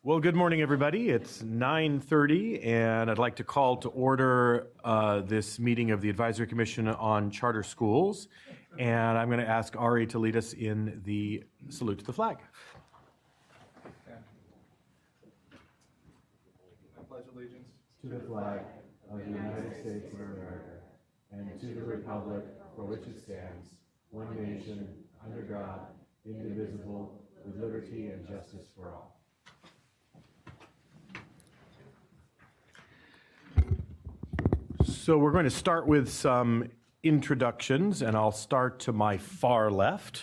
Well, good morning, everybody. It's 9:30, and I'd like to call to order this meeting of the Advisory Commission on Charter Schools. And I'm going to ask Ari to lead us in the salute to the flag. I pledge allegiance to the flag of the United States of America and to the republic for which it stands, one nation, under God, indivisible, with liberty and justice for all. So we're going to start with some introductions, and I'll start to my far left.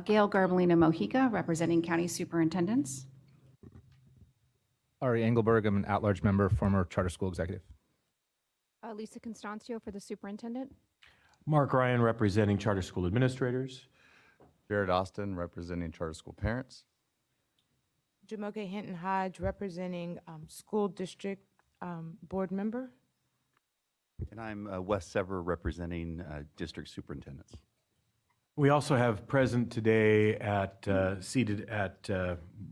Gail Garbalina Mojica, representing County Superintendents. Ari Engelberg, I'm an at-large member, former charter school executive. Lisa Constancio for the superintendent. Mark Ryan, representing charter school administrators. Jared Austin, representing charter school parents. Jamoke Hinton Hodge, representing school district board member. And I'm Wes Sever, representing district superintendents. We also have present today seated at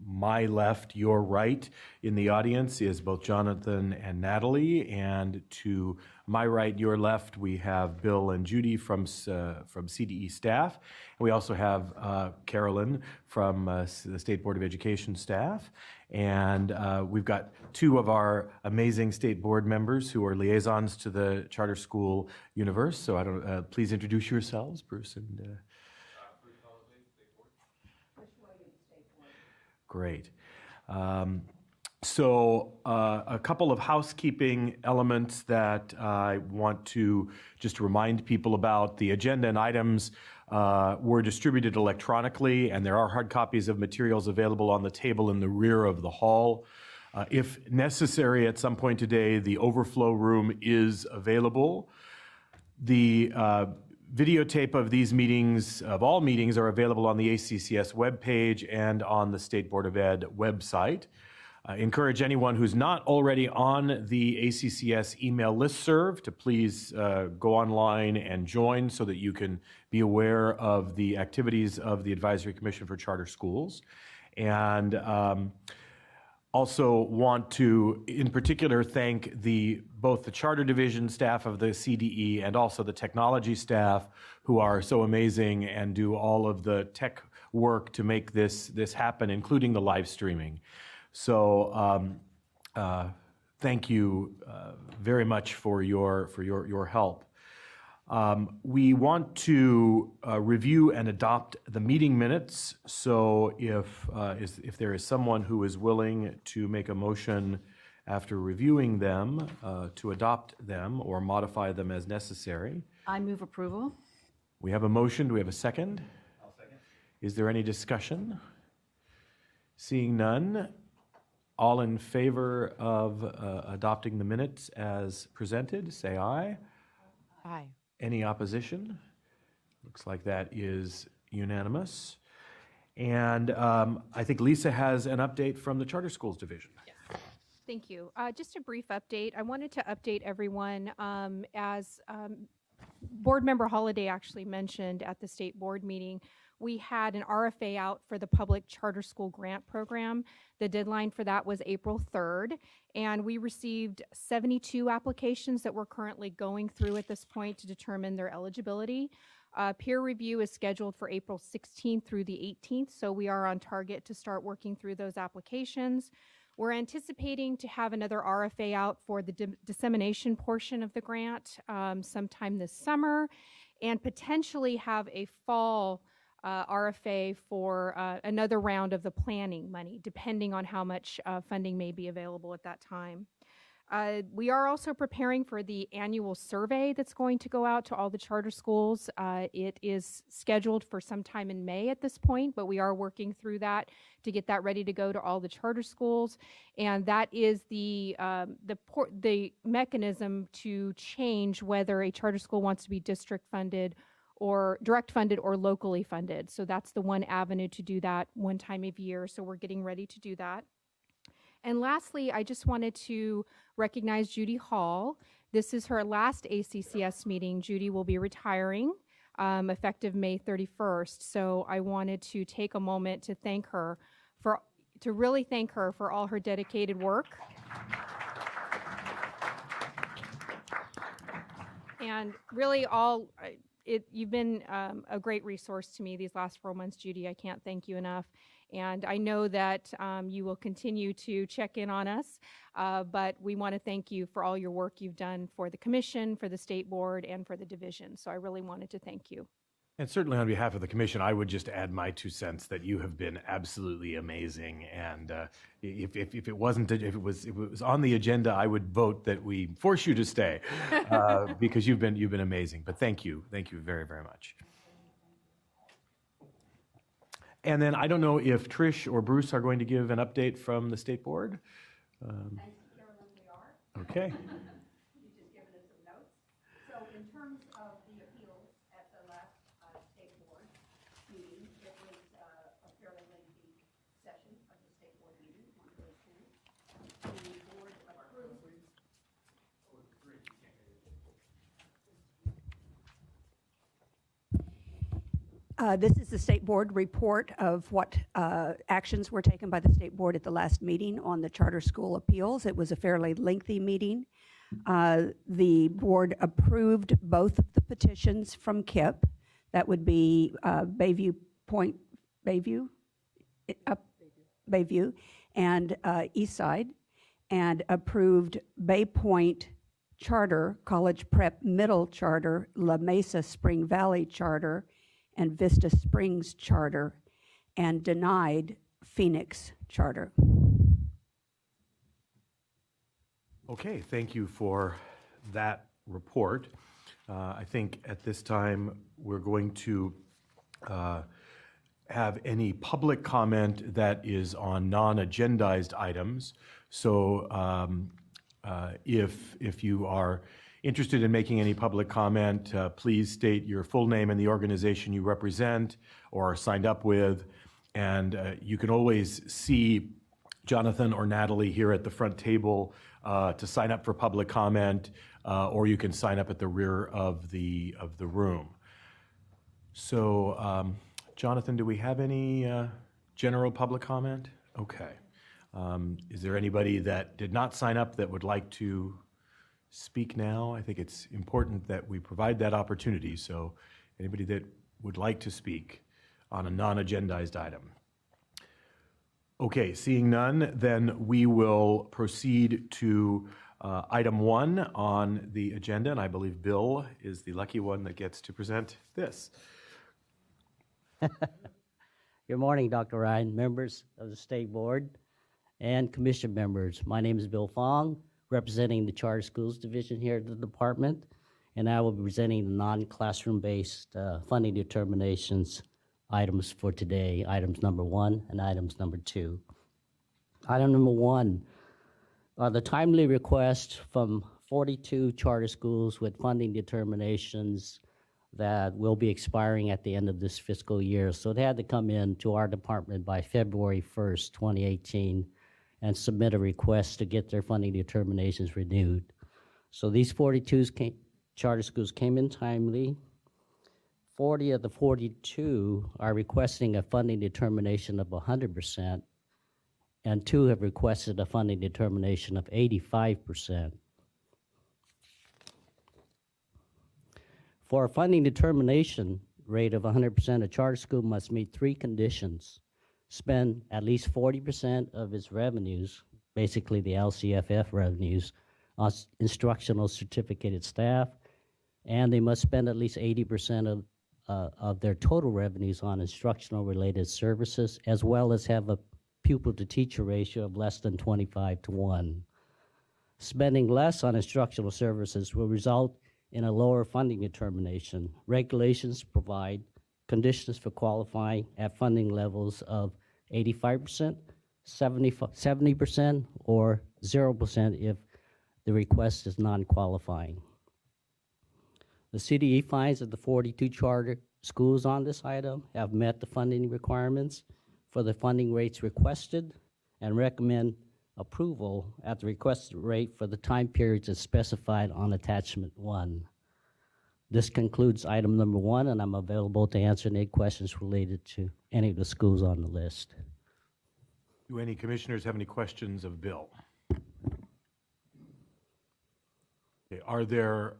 my left, your right, in the audience is both Jonathan and Natalie, and to my right, your left, we have Bill and Judy from CDE staff. And we also have Carolyn from the State Board of Education staff. And we've got two of our amazing state board members who are liaisons to the charter school universe. So please introduce yourselves, Bruce and Great. So a couple of housekeeping elements that I want to just remind people about. The agenda and items were distributed electronically, and there are hard copies of materials available on the table in the rear of the hall. If necessary, at some point today, the overflow room is available. The videotape of these meetings, of all meetings, are available on the ACCS webpage and on the State Board of Ed website. I encourage anyone who's not already on the ACCS email listserv to please go online and join so that you can be aware of the activities of the Advisory Commission for Charter Schools. And also want to, in particular, thank both the Charter Division staff of the CDE and also the technology staff who are so amazing and do all of the tech work to make this happen, including the live streaming. So thank you very much for your help. We want to review and adopt the meeting minutes. So if there is someone who is willing to make a motion after reviewing them to adopt them or modify them as necessary. I move approval. We have a motion. Do we have a second? I'll second. Is there any discussion? Seeing none, all in favor of adopting the minutes as presented, say aye. Aye. Any opposition? Looks like that is unanimous. And I think Lisa has an update from the Charter Schools Division. Yes. Thank you. Just a brief update. I wanted to update everyone as Board Member Holliday actually mentioned at the state board meeting. We had an RFA out for the public charter school grant program. The deadline for that was April 3rd, and we received 72 applications that we're currently going through at this point to determine their eligibility. Peer review is scheduled for April 16th through the 18th, so we are on target to start working through those applications. We're anticipating to have another RFA out for the dissemination portion of the grant sometime this summer, and potentially have a fall RFA for another round of the planning money, depending on how much funding may be available at that time. We are also preparing for the annual survey that's going to go out to all the charter schools. It is scheduled for sometime in May at this point, but we are working through that to get that ready to go to all the charter schools. And that is the mechanism to change whether a charter school wants to be district funded or direct funded or locally funded. So that's the one avenue to do that one time of year. So we're getting ready to do that. And lastly, I just wanted to recognize Judy Hall. This is her last ACCS meeting. Judy will be retiring effective May 31st. So I wanted to take a moment to thank her for to really thank her for all her dedicated work. And really you've been a great resource to me these last 4 months, Judy. I can't thank you enough. And I know that you will continue to check in on us, but we want to thank you for all your work you've done for the commission, for the state board, and for the division. So I really wanted to thank you. And certainly on behalf of the commission, I would just add my 2 cents that you have been absolutely amazing. And if it was on the agenda, I would vote that we force you to stay because you've been amazing. But thank you very, very much. And then I don't know if Trish or Bruce are going to give an update from the state board. Thanks, Carolyn, we are. Okay. You've just given us some notes. So in terms of the appeals at the last state board meeting, it was a fairly lengthy session of the state board meeting, one of those two. The board approved. This is the State Board report of what actions were taken by the State Board at the last meeting on the charter school appeals. It was a fairly lengthy meeting. The board approved both of the petitions from KIP. That would be Bayview and Eastside, and approved Bay Point Charter, College Prep Middle Charter, La Mesa Spring Valley Charter, and Vista Springs Charter, and denied Phoenix Charter. Okay, thank you for that report. I think at this time we're going to have any public comment that is on non-agendized items. So if you are interested in making any public comment, please state your full name and the organization you represent or are signed up with. And you can always see Jonathan or Natalie here at the front table to sign up for public comment, or you can sign up at the rear of the room. So, Jonathan, do we have any general public comment? Okay. Is there anybody that did not sign up that would like to speak now? I think it's important that we provide that opportunity. So anybody that would like to speak on a non-agendized item. Okay, seeing none, then we will proceed to item 1 on the agenda, and I believe Bill is the lucky one that gets to present this. Good morning, Dr. Ryan, members of the State Board, and Commission members. My name is Bill Fong, representing the Charter Schools Division here at the department, and I will be presenting the non-classroom-based funding determinations items for today, items number 1 and items number 2. Item number 1, the timely request from 42 charter schools with funding determinations that will be expiring at the end of this fiscal year. So they had to come in to our department by February 1st, 2018, and submit a request to get their funding determinations renewed. So these 42 charter schools came in timely. 40 of the 42 are requesting a funding determination of 100%, and 2 have requested a funding determination of 85%. For a funding determination rate of 100%, a charter school must meet 3 conditions: spend at least 40% of its revenues, basically the LCFF revenues, on instructional certificated staff, and they must spend at least 80% of their total revenues on instructional related services, as well as have a pupil to teacher ratio of less than 25:1. Spending less on instructional services will result in a lower funding determination. Regulations provide conditions for qualifying at funding levels of 85%, 70%, or 0% if the request is non-qualifying. The CDE finds that the 42 charter schools on this item have met the funding requirements for the funding rates requested and recommend approval at the requested rate for the time periods as specified on attachment 1. This concludes item number 1, and I'm available to answer any questions related to any of the schools on the list. Do any commissioners have any questions of Bill? Okay, are there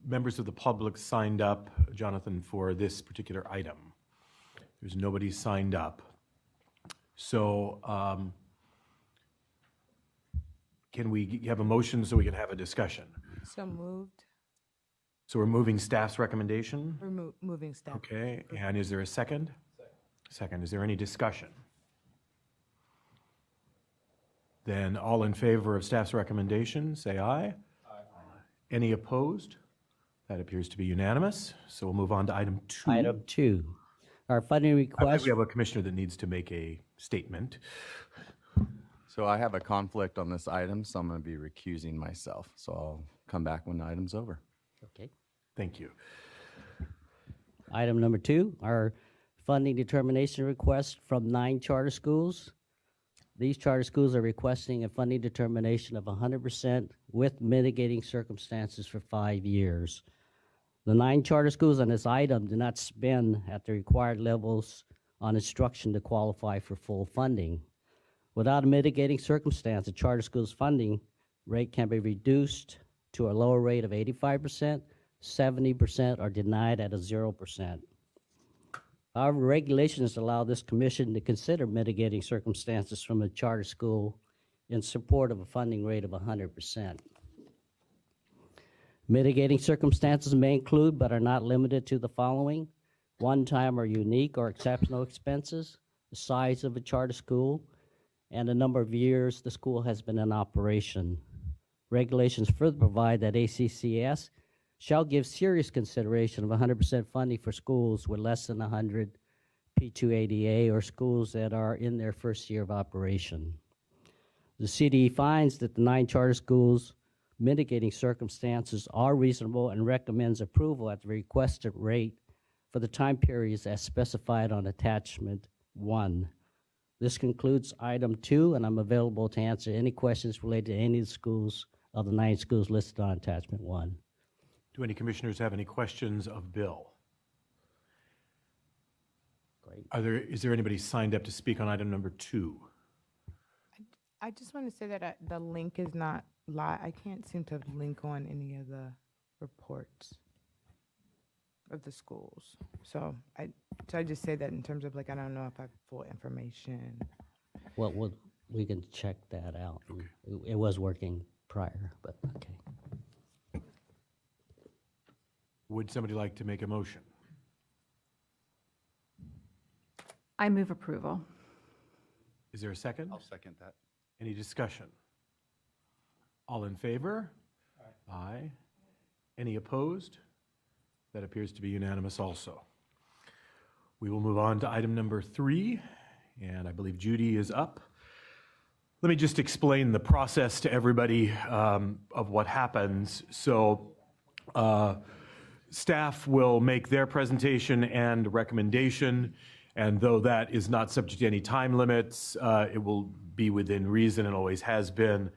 members of the public signed up, Jonathan, for this particular item? There's nobody signed up. So can we have a motion so we can have a discussion? So moved. So we're moving staff's recommendation? We're moving staff. Okay, and is there a second? Second. Is there any discussion? Then all in favor of staff's recommendation, say aye. Aye. Any opposed? That appears to be unanimous. So we'll move on to item 2. Item 2, our funding I think request. we have a commissioner that needs to make a statement. So I have a conflict on this item, so I'm going to be recusing myself. So I'll come back when the item's over. Okay. Thank you. Item number 2, our funding determination request from 9 charter schools. These charter schools are requesting a funding determination of 100% with mitigating circumstances for 5 years. The 9 charter schools on this item do not spend at the required levels on instruction to qualify for full funding. Without a mitigating circumstance, the charter school's funding rate can be reduced to a lower rate of 85%, 70%, or denied at a 0%. However, regulations allow this commission to consider mitigating circumstances from a charter school in support of a funding rate of 100%. Mitigating circumstances may include, but are not limited to, the following: one-time or unique or exceptional expenses, the size of a charter school, and the number of years the school has been in operation. Regulations further provide that ACCS shall give serious consideration of 100% funding for schools with less than 100 P2ADA or schools that are in their first year of operation. The CDE finds that the 9 charter schools' mitigating circumstances are reasonable and recommends approval at the requested rate for the time periods as specified on attachment 1. This concludes item 2, and I'm available to answer any questions related to any of the schools of the 9 schools listed on attachment 1. Do any commissioners have any questions of Bill? Great. Is there anybody signed up to speak on item number 2? I just want to say that the link is not live. I can't seem to link on any of the reports of the schools. So I just say that in terms of, like, I don't know if I have full information. Well, we can check that out. Okay. It was working prior, but okay. Would somebody like to make a motion? I move approval. Is there a second? I'll second that. Any discussion? All in favor? Aye. Any opposed? That appears to be unanimous also. We will move on to item number 3, and I believe Judy is up. Let me just explain the process to everybody of what happens. So staff will make their presentation and recommendation, and though that is not subject to any time limits, it will be within reason and always has been.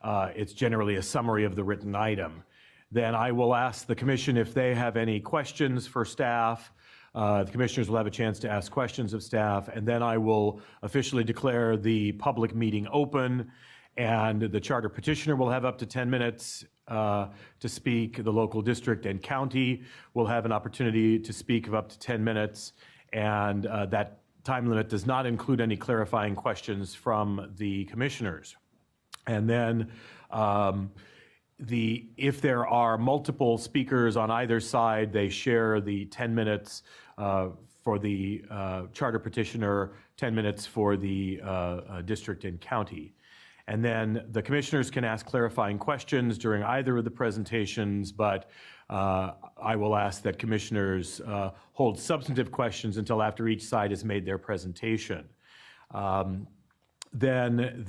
It's generally a summary of the written item. Then I will ask the commission if they have any questions for staff. The commissioners will have a chance to ask questions of staff, and then I will officially declare the public meeting open, and the charter petitioner will have up to 10 minutes to speak. The local district and county will have an opportunity to speak of up to 10 minutes, and that time limit does not include any clarifying questions from the commissioners. And then if there are multiple speakers on either side, they share the 10 minutes for the charter petitioner, 10 minutes for the district and county. And then the commissioners can ask clarifying questions during either of the presentations, but I will ask that commissioners hold substantive questions until after each side has made their presentation. Then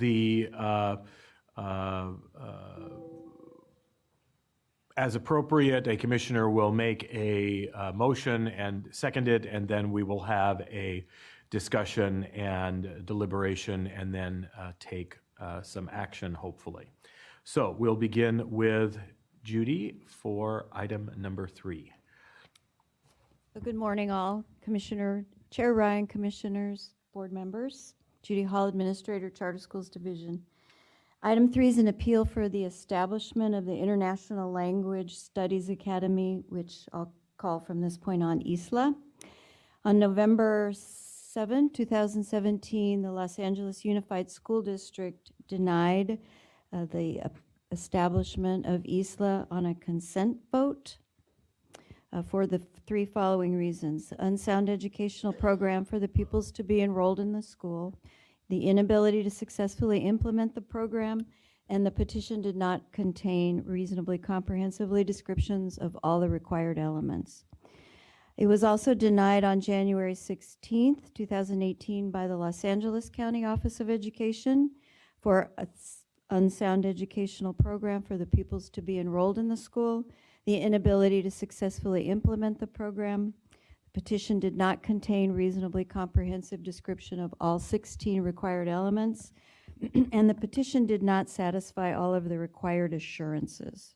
as appropriate, a commissioner will make a motion and second it, and then we will have a discussion and deliberation, and then take some action, hopefully. So we'll begin with Judy for item number 3. Good morning, all. Commissioner, Chair Ryan, commissioners, board members. Judy Hall, Administrator, Charter Schools Division. Item 3 is an appeal for the establishment of the International Language Studies Academy, which I'll call from this point on ISLA. On November 7, 2017, the Los Angeles Unified School District denied the establishment of ISLA on a consent vote for the 3 following reasons: unsound educational program for the pupils to be enrolled in the school, the inability to successfully implement the program, and the petition did not contain reasonably comprehensively descriptions of all the required elements. It was also denied on January 16th, 2018 by the Los Angeles County Office of Education for an unsound educational program for the pupils to be enrolled in the school, the inability to successfully implement the program. The petition did not contain reasonably comprehensive description of all 16 required elements, and the petition did not satisfy all of the required assurances.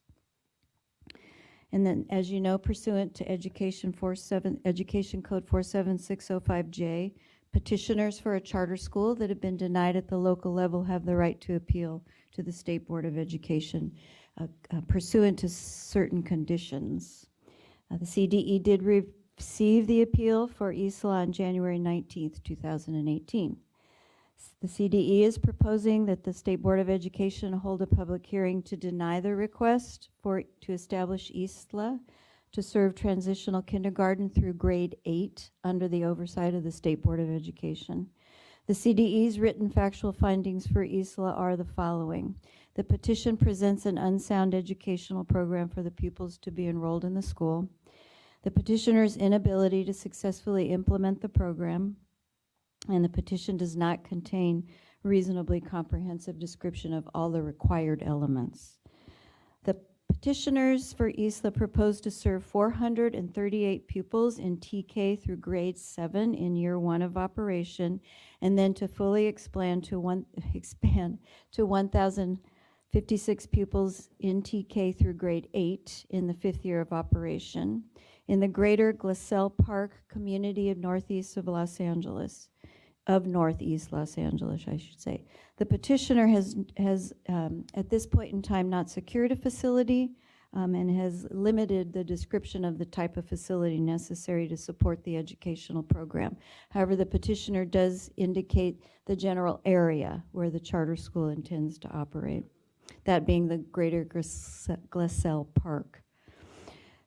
And then, as you know, pursuant to Education Code 47605J, petitioners for a charter school that have been denied at the local level have the right to appeal to the State Board of Education pursuant to certain conditions. The CDE did receive the appeal for ISLA on January 19th, 2018. The CDE is proposing that the State Board of Education hold a public hearing to deny the request to establish ISLA to serve transitional kindergarten through grade 8 under the oversight of the State Board of Education. The CDE's written factual findings for ISLA are the following. The petition presents an unsound educational program for the pupils to be enrolled in the school. The petitioner's inability to successfully implement the program, and the petition does not contain reasonably comprehensive description of all the required elements. The petitioners for ISLA propose to serve 438 pupils in TK through grade 7 in year 1 of operation, and then to fully expand to 1,056 pupils in TK through grade 8 in the 5th year of operation in the greater Glassell Park community of northeast Los Angeles, I should say. The petitioner has at this point in time not secured a facility and has limited the description of the type of facility necessary to support the educational program. However, the petitioner does indicate the general area where the charter school intends to operate, that being the greater Glassell Park.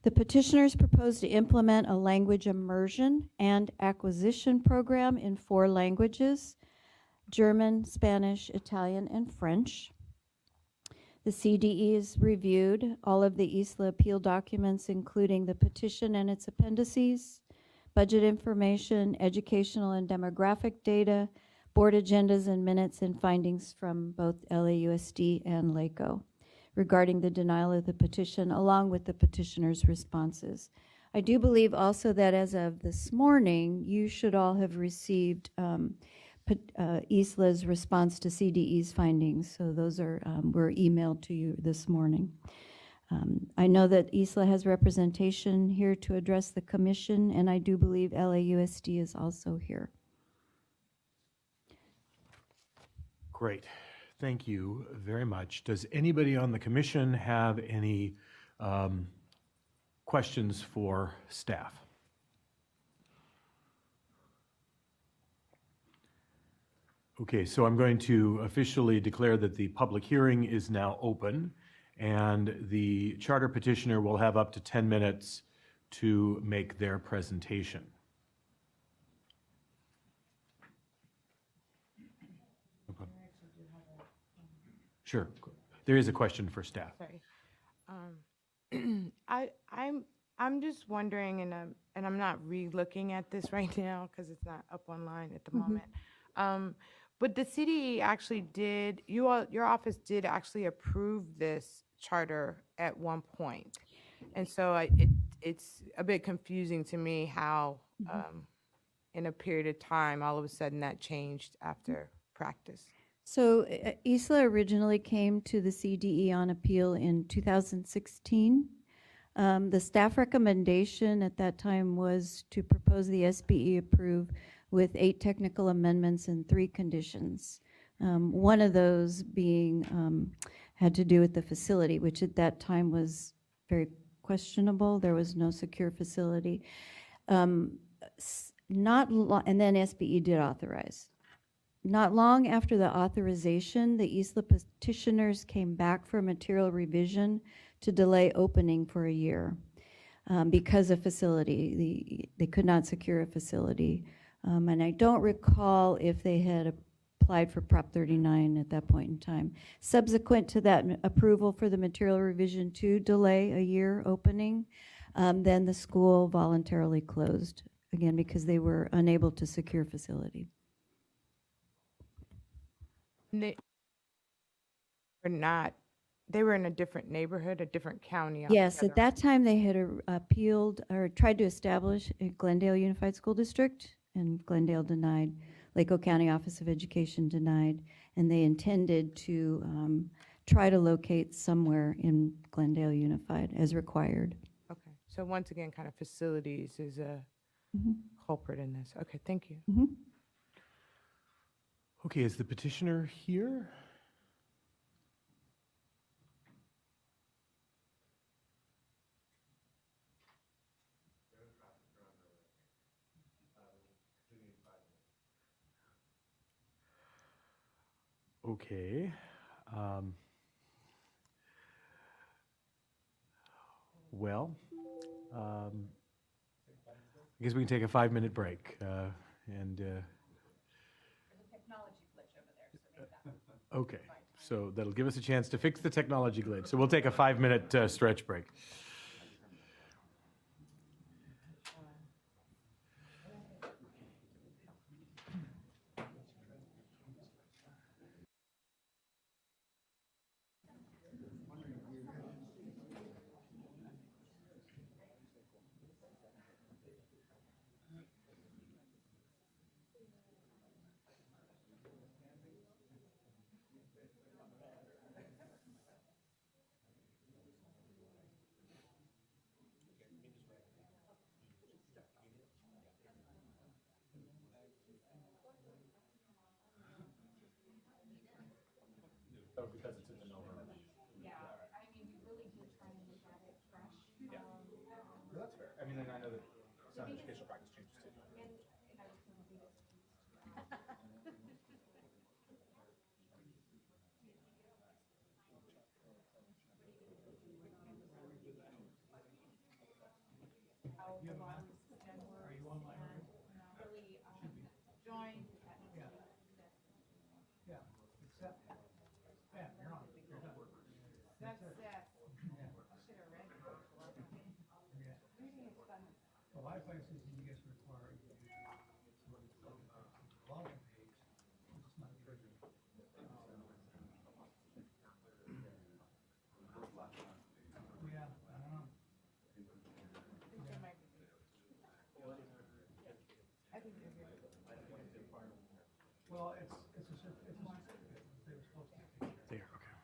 The petitioners propose to implement a language immersion and acquisition program in 4 languages: German, Spanish, Italian, and French. The CDE has reviewed all of the ISLA appeal documents, including the petition and its appendices, budget information, educational and demographic data, board agendas and minutes, and findings from both LAUSD and LACO regarding the denial of the petition, along with the petitioner's responses. I do believe also that as of this morning, you should all have received ISLA's response to CDE's findings. So those were emailed to you this morning. I know that ISLA has representation here to address the commission, and I do believe LAUSD is also here. Great. Thank you very much. Does anybody on the commission have any questions for staff? Okay, so I'm going to officially declare that the public hearing is now open, and the charter petitioner will have up to 10 minutes to make their presentation. Sure. There is a question for staff. Sorry. I'm just wondering, and I'm not re-looking at this right now because it's not up online at the moment. But the CDE actually did, your office did actually approve this charter at one point. And so it's a bit confusing to me how in a period of time, all of a sudden that changed after practice. So ISLA originally came to the CDE on appeal in 2016. The staff recommendation at that time was to propose the SBE approve with 8 technical amendments and 3 conditions. One of those being had to do with the facility, which at that time was very questionable. There was no secure facility. And then SBE did authorize. Not long after the authorization, the Isla petitioners came back for material revision to delay opening for a year because of facility. They could not secure a facility. And I don't recall if they had applied for Prop 39 at that point in time. Subsequent to that approval for the material revision to delay a year opening, then the school voluntarily closed, again, because they were unable to secure facility. They were in a different neighborhood, a different county. Yes, altogether. at that time they had appealed or tried to establish a Glendale Unified School District, and Glendale denied. Lake County Office of Education denied, and they intended to try to locate somewhere in Glendale Unified as required. Okay, so once again, kind of facilities is a culprit in this. Okay, thank you. Okay, is the petitioner here? Okay. Well, I guess we can take a 5-minute break. Okay, so that'll give us a chance to fix the technology glitch. So we'll take a 5-minute stretch break. Because it's in the November. Yeah, I mean, we really did try and look at it fresh. Yeah. That's fair. I mean, and I know that some educational practice changes too. And I was going to do this. How the laws and words and really join. Yeah, except, yeah, you're on. You're done. That's it. I should have read it. A lot of places you just require you to use sort of login page, it's not good. Yeah, I don't know. Well, it's a certificate. They were supposed to take care of. There, okay.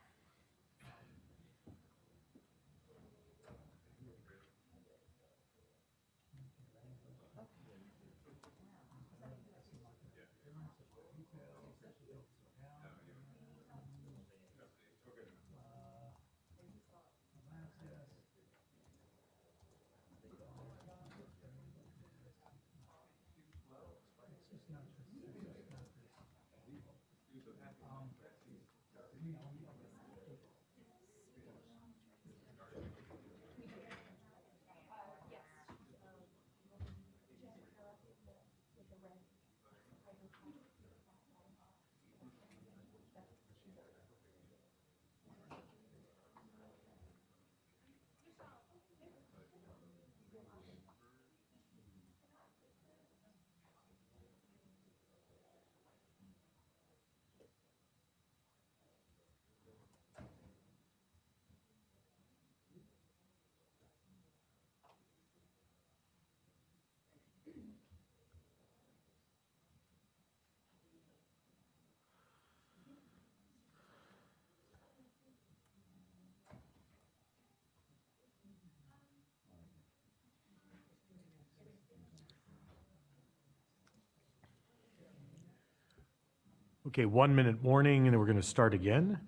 Okay, 1 minute warning, and then we're going to start again.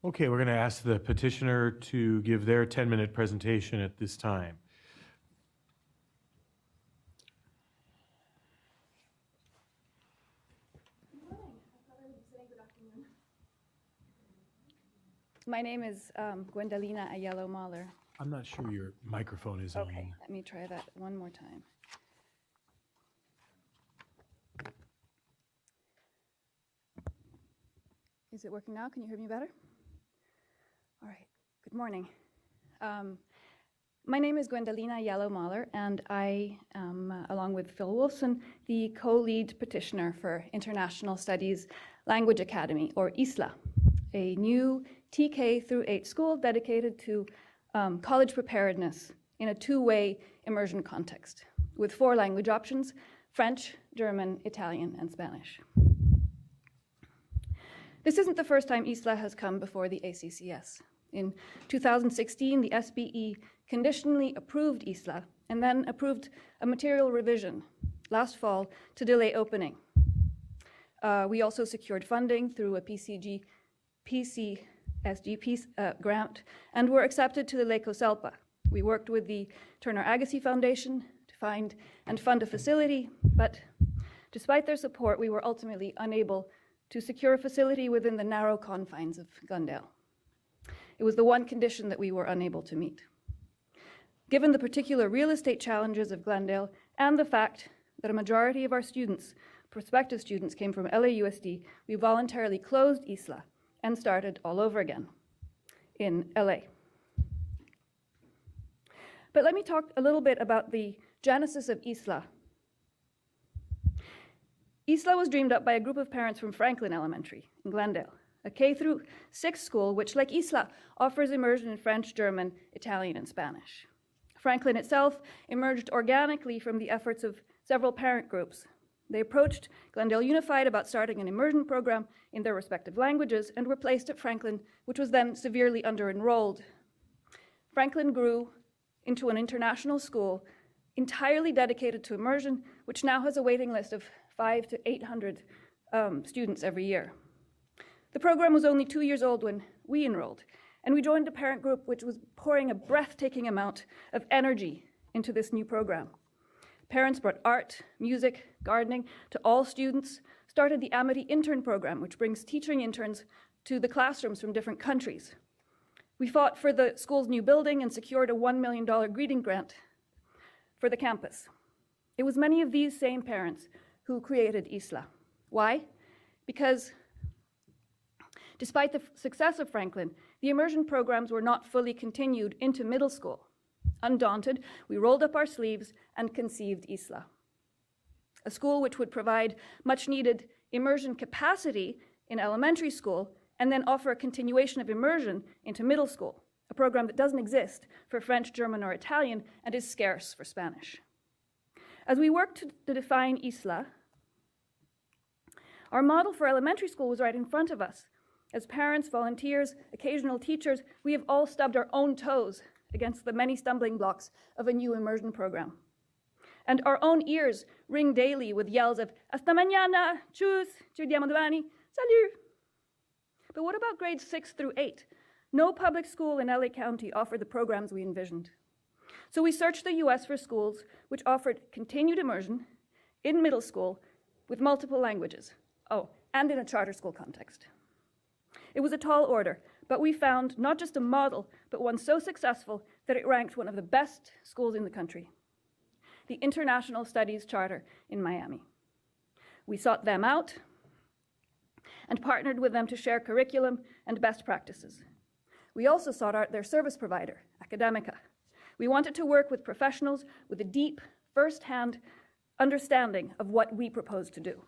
Okay, we're going to ask the petitioner to give their 10-minute presentation at this time. My name is Gwendalina Ayello-Mahler. I'm not sure your microphone is Okay, on. let me try that one more time. Is it working now? Can you hear me better? All right, good morning. My name is Gwendalina Ayello-Mahler, and I am, along with Phil Wolfson, the co-lead petitioner for International Studies Language Academy, or ISLA, a new TK through 8 school dedicated to college preparedness in a two-way immersion context with 4 language options: French, German, Italian, and Spanish. This isn't the first time ISLA has come before the ACCS. In 2016, the SBE conditionally approved ISLA and then approved a material revision last fall to delay opening. We also secured funding through a PCSG grant and were accepted to the Lake Oselpa. We worked with the Turner Agassiz Foundation to find and fund a facility, but despite their support, we were ultimately unable to secure a facility within the narrow confines of Glendale. It was the one condition that we were unable to meet. Given the particular real estate challenges of Glendale and the fact that a majority of our students, prospective students, came from LAUSD, we voluntarily closed ISLA and started all over again in LA. But let me talk a little bit about the genesis of ISLA. ISLA was dreamed up by a group of parents from Franklin Elementary in Glendale, a K through 6 school which, like ISLA, offers immersion in French, German, Italian, and Spanish. Franklin itself emerged organically from the efforts of several parent groups. They approached Glendale Unified about starting an immersion program in their respective languages and were placed at Franklin, which was then severely under-enrolled. Franklin grew into an international school entirely dedicated to immersion, which now has a waiting list of 500 to 800 students every year. The program was only 2 years old when we enrolled, and we joined a parent group which was pouring a breathtaking amount of energy into this new program. Parents brought art, music, gardening to all students, started the Amity Intern Program, which brings teaching interns to the classrooms from different countries. We fought for the school's new building and secured a $1 million greeting grant for the campus. It was many of these same parents who created ISLA. Why? Because despite the success of Franklin, the immersion programs were not fully continued into middle school. Undaunted, we rolled up our sleeves and conceived ISLA, a school which would provide much-needed immersion capacity in elementary school and then offer a continuation of immersion into middle school, a program that doesn't exist for French, German, or Italian and is scarce for Spanish. As we worked to define ISLA, our model for elementary school was right in front of us. As parents, volunteers, occasional teachers, we have all stubbed our own toes against the many stumbling blocks of a new immersion program. And our own ears ring daily with yells of "Hasta mañana, tschüss, ci vediamo domani, salut." But what about grades 6 through 8? No public school in LA County offered the programs we envisioned. So we searched the US for schools which offered continued immersion in middle school with multiple languages. Oh, and in a charter school context. It was a tall order, but we found not just a model, but one so successful that it ranked one of the best schools in the country, the International Studies Charter in Miami. We sought them out and partnered with them to share curriculum and best practices. We also sought out their service provider, Academica. We wanted to work with professionals with a deep, first-hand understanding of what we proposed to do.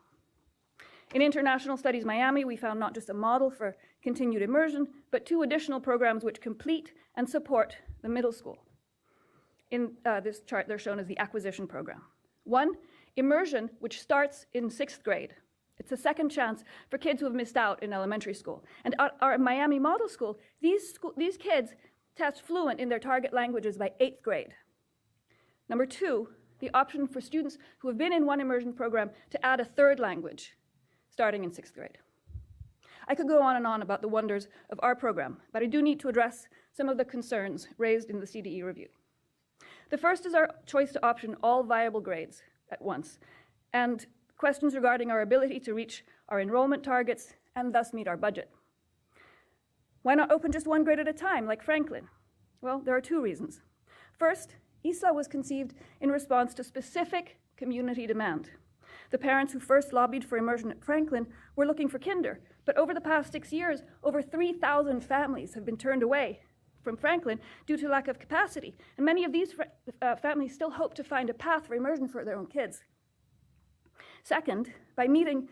In International Studies Miami, we found not just a model for continued immersion, but 2 additional programs which complete and support the middle school. In this chart, they're shown as the acquisition program. 1, immersion, which starts in 6th grade. It's a second chance for kids who have missed out in elementary school. And at our Miami Model School, these kids test fluent in their target languages by 8th grade. Number 2, the option for students who have been in one immersion program to add a 3rd language, starting in 6th grade. I could go on and on about the wonders of our program, but I do need to address some of the concerns raised in the CDE review. The first is our choice to option all viable grades at once, and questions regarding our ability to reach our enrollment targets and thus meet our budget. Why not open just 1 grade at a time, like Franklin? Well, there are 2 reasons. First, ISLA was conceived in response to specific community demand. The parents who first lobbied for immersion at Franklin were looking for kinder, but over the past 6 years, over 3,000 families have been turned away from Franklin due to lack of capacity, and many of these families still hope to find a path for immersion for their own kids. Second, by meeting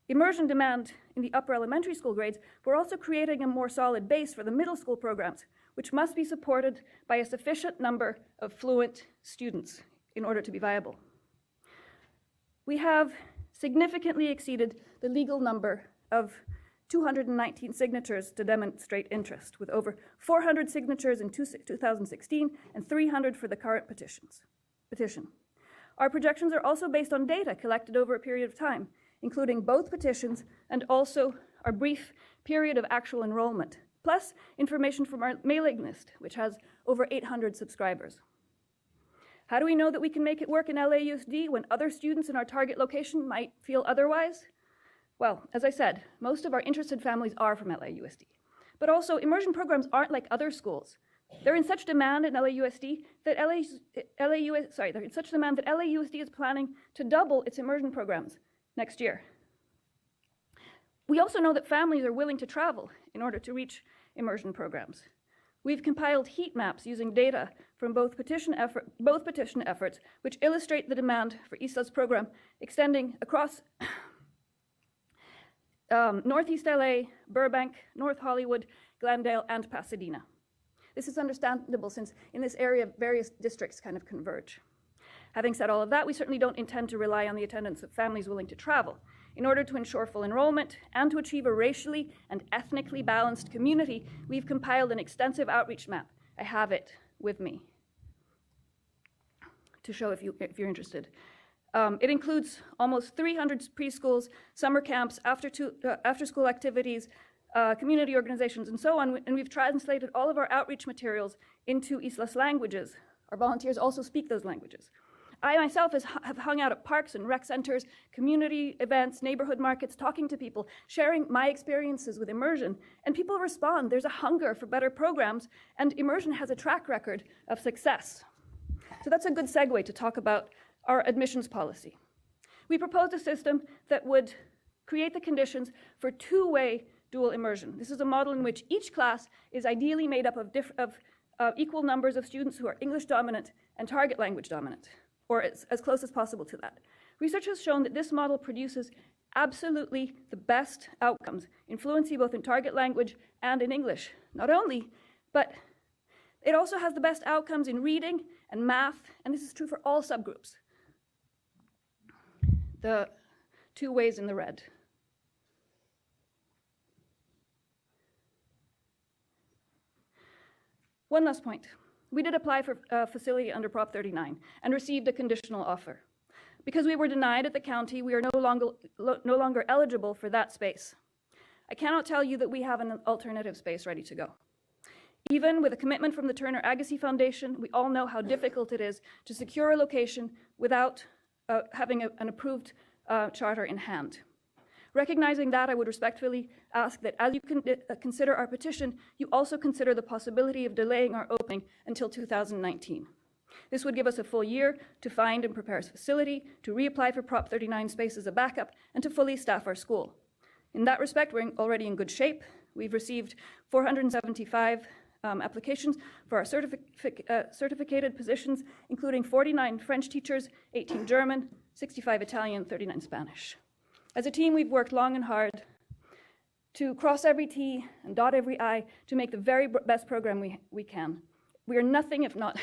immersion demand in the upper elementary school grades, we're also creating a more solid base for the middle school programs, which must be supported by a sufficient number of fluent students in order to be viable. We have significantly exceeded the legal number of 219 signatures to demonstrate interest, with over 400 signatures in 2016 and 300 for the current petition. Our projections are also based on data collected over a period of time, including both petitions and also our brief period of actual enrollment, plus information from our mailing list, which has over 800 subscribers. How do we know that we can make it work in LAUSD when other students in our target location might feel otherwise? Well, as I said, most of our interested families are from LAUSD. But also, immersion programs aren't like other schools. They're in such demand in LAUSD that they're in such demand that LAUSD is planning to double its immersion programs next year. We also know that families are willing to travel in order to reach immersion programs. We've compiled heat maps using data from both petition efforts, which illustrate the demand for ISLA's program extending across Northeast LA, Burbank, North Hollywood, Glendale, and Pasadena. This is understandable since in this area, various districts kind of converge. Having said all of that, we certainly don't intend to rely on the attendance of families willing to travel. In order to ensure full enrollment and to achieve a racially and ethnically balanced community, we've compiled an extensive outreach map. I have it with me to show if you're interested. It includes almost 300 preschools, summer camps, after-school activities, community organizations, and so on, and we've translated all of our outreach materials into ISLA's languages. Our volunteers also speak those languages. I myself have hung out at parks and rec centers, community events, neighborhood markets, talking to people, sharing my experiences with immersion, and people respond. There's a hunger for better programs, and immersion has a track record of success. So that's a good segue to talk about our admissions policy. We proposed a system that would create the conditions for 2-way dual immersion. This is a model in which each class is ideally made up of equal numbers of students who are English dominant and target language dominant, or as close as possible to that. Research has shown that this model produces absolutely the best outcomes in fluency both in target language and in English. Not only, but it also has the best outcomes in reading and math, and this is true for all subgroups. The 2 ways in the red. One last point. We did apply for a facility under Prop 39 and received a conditional offer. Because we were denied at the county, we are no longer eligible for that space. I cannot tell you that we have an alternative space ready to go. Even with a commitment from the Turner Agassi Foundation, we all know how difficult it is to secure a location without having an approved charter in hand. Recognizing that, I would respectfully ask that as you consider our petition, you also consider the possibility of delaying our opening until 2019. This would give us a full year to find and prepare a facility, to reapply for Prop 39 space as a backup, and to fully staff our school. In that respect, we're already in good shape. We've received 475 applications for our certificated positions, including 49 French teachers, 18 German, 65 Italian, 39 Spanish. As a team, we've worked long and hard to cross every T and dot every I to make the very best program we can. We are nothing if not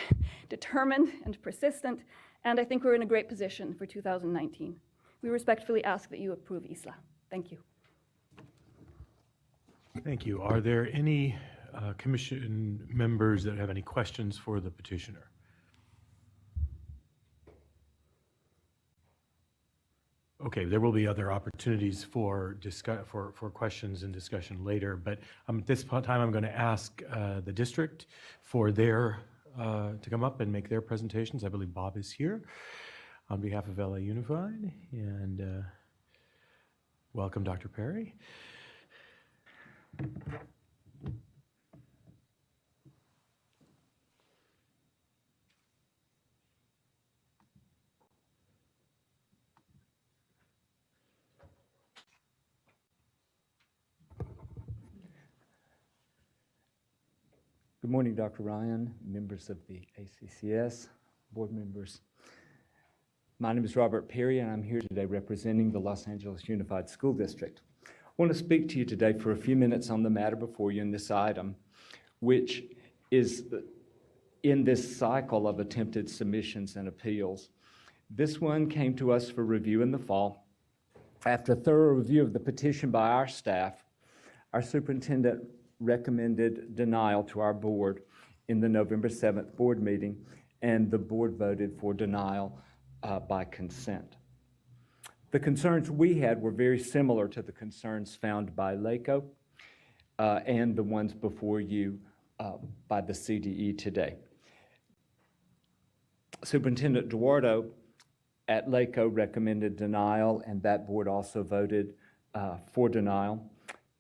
determined and persistent, and I think we're in a great position for 2019. We respectfully ask that you approve ISLA. Thank you. Thank you. Are there any commission members that have any questions for the petitioner? Okay, there will be other opportunities for questions and discussion later, but at this time I'm going to ask the district for to come up and make their presentations. I believe Bob is here on behalf of LA Unified, and welcome, Dr. Perry. Good morning, Dr. Ryan, members of the ACCS, board members. My name is Robert Perry, and I'm here today representing the Los Angeles Unified School District. I want to speak to you today for a few minutes on the matter before you in this item, which is in this cycle of attempted submissions and appeals. This one came to us for review in the fall. After a thorough review of the petition by our staff, our superintendent recommended denial to our board in the November 7th board meeting, and the board voted for denial by consent. The concerns we had were very similar to the concerns found by LACO and the ones before you by the CDE today. Superintendent Duardo at LACO recommended denial, and that board also voted for denial.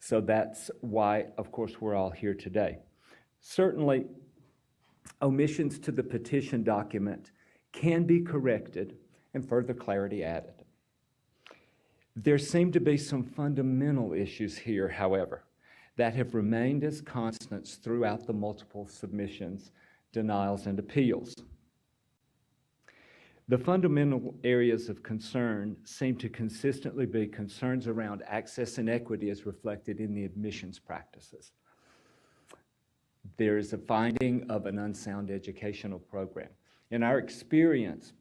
So that's why, of course, we're all here today. Certainly, omissions to the petition document can be corrected and further clarity added. There seem to be some fundamental issues here, however, that have remained as constants throughout the multiple submissions, denials, and appeals. The fundamental areas of concern seem to consistently be concerns around access and equity as reflected in the admissions practices. There is a finding of an unsound educational program. In our experience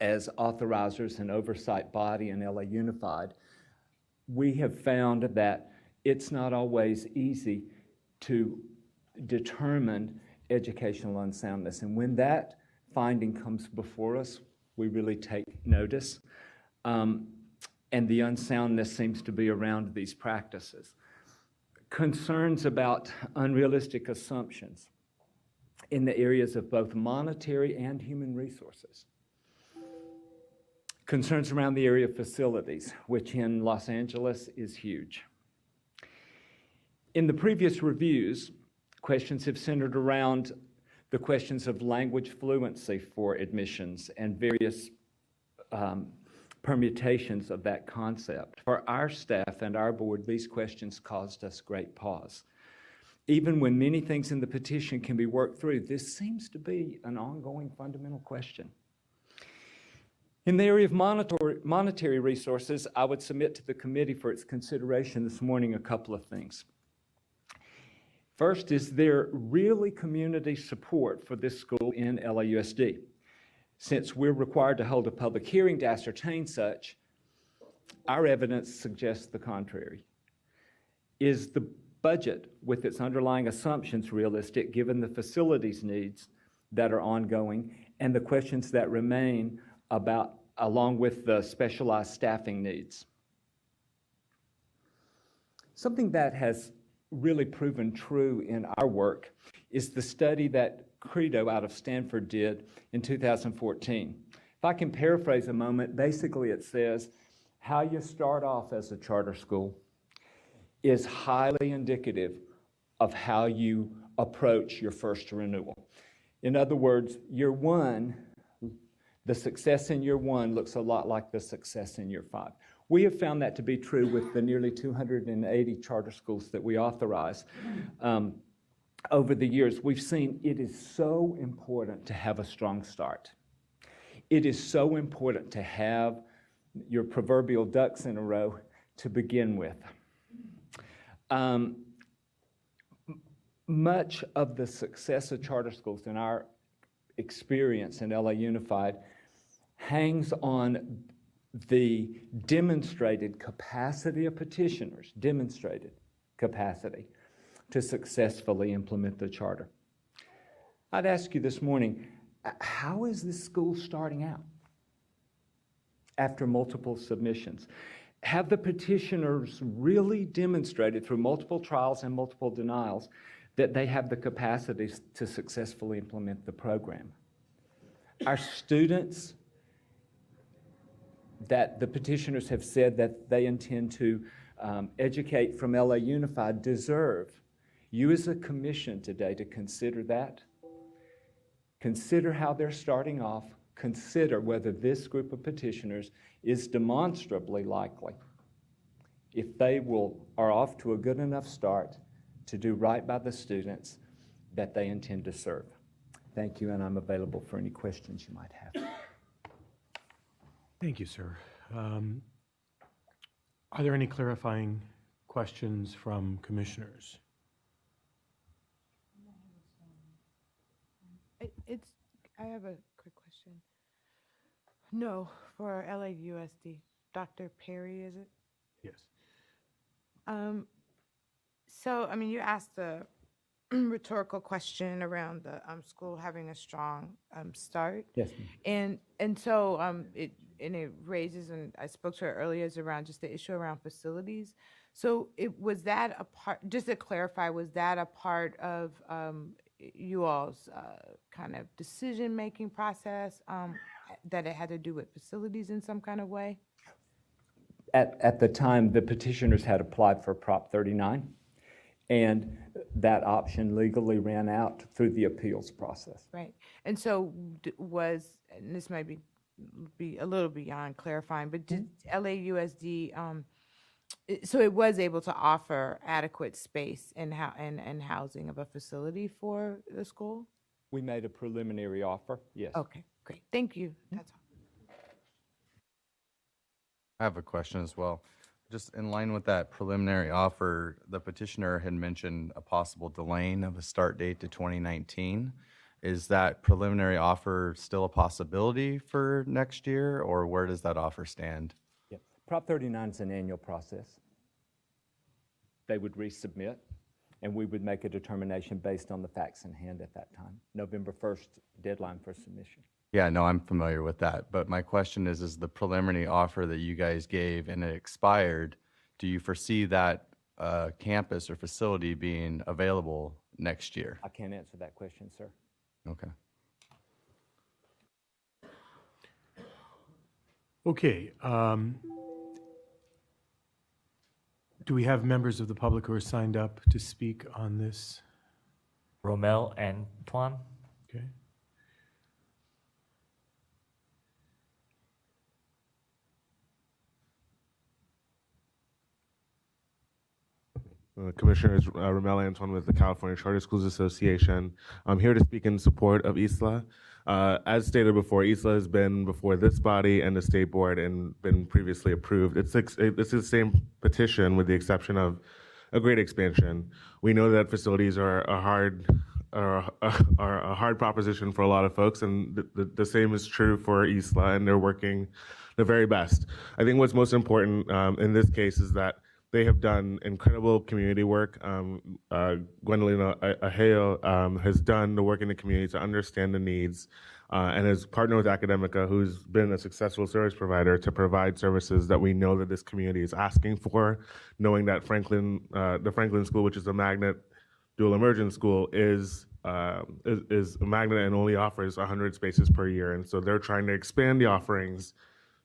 as authorizers and oversight body in LA Unified, we have found that it's not always easy to determine educational unsoundness. And when that finding comes before us, we really take notice. And the unsoundness seems to be around these practices. Concerns about unrealistic assumptions in the areas of both monetary and human resources. Concerns around the area of facilities, which in Los Angeles is huge. In the previous reviews, questions have centered around the questions of language fluency for admissions and various permutations of that concept. For our staff and our board, these questions caused us great pause. Even when many things in the petition can be worked through, this seems to be an ongoing fundamental question. In the area of monetary resources, I would submit to the committee for its consideration this morning a couple of things. First, is there really community support for this school in LAUSD? Since we're required to hold a public hearing to ascertain such, our evidence suggests the contrary. Is the budget with its underlying assumptions realistic given the facilities needs that are ongoing and the questions that remain along with the specialized staffing needs? Something that has really proven true in our work is the study that Credo out of Stanford did in 2014. If I can paraphrase a moment, basically it says how you start off as a charter school is highly indicative of how you approach your first renewal. In other words, year one, the success in year one looks a lot like the success in year 5. We have found that to be true with the nearly 280 charter schools that we authorize. Over the years, we've seen it is so important to have a strong start. It is so important to have your proverbial ducks in a row to begin with. Much of the success of charter schools in our experience in LA Unified hangs on the demonstrated capacity of petitioners, demonstrated capacity to successfully implement the charter. I'd ask you this morning, how is this school starting out after multiple submissions? Have the petitioners really demonstrated through multiple trials and multiple denials that they have the capacity to successfully implement the program? Our students that the petitioners have said that they intend to educate from LA Unified deserve you as a commission today to consider that. Consider how they're starting off. Consider whether this group of petitioners is demonstrably likely, if they are off to a good enough start to do right by the students that they intend to serve. Thank you, and I'm available for any questions you might have. Thank you, sir. Are there any clarifying questions from commissioners? I have a quick question. No, for LAUSD. Dr. Perry, is it? Yes. So, I mean, you asked the rhetorical question around the school having a strong start. Yes, ma'am. And so it raises, and I spoke to her earlier, is around just the issue around facilities. So was that a part, just to clarify, was that a part of you all's kind of decision-making process, that it had to do with facilities in some kind of way? At the time, the petitioners had applied for Prop 39, and that option legally ran out through the appeals process. Right. And so and this might be a little beyond clarifying, but did LAUSD, so it was able to offer adequate space and housing of a facility for the school? We made a preliminary offer, yes. Okay, great. Thank you. That's all. I have a question as well. Just in line with that preliminary offer, the petitioner had mentioned a possible delaying of a start date to 2019. Is that preliminary offer still a possibility for next year, or where does that offer stand? Yeah. Prop 39 is an annual process. They would resubmit, and we would make a determination based on the facts in hand at that time. November 1st, deadline for submission. Yeah, no, I'm familiar with that. But my question is the preliminary offer that you guys gave and it expired, do you foresee that campus or facility being available next year? I can't answer that question, sir. Okay. Okay. Do we have members of the public who are signed up to speak on this? Romel Antoine. Okay. Commissioners, Ramel Antoine with the California Charter Schools Association. I'm here to speak in support of ISLA. As stated before, ISLA has been before this body and the state board and been previously approved. This is the same petition with the exception of a grade expansion. We know that facilities are a hard proposition for a lot of folks, and the same is true for ISLA, and they're working the very best. I think what's most important in this case is that they have done incredible community work. Gwendolyn Aheo has done the work in the community to understand the needs and has partnered with Academica, who's been a successful service provider, to provide services that we know that this community is asking for, knowing that the Franklin School, which is a magnet dual immersion school, is a magnet and only offers 100 spaces per year. And so they're trying to expand the offerings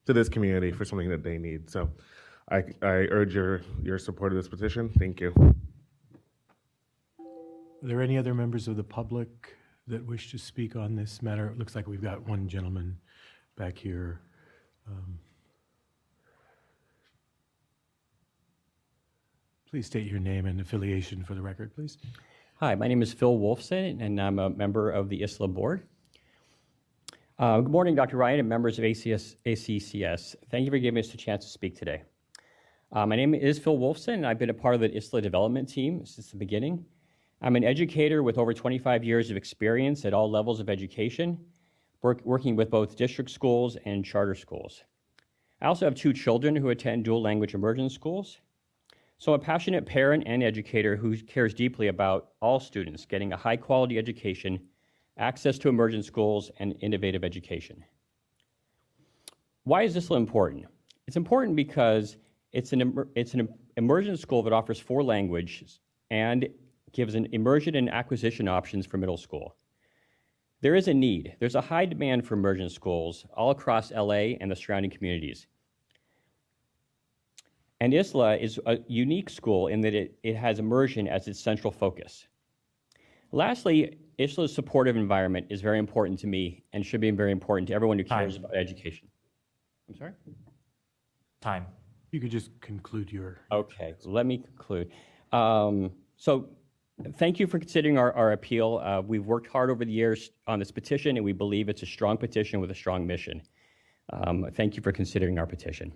to this community for something that they need. So I urge your support of this petition. Thank you. Are there any other members of the public that wish to speak on this matter? It looks like we've got one gentleman back here. Please state your name and affiliation for the record, please. Hi, my name is Phil Wolfson, and I'm a member of the ISLA board. Good morning, Dr. Ryan and members of ACCS. Thank you for giving us a chance to speak today. My name is Phil Wolfson, and I've been a part of the ISLA development team since the beginning. I'm an educator with over 25 years of experience at all levels of education, working with both district schools and charter schools. I also have 2 children who attend dual language immersion schools. So I'm a passionate parent and educator who cares deeply about all students getting a high quality education, access to immersion schools, and innovative education. Why is this important? It's important because it's an immersion school that offers 4 languages and gives an immersion and acquisition options for middle school. There is a need. There's a high demand for immersion schools all across LA and the surrounding communities. And ISLA is a unique school in that it has immersion as its central focus. Lastly, ISLA's supportive environment is very important to me and should be very important to everyone who cares about education. I'm sorry? Time. You could just conclude your... Okay, let me conclude. So thank you for considering our appeal. We've worked hard over the years on this petition, and we believe it's a strong petition with a strong mission. Thank you for considering our petition.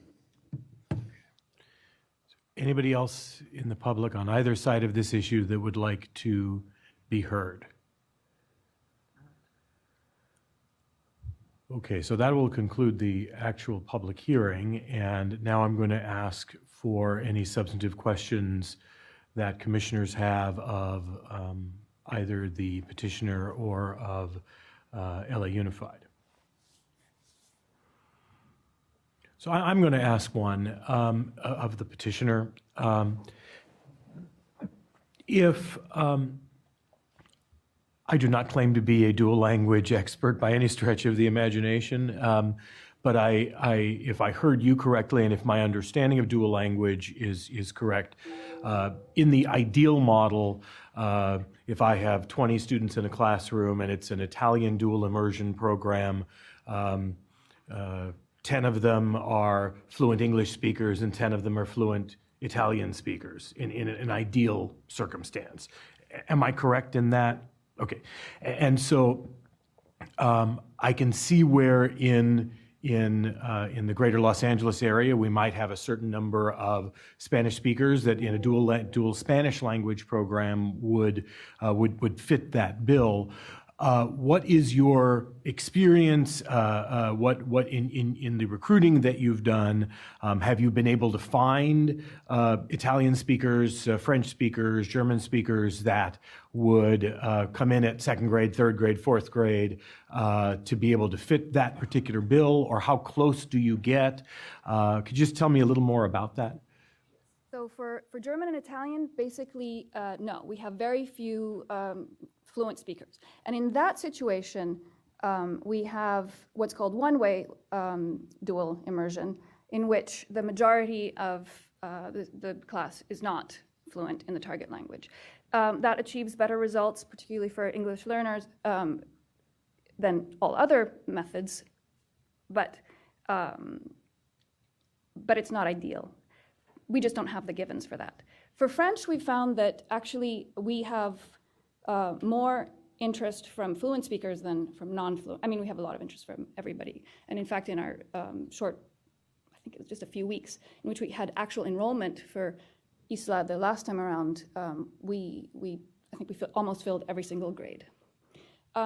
Anybody else in the public on either side of this issue that would like to be heard? Okay, so that will conclude the actual public hearing, and now I'm going to ask for any substantive questions that commissioners have of either the petitioner or of LA Unified. So I'm going to ask one of the petitioner. If I do not claim to be a dual language expert by any stretch of the imagination, but if I heard you correctly and if my understanding of dual language is correct, in the ideal model, if I have 20 students in a classroom and it's an Italian dual immersion program, 10 of them are fluent English speakers and 10 of them are fluent Italian speakers in an ideal circumstance. Am I correct in that? Okay. And so I can see where in the greater Los Angeles area, we might have a certain number of Spanish speakers that in a dual Spanish language program would fit that bill. What is your experience? What in the recruiting that you've done, have you been able to find Italian speakers, French speakers, German speakers that would come in at 2nd grade, 3rd grade, 4th grade to be able to fit that particular bill, or how close do you get? Could you just tell me a little more about that? So for German and Italian, basically, no. We have very few fluent speakers. And in that situation, we have what's called one-way dual immersion, in which the majority of the class is not fluent in the target language. That achieves better results, particularly for English learners, than all other methods, but it's not ideal. We just don't have the givens for that. For French, we found that actually we have more interest from fluent speakers than from non-fluent. I mean, we have a lot of interest from everybody. And in fact, in our short, I think it was just a few weeks, in which we had actual enrollment for ISLA the last time around, I think we almost filled every single grade.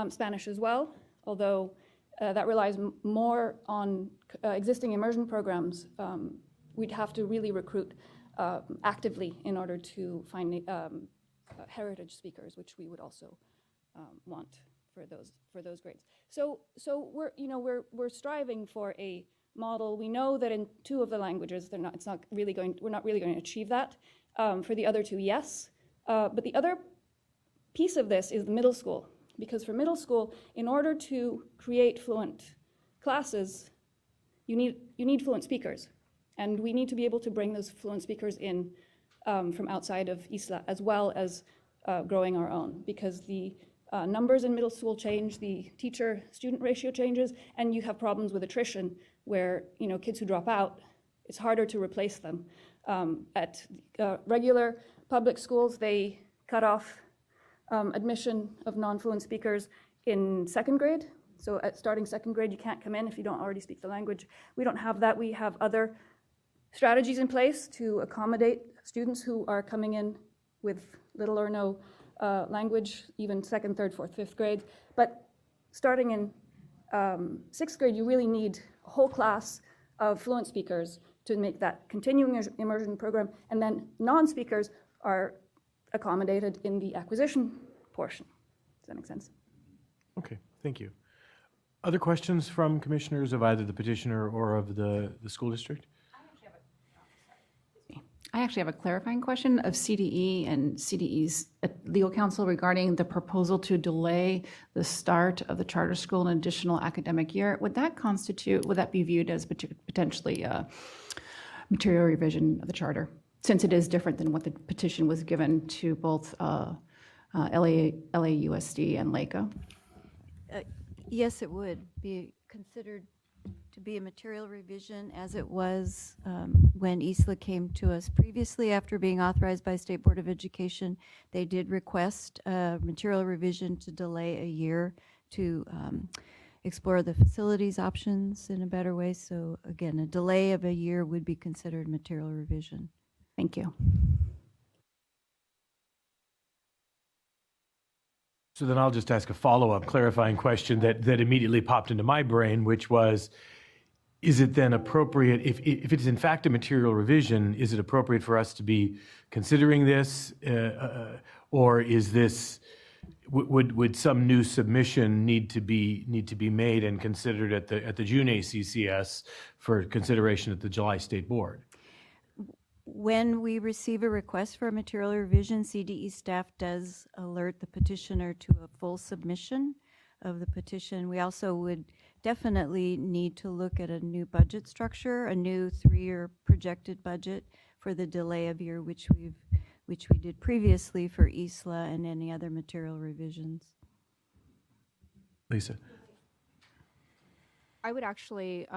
Spanish as well, although that relies more on existing immersion programs. We'd have to really recruit actively in order to find heritage speakers, which we would also want for those grades. So we're striving for a model. We know that in 2 of the languages, we're not really going to achieve that. For the other 2, yes. But the other piece of this is the middle school, because for middle school, in order to create fluent classes, you need fluent speakers. And we need to be able to bring those fluent speakers in from outside of ISLA, as well as growing our own, because the numbers in middle school change, the teacher-student ratio changes, and you have problems with attrition where kids who drop out, it's harder to replace them. At regular public schools, they cut off admission of non-fluent speakers in second grade. So at starting second grade, you can't come in if you don't already speak the language. We don't have that. We have other strategies in place to accommodate students who are coming in with little or no language, even second, third, fourth, fifth grade. But starting in sixth grade, you really need a whole class of fluent speakers to make that continuing immersion program. And then non-speakers are accommodated in the acquisition portion. Does that make sense? Okay, thank you. Other questions from commissioners of either the petitioner or of the school district? I actually have a clarifying question of CDE and CDE's legal counsel regarding the proposal to delay the start of the charter school an additional academic year. Would that be viewed as potentially a material revision of the charter, since it is different than what the petition was given to both LAUSD and LACA? Yes, it would be considered to be a material revision, as it was when ISLA came to us previously after being authorized by State Board of Education. They did request a material revision to delay a year to explore the facilities options in a better way. So again, a delay of a year would be considered material revision. Thank you. So then I'll just ask a follow-up clarifying question that immediately popped into my brain, which was, is it then appropriate, if it's in fact a material revision, is it appropriate for us to be considering this, or is this, would some new submission need to be made and considered at the June ACCS for consideration at the July State Board? When we receive a request for a material revision, CDE staff does alert the petitioner to a full submission of the petition. We also would definitely need to look at a new budget structure, a new 3-year projected budget for the delay of year, which we did previously for ISLA and any other material revisions. Lisa. I would actually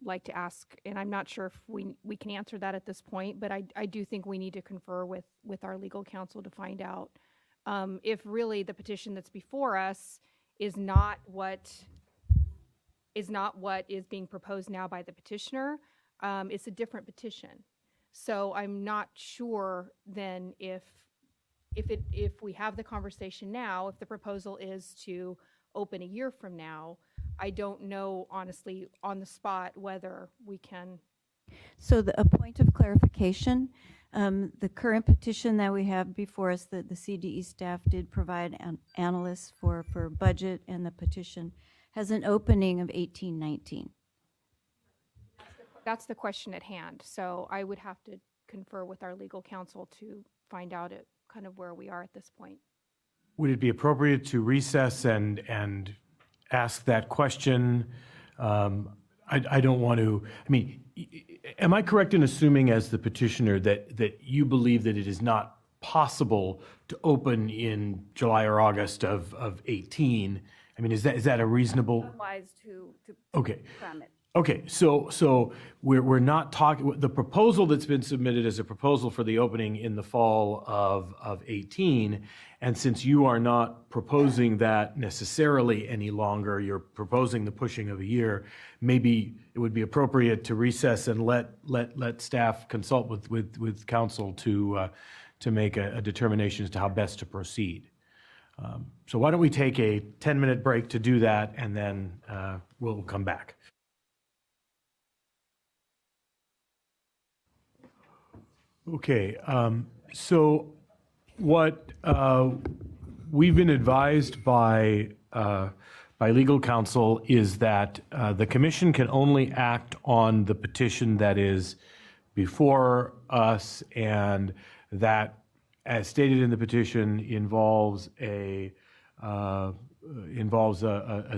like to ask, and I'm not sure if we can answer that at this point, but I do think we need to confer with our legal counsel to find out if really the petition that's before us is not what is being proposed now by the petitioner. It's a different petition. So I'm not sure then if we have the conversation now, if the proposal is to open a year from now, I don't know, honestly, on the spot whether we can. So a point of clarification, the current petition that we have before us, the CDE staff did provide analysts for budget, and the petition has an opening of 18-19. That's the question at hand. So I would have to confer with our legal counsel to find out kind of where we are at this point. Would it be appropriate to recess and ask that question? I don't want to, I mean, am I correct in assuming as the petitioner that you believe that it is not possible to open in July or August of 18? I mean, is that a reasonable? Unwise to Okay. cram it. Okay, so we're not talking, the proposal that's been submitted is a proposal for the opening in the fall of 18, and since you are not proposing that necessarily any longer, you're proposing the pushing of a year, maybe it would be appropriate to recess and let staff consult with counsel to make a determination as to how best to proceed. So why don't we take a 10-minute break to do that, and then we'll come back. Okay, so what we've been advised by legal counsel is that the commission can only act on the petition that is before us, and that, as stated in the petition, involves a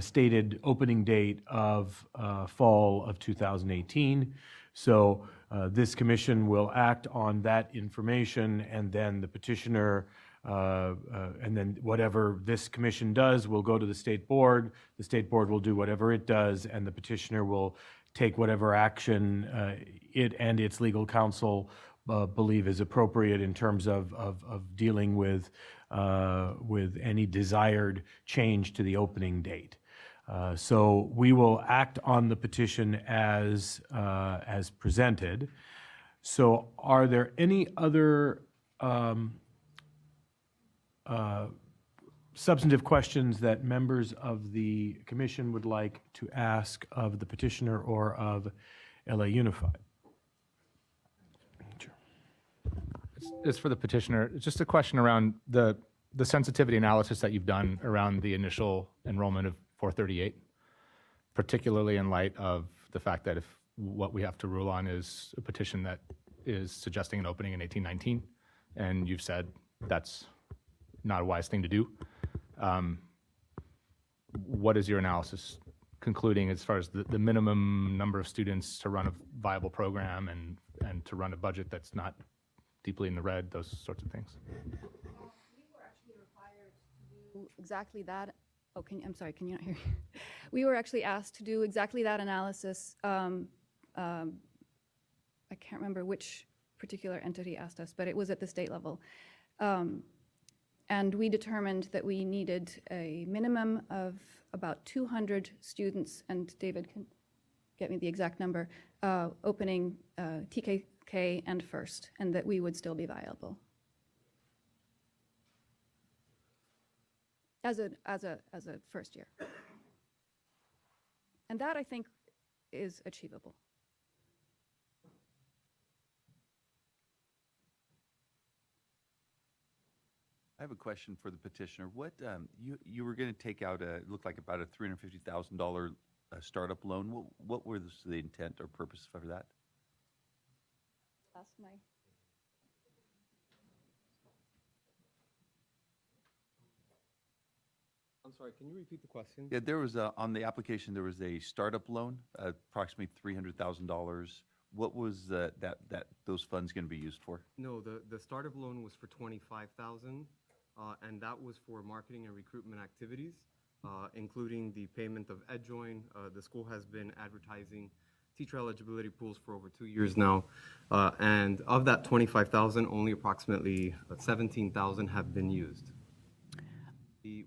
stated opening date of fall of 2018. So this commission will act on that information, and then the petitioner, and then whatever this commission does will go to the state board. The state board will do whatever it does, and the petitioner will take whatever action it and its legal counsel believe is appropriate in terms of dealing with any desired change to the opening date. So we will act on the petition as presented. So are there any other substantive questions that members of the commission would like to ask of the petitioner or of LA Unified? Sure. It's for the petitioner. It's just a question around the sensitivity analysis that you've done around the initial enrollment of 438, particularly in light of the fact that if what we have to rule on is a petition that is suggesting an opening in 1819, and you've said that's not a wise thing to do. What is your analysis concluding as far as the minimum number of students to run a viable program and to run a budget that's not deeply in the red, those sorts of things? We were actually required to do exactly that. Oh, I'm sorry, can you not hear me? We were actually asked to do exactly that analysis. I can't remember which particular entity asked us, but it was at the state level. And we determined that we needed a minimum of about 200 students, and David can get me the exact number, opening TKK and FIRST, and that we would still be viable. As a first year. And that, I think, is achievable. I have a question for the petitioner. What you were going to take out it looked like about a $350,000 startup loan. What was the intent or purpose for that? Ask my. I'm sorry, can you repeat the question? Yeah, there was on the application there was a startup loan, approximately $300,000. What was those funds going to be used for? No, the startup loan was for $25,000, and that was for marketing and recruitment activities, including the payment of EdJoin. The school has been advertising teacher eligibility pools for over 2 years now, and of that $25,000, only approximately $17,000 have been used.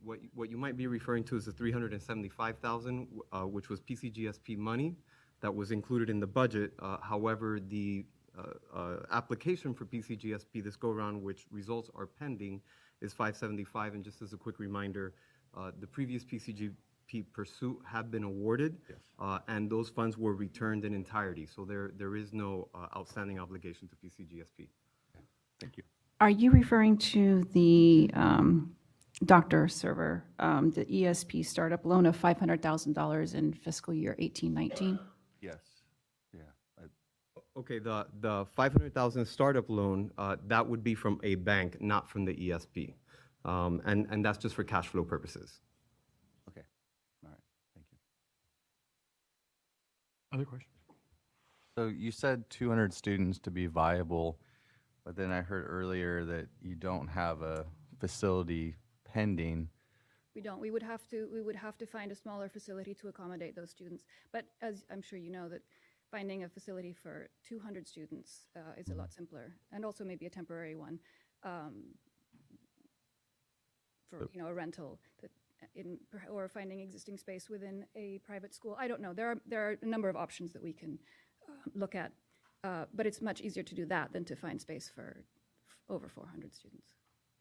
What you might be referring to is the $375,000, which was PCGSP money that was included in the budget. However, the application for PCGSP this go-around, which results are pending, is $575. And just as a quick reminder, the previous PCGP Pursuant have been awarded, and those funds were returned in entirety. So there is no outstanding obligation to PCGSP. Thank you. Are you referring to the Dr. Server, the ESP startup loan of $500,000 in fiscal year 18-19? Yes. Yeah. Okay, the $500,000 startup loan, that would be from a bank, not from the ESP. And that's just for cash flow purposes. Okay. All right. Thank you. Other questions? So you said 200 students to be viable, but then I heard earlier that you don't have a facility pending. We don't. We would have to find a smaller facility to accommodate those students. But as I'm sure you know, that finding a facility for 200 students is a lot simpler, and also maybe a temporary one for a rental or finding existing space within a private school. I don't know. There are a number of options that we can look at, but it's much easier to do that than to find space for over 400 students.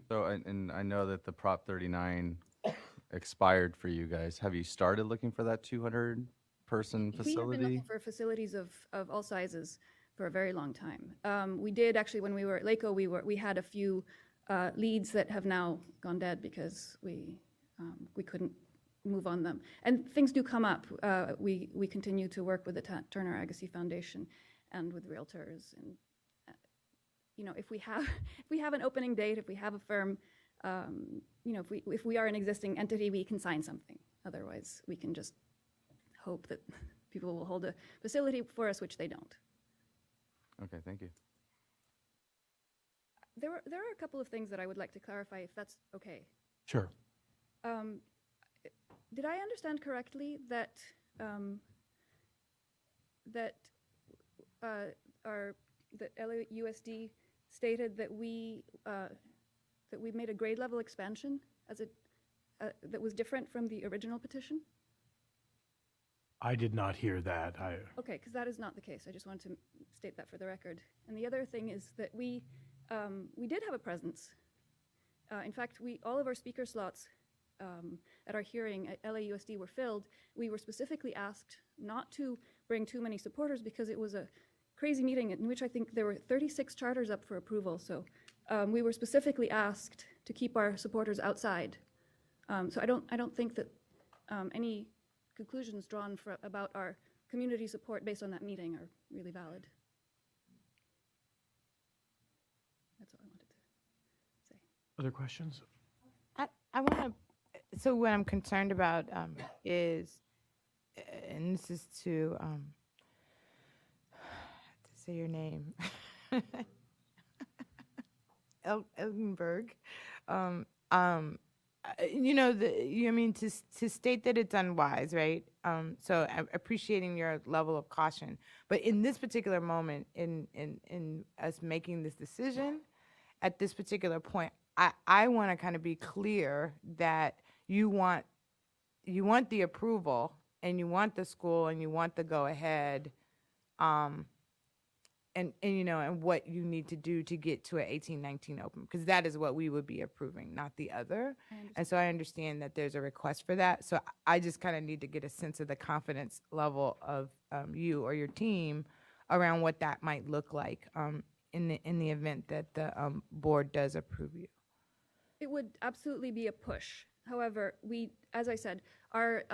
So, and I know that the Prop 39 expired for you guys. Have you started looking for that 200-person facility? We have been looking for facilities of all sizes for a very long time. We did actually, when we were at LACO, we had a few leads that have now gone dead because we couldn't move on them. And things do come up. We continue to work with the Turner Agassi Foundation and with realtors, and if we have an opening date, if we have a firm, if we are an existing entity, we can sign something. Otherwise, we can just hope that people will hold a facility for us, which they don't. Okay, thank you. There are a couple of things that I would like to clarify, if that's okay. Sure. Did I understand correctly that that that LAUSD stated that we made a grade level expansion as that was different from the original petition? I did not hear that. Okay, because that is not the case. I just wanted to state that for the record. And the other thing is that we did have a presence. In fact, all of our speaker slots at our hearing at LAUSD were filled. We were specifically asked not to bring too many supporters because it was a crazy meeting in which I think there were 36 charters up for approval. So we were specifically asked to keep our supporters outside. So I don't think that any conclusions drawn about our community support based on that meeting are really valid. That's all I wanted to say. Other questions? I want to, so what I'm concerned about is, and this is to say your name, Elgenberg. You know, I mean, to state that it's unwise, right? So I'm appreciating your level of caution. But in this particular moment, in us making this decision, at this particular point, I want to kind of be clear that you want the approval, and you want the school, and you want the go-ahead, and you know, and what you need to do to get to an 18-19 open, because that is what we would be approving, not the other. And so I understand that there's a request for that. So I just kind of need to get a sense of the confidence level of you or your team around what that might look like in the event that the board does approve you. It would absolutely be a push. However, as I said, our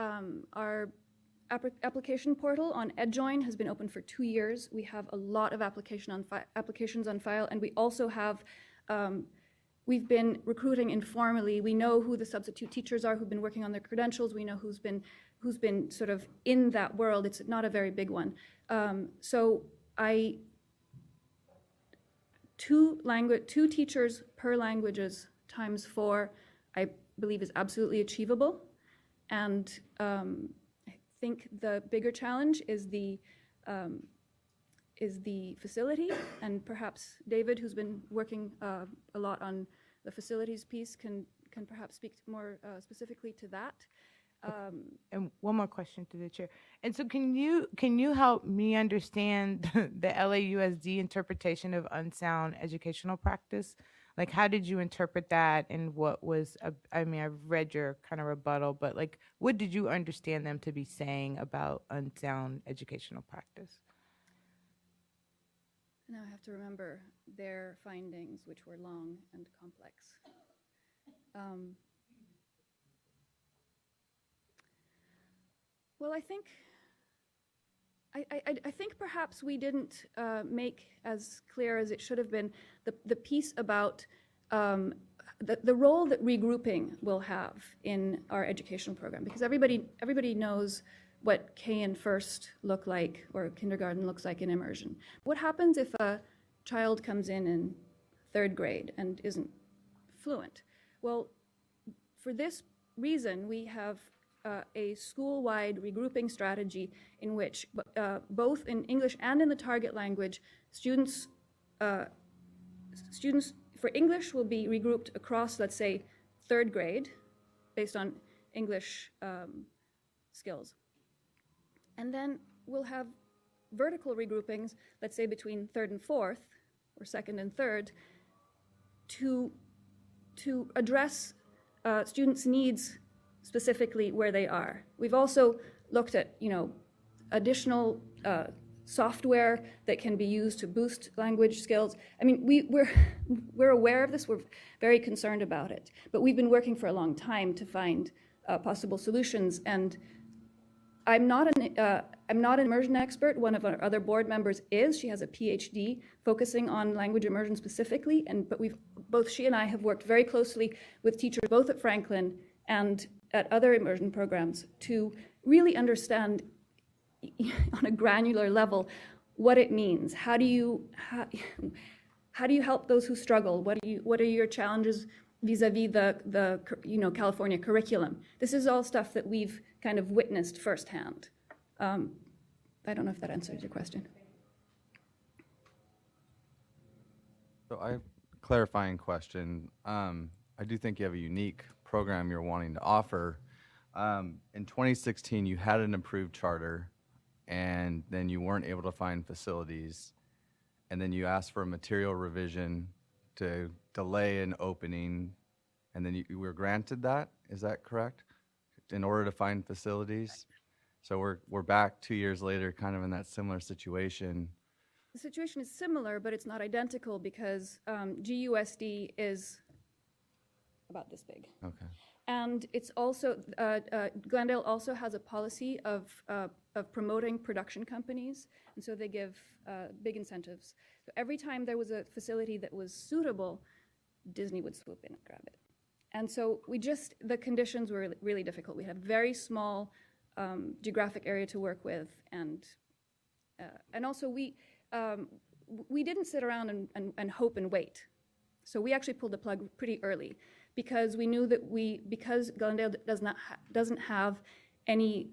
application portal on EdJoin has been open for 2 years. We have a lot of applications on file, and we also have, we've been recruiting informally. We know who the substitute teachers are who've been working on their credentials. We know who's been sort of in that world. It's not a very big one. So two teachers per languages times 4, I believe is absolutely achievable. And I think the bigger challenge is the facility, and perhaps David, who's been working a lot on the facilities piece, can perhaps speak more specifically to that. And one more question to the chair. And so can you help me understand the LAUSD interpretation of unsound educational practice? Like, how did you interpret that, and what was, I mean, I've read your kind of rebuttal, but like, what did you understand them to be saying about unsound educational practice? Now I have to remember their findings, which were long and complex. Well, I think perhaps we didn't make as clear as it should have been the piece about the role that regrouping will have in our educational program, because everybody knows what K and first look like, or kindergarten looks like in immersion. What happens if a child comes in 3rd grade and isn't fluent? Well, for this reason, we have a school-wide regrouping strategy in which both in English and in the target language, students for English will be regrouped across, let's say, 3rd grade based on English skills. And then we'll have vertical regroupings, let's say between 3rd and 4th, or 2nd and 3rd, to address students' needs specifically where they are. We've also looked at, additional software that can be used to boost language skills. I mean, we're aware of this. We're very concerned about it. But we've been working for a long time to find possible solutions. And I'm not an immersion expert. One of our other board members is. She has a PhD focusing on language immersion specifically. But both she and I have worked very closely with teachers both at Franklin and at other immersion programs to really understand on a granular level what it means. How do you help those who struggle? What are your challenges vis-a-vis the California curriculum? This is all stuff that we've kind of witnessed firsthand. I don't know if that answers your question. So I have a clarifying question. I do think you have a unique program you're wanting to offer. In 2016, you had an approved charter, and then you weren't able to find facilities, and then you asked for a material revision to delay an opening, and then you were granted that. Is that correct? In order to find facilities? So we're back 2 years later, kind of in that similar situation. The situation is similar, but it's not identical because GUSD is about this big. Okay. And it's also, Glendale also has a policy of promoting production companies, and so they give big incentives. So every time there was a facility that was suitable, Disney would swoop in and grab it. And so the conditions were really difficult. We had a very small geographic area to work with, and also we didn't sit around and hope and wait. So we actually pulled the plug pretty early because we knew that because Glendale doesn't have any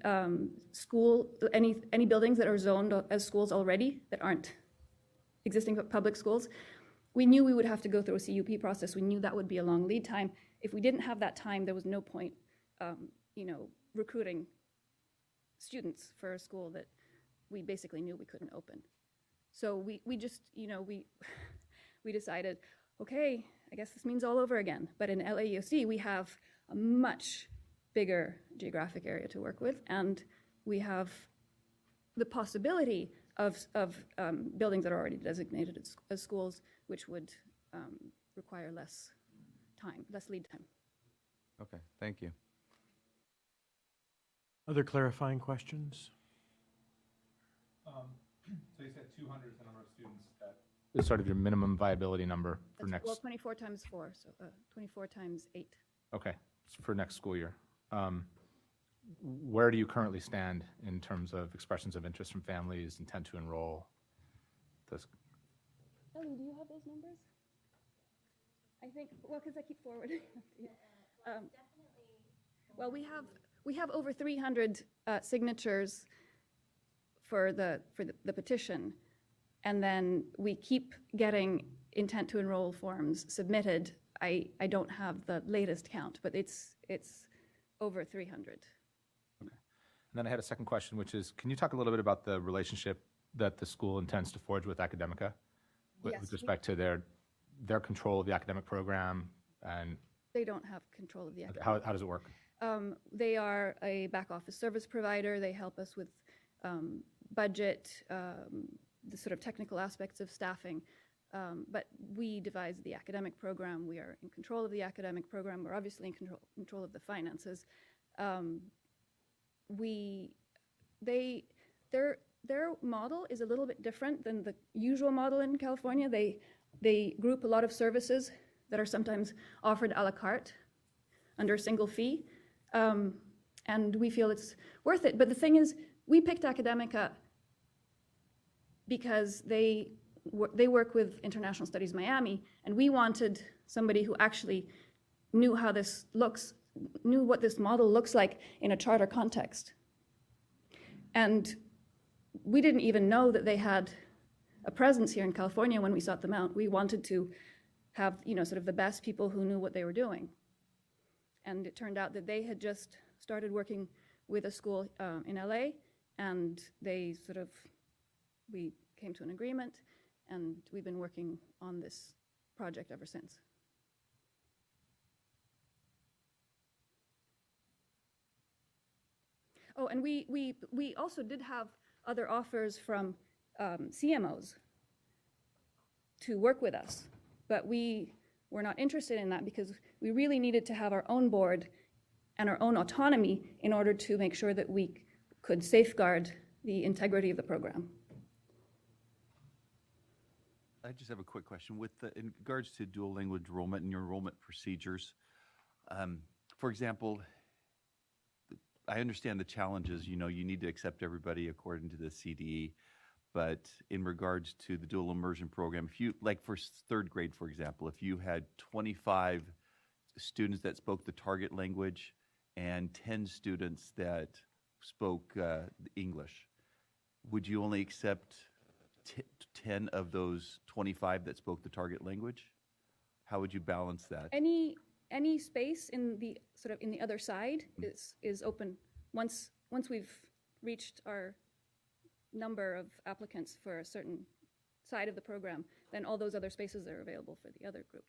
any buildings that are zoned as schools already that aren't existing public schools, we knew we would have to go through a CUP process. We knew that would be a long lead time. If we didn't have that time, there was no point, recruiting students for a school that we basically knew we couldn't open. So we just, we decided, okay, I guess this means all over again. But in LAUSD, we have a much bigger geographic area to work with, and we have the possibility of buildings that are already designated as schools, which would require less lead time. Okay, thank you. Other clarifying questions? So you said 200 is the number of students that is sort of your minimum viability number for next. Well, 24 times 4, so 24 times 8. Okay, for next school year. Where do you currently stand in terms of expressions of interest from families, intent to enroll? Ellie, do you have those numbers? I think, well, because I keep forwarding. Well, we have over 300 signatures for the petition, and then we keep getting intent to enroll forms submitted. I don't have the latest count, but it's over 300. Okay. And then I had a second question, which is, can you talk a little bit about the relationship that the school intends to forge with Academica with respect to their control of the academic program? And they don't have control of the academic. How does it work? They are a back office service provider. They help us with budget, the sort of technical aspects of staffing. But we devise the academic program. We are in control of the academic program. We're obviously in control of the finances. Their model is a little bit different than the usual model in California. They group a lot of services that are sometimes offered a la carte under a single fee, and we feel it's worth it. But the thing is, we picked Academica because they work with International Studies Miami, and we wanted somebody who actually knew how this looks, knew what this model looks like in a charter context. And we didn't even know that they had a presence here in California when we sought them out. We wanted to have, sort of the best people who knew what they were doing. And it turned out that they had just started working with a school in LA, and we came to an agreement, and we've been working on this project ever since. Oh, and we also did have other offers from CMOs to work with us, but we were not interested in that because we really needed to have our own board and our own autonomy in order to make sure that we could safeguard the integrity of the program. I just have a quick question. In regards to dual language enrollment and your enrollment procedures, for example, I understand the challenges, you need to accept everybody according to the CDE, but in regards to the dual immersion program, if you, like for third grade, for example, if you had 25 students that spoke the target language and 10 students that spoke English, would you only accept 10 of those 25 that spoke the target language? How would you balance that? Any space in the sort of in the other side is open once we've reached our number of applicants for a certain side of the program, then all those other spaces are available for the other group.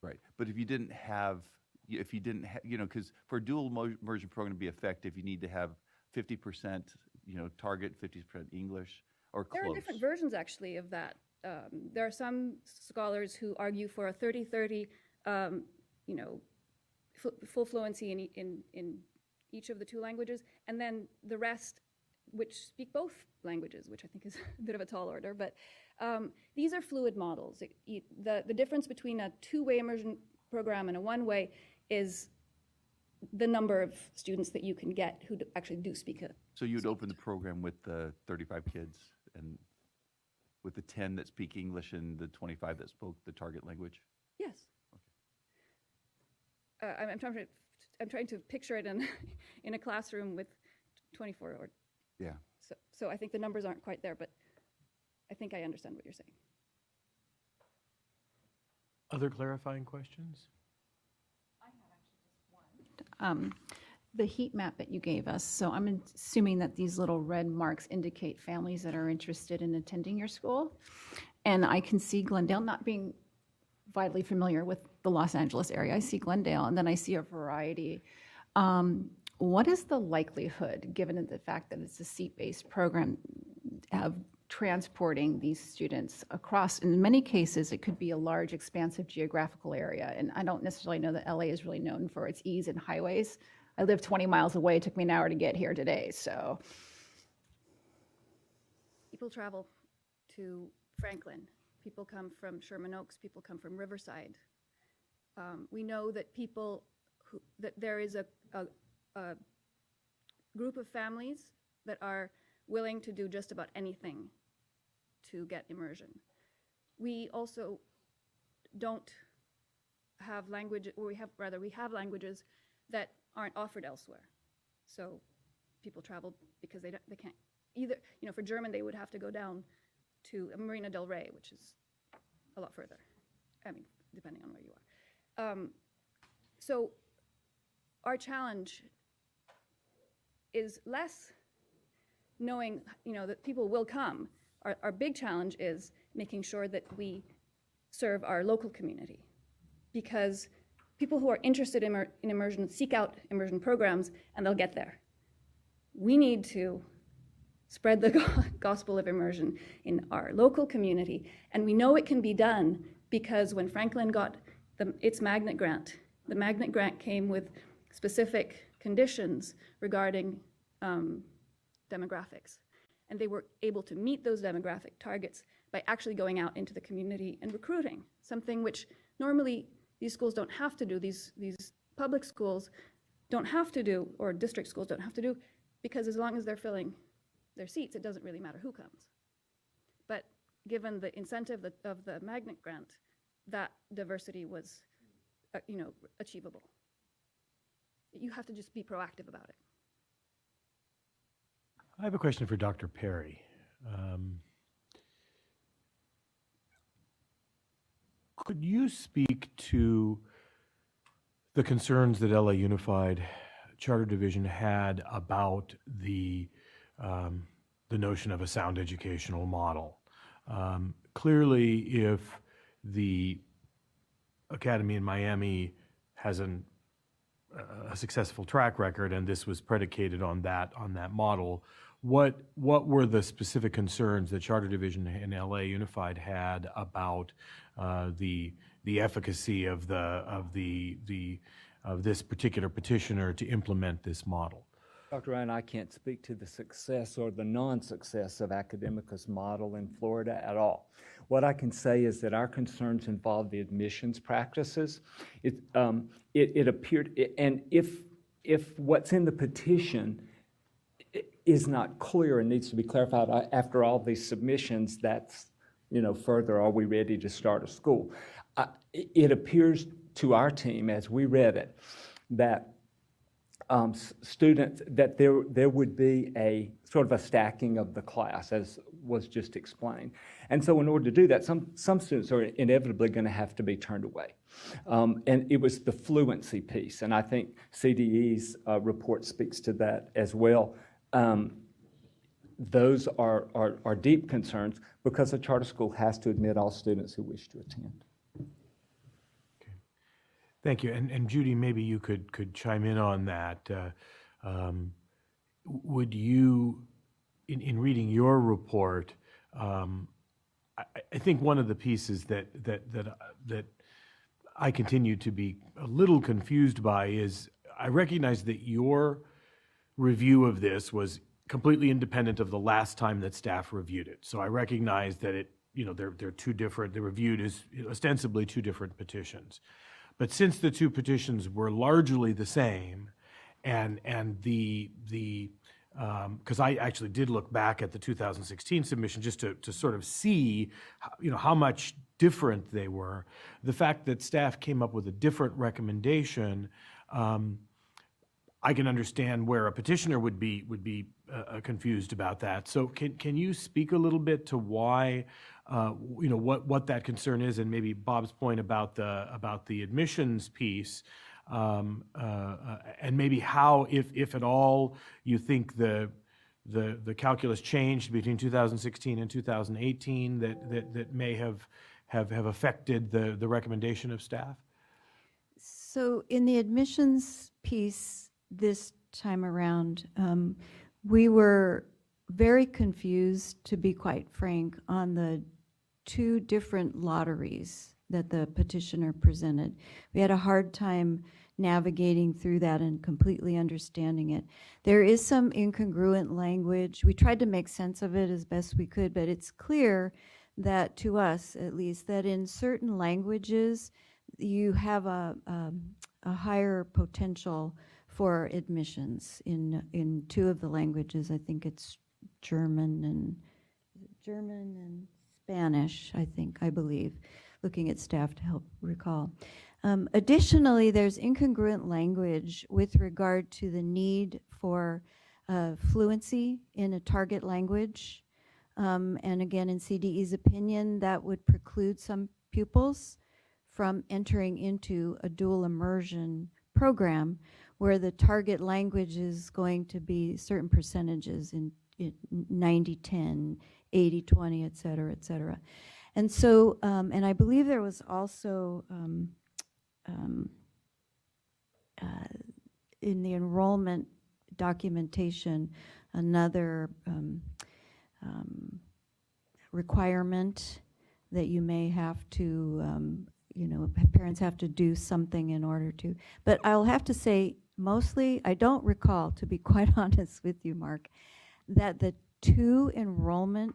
Right, but if you didn't have, because for a dual immersion program to be effective, you need to have 50%, target, 50% English, or close. There are different versions, actually, of that. There are some scholars who argue for a 30-30, full fluency in each of the two languages, and then the rest, which speak both languages, which I think is a bit of a tall order. But these are fluid models. The difference between a two-way immersion program and a one-way is the number of students that you can get who actually do speak it. So you'd open the program with the 35 kids and with the 10 that speak English and the 25 that spoke the target language? Yes. Okay. I'm trying to picture it in a classroom with 24 or. Yeah. So I think the numbers aren't quite there, but I think I understand what you're saying. Other clarifying questions? The heat map that you gave us, so I'm assuming that these little red marks indicate families that are interested in attending your school. And I can see Glendale, not being widely familiar with the Los Angeles area. I see Glendale, and then I see a variety. What is the likelihood, given the fact that it's a seat-based program, of transporting these students across? In many cases, it could be a large, expansive geographical area, and I don't necessarily know that LA is really known for its ease and highways. I live 20 miles away. It took me an hour to get here today, so. People travel to Franklin. People come from Sherman Oaks. People come from Riverside. We know that that there is a group of families that are willing to do just about anything to get immersion. We also don't have language, or we have languages that aren't offered elsewhere. So people travel because they can't either. For German, they would have to go down to Marina del Rey, which is a lot further. I mean, depending on where you are. So our challenge is less knowing, that people will come. Our big challenge is making sure that we serve our local community, because people who are interested in immersion seek out immersion programs, and they'll get there. We need to spread the gospel of immersion in our local community, and we know it can be done because when Franklin got its magnet grant, the magnet grant came with specific conditions regarding demographics, and they were able to meet those demographic targets by actually going out into the community and recruiting, something which normally these schools don't have to do, these public schools don't have to do, or district schools don't have to do, because as long as they're filling their seats, it doesn't really matter who comes. But given the incentive of the magnet grant, that diversity was, achievable. You have to just be proactive about it. I have a question for Dr. Perry. Could you speak to the concerns that LA Unified Charter Division had about the notion of a sound educational model? Clearly, if the Academy in Miami has a successful track record, and this was predicated on that model, what were the specific concerns that Charter Division and LA Unified had about the efficacy of this particular petitioner to implement this model? Dr. Ryan, I can't speak to the success or the non-success of Academicus model in Florida at all. What I can say is that our concerns involve the admissions practices. It appeared, and if what's in the petition is not clear and needs to be clarified after all these submissions, that's, further, are we ready to start a school? It appears to our team, as we read it, that students, that there would be a sort of a stacking of the class, as was just explained. And so in order to do that, some students are inevitably going to have to be turned away. And it was the fluency piece, and I think CDE's report speaks to that as well. Those are deep concerns because a charter school has to admit all students who wish to attend. Okay. Thank you. And Judy, maybe you could chime in on that. Would you, in reading your report, I think one of the pieces that I continue to be a little confused by is I recognize that your review of this was completely independent of the last time that staff reviewed it. So I recognize that they're two different, they're reviewed as ostensibly two different petitions. But since the two petitions were largely the same, and because I actually did look back at the 2016 submission just to sort of see, how much different they were. The fact that staff came up with a different recommendation, I can understand where a petitioner would be confused about that. So can you speak a little bit to why, what that concern is, and maybe Bob's point about the admissions piece, and maybe how, if at all, you think the calculus changed between 2016 and 2018 that may have affected the recommendation of staff? So in the admissions piece this time around, we were very confused, to be quite frank, on the two different lotteries that the petitioner presented. We had a hard time navigating through that and completely understanding it. There is some incongruent language. We tried to make sense of it as best we could, but it's clear that, to us at least, that in certain languages you have a higher potential for admissions in two of the languages. I think it's German and Spanish, I believe, looking at staff to help recall. Additionally, there's incongruent language with regard to the need for fluency in a target language. And again, in CDE's opinion, that would preclude some pupils from entering into a dual immersion program where the target language is going to be certain percentages in 90-10, 80-20, et cetera, et cetera. And so, and I believe there was also in the enrollment documentation another requirement that you may have to, parents have to do something in order to. But I'll have to say, mostly, I don't recall, to be quite honest with you, Mark, that the two enrollment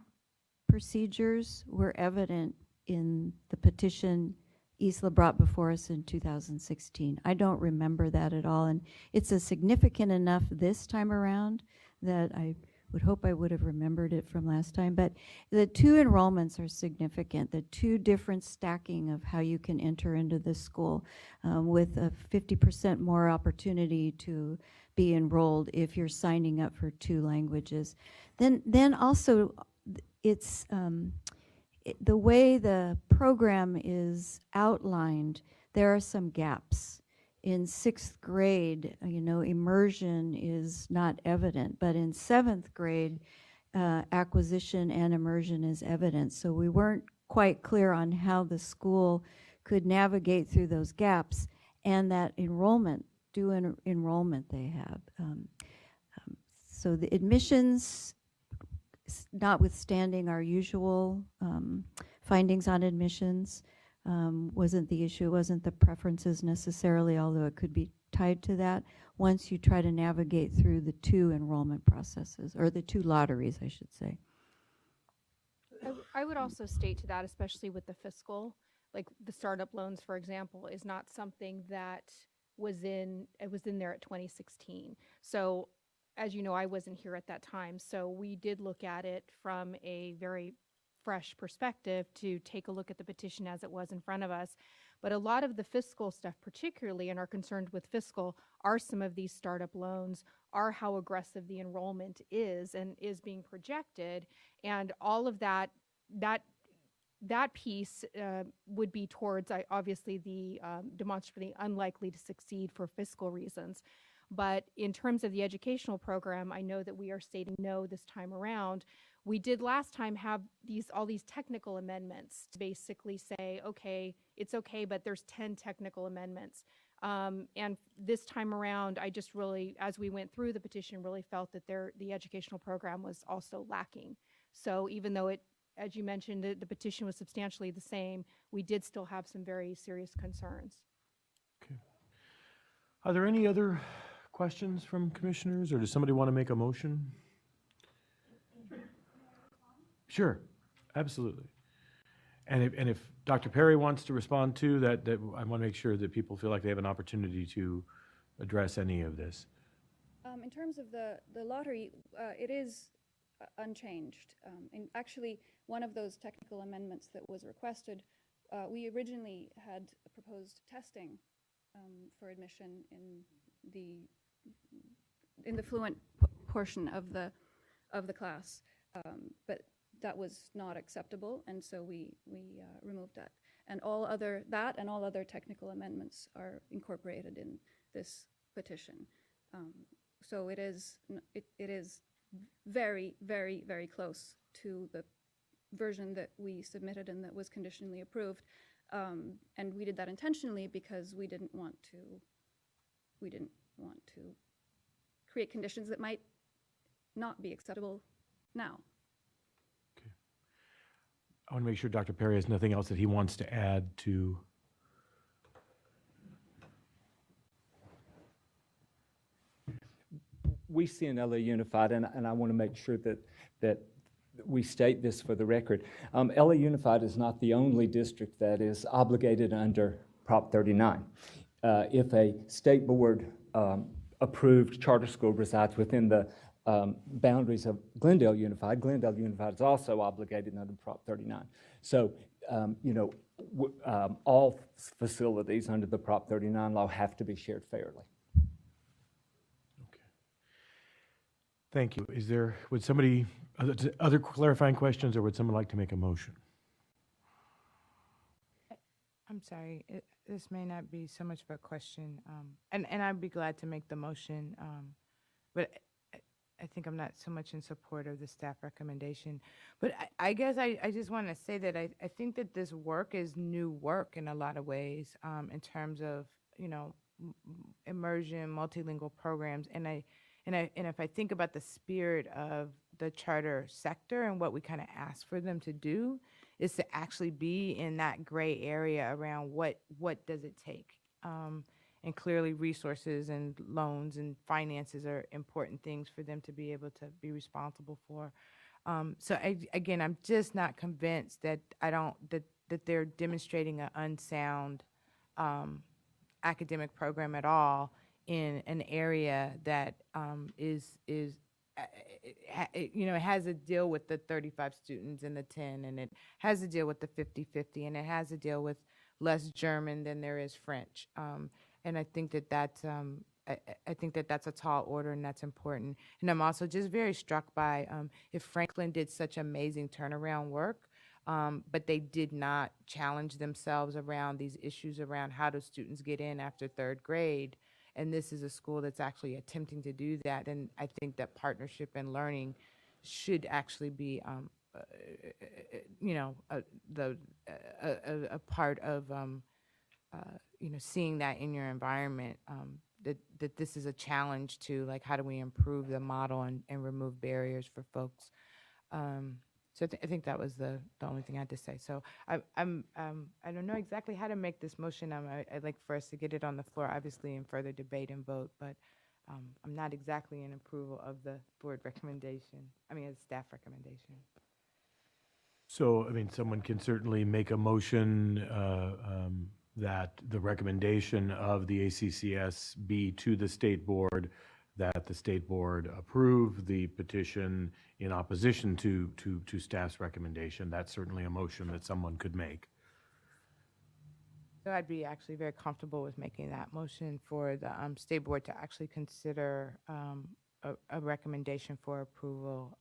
procedures were evident in the petition Isla brought before us in 2016. I don't remember that at all, and it's a significant enough this time around that I would hope I would have remembered it from last time. But the two enrollments are significant, the two different stacking of how you can enter into the school with a 50% more opportunity to be enrolled if you're signing up for two languages. Then also, it's the way the program is outlined, there are some gaps. In 6th grade, immersion is not evident, but in 7th grade, acquisition and immersion is evident. So we weren't quite clear on how the school could navigate through those gaps and that enrollment they have. So the admissions, notwithstanding our usual findings on admissions, wasn't the issue. It wasn't the preferences necessarily, although it could be tied to that once you try to navigate through the two enrollment processes, or the two lotteries, I should say. I would also state to that, especially with the fiscal, like the startup loans, for example, is not something that was in there at 2016. So as you know, I wasn't here at that time. So we did look at it from a very fresh perspective to take a look at the petition as it was in front of us. But a lot of the fiscal stuff, particularly, and are concerned with fiscal, are some of these startup loans, are how aggressive the enrollment is and is being projected. And all of that piece would be towards, obviously, the demonstrably unlikely to succeed for fiscal reasons. But in terms of the educational program, I know that we are stating no this time around. We did last time have all these technical amendments to basically say, okay, it's okay, but there's 10 technical amendments. And this time around, I just really, as we went through the petition, really felt that the educational program was also lacking. So even though it, as you mentioned, the petition was substantially the same, we did still have some very serious concerns. Okay. Are there any other questions from commissioners, or does somebody want to make a motion? Sure, absolutely. And if Dr. Perry wants to respond too, that I want to make sure that people feel like they have an opportunity to address any of this. In terms of the lottery, it is unchanged. And actually, one of those technical amendments that was requested, we originally had proposed testing for admission in the fluent portion of the class, but that was not acceptable, and so we removed that. And all other technical amendments are incorporated in this petition. So it is very, very, very close to the version that we submitted and that was conditionally approved. And we did that intentionally because we didn't want to create conditions that might not be acceptable now. Okay. I want to make sure Dr. Perry has nothing else that he wants to add to. We see in LA Unified, and I want to make sure that we state this for the record. LA Unified is not the only district that is obligated under Prop 39. If a state board approved charter school resides within the boundaries of Glendale Unified is also obligated under Prop 39. So, all facilities under the Prop 39 law have to be shared fairly. Thank you. Would somebody, other clarifying questions, or would someone like to make a motion? I'm sorry, this may not be so much of a question, and I'd be glad to make the motion, but I think I'm not so much in support of the staff recommendation. But I guess I just want to say that I think that this work is new work in a lot of ways, in terms of, immersion, multilingual programs, and if I think about the spirit of the charter sector and what we kind of ask for them to do, is to actually be in that gray area around what does it take. And clearly resources and loans and finances are important things for them to be able to be responsible for. So again, I'm just not convinced that that they're demonstrating an unsound academic program at all in an area that it has to deal with the 35 students and the 10, and it has to deal with the 50-50, and it has to deal with less German than there is French. And I think that's a tall order, and that's important. And I'm also just very struck by if Franklin did such amazing turnaround work, but they did not challenge themselves around these issues around how do students get in after third grade. And this is a school that's actually attempting to do that. And I think that partnership and learning should actually be, a part of, seeing that in your environment, that this is a challenge to, like, how do we improve the model and remove barriers for folks. So I think that was the only thing I had to say. So I don't know exactly how to make this motion. I'd like for us to get it on the floor, obviously, and further debate and vote, but I'm not exactly in approval of the board recommendation, the staff recommendation. So, someone can certainly make a motion that the recommendation of the ACCS be to the state board, that the state board approve the petition in opposition to staff's recommendation. That's certainly a motion that someone could make. So I'd be actually very comfortable with making that motion for the State Board to actually consider a recommendation for approval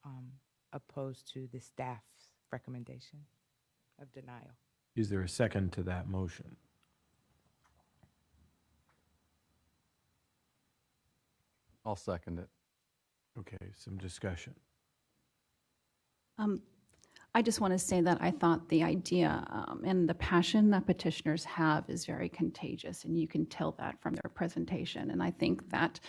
opposed to the staff's recommendation of denial. Is there a second to that motion? I'll second it. Okay, some discussion. I just want to say that I thought the idea and the passion that petitioners have is very contagious, and you can tell that from their presentation. And I think that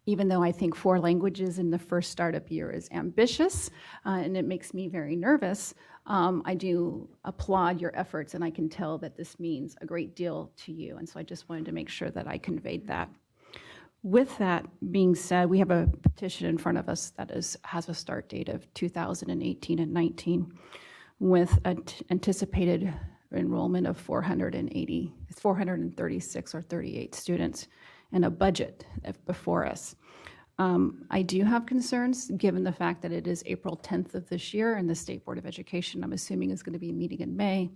even though I think 4 languages in the first startup year is ambitious, and it makes me very nervous, I do applaud your efforts, and I can tell that this means a great deal to you. And so I just wanted to make sure that I conveyed that. With that being said, we have a petition in front of us that has a start date of 2018 and 19 with an anticipated enrollment of 436 or 38 students and a budget before us. I do have concerns given the fact that it is April 10th of this year and the State Board of Education, I'm assuming, is going to be meeting in May,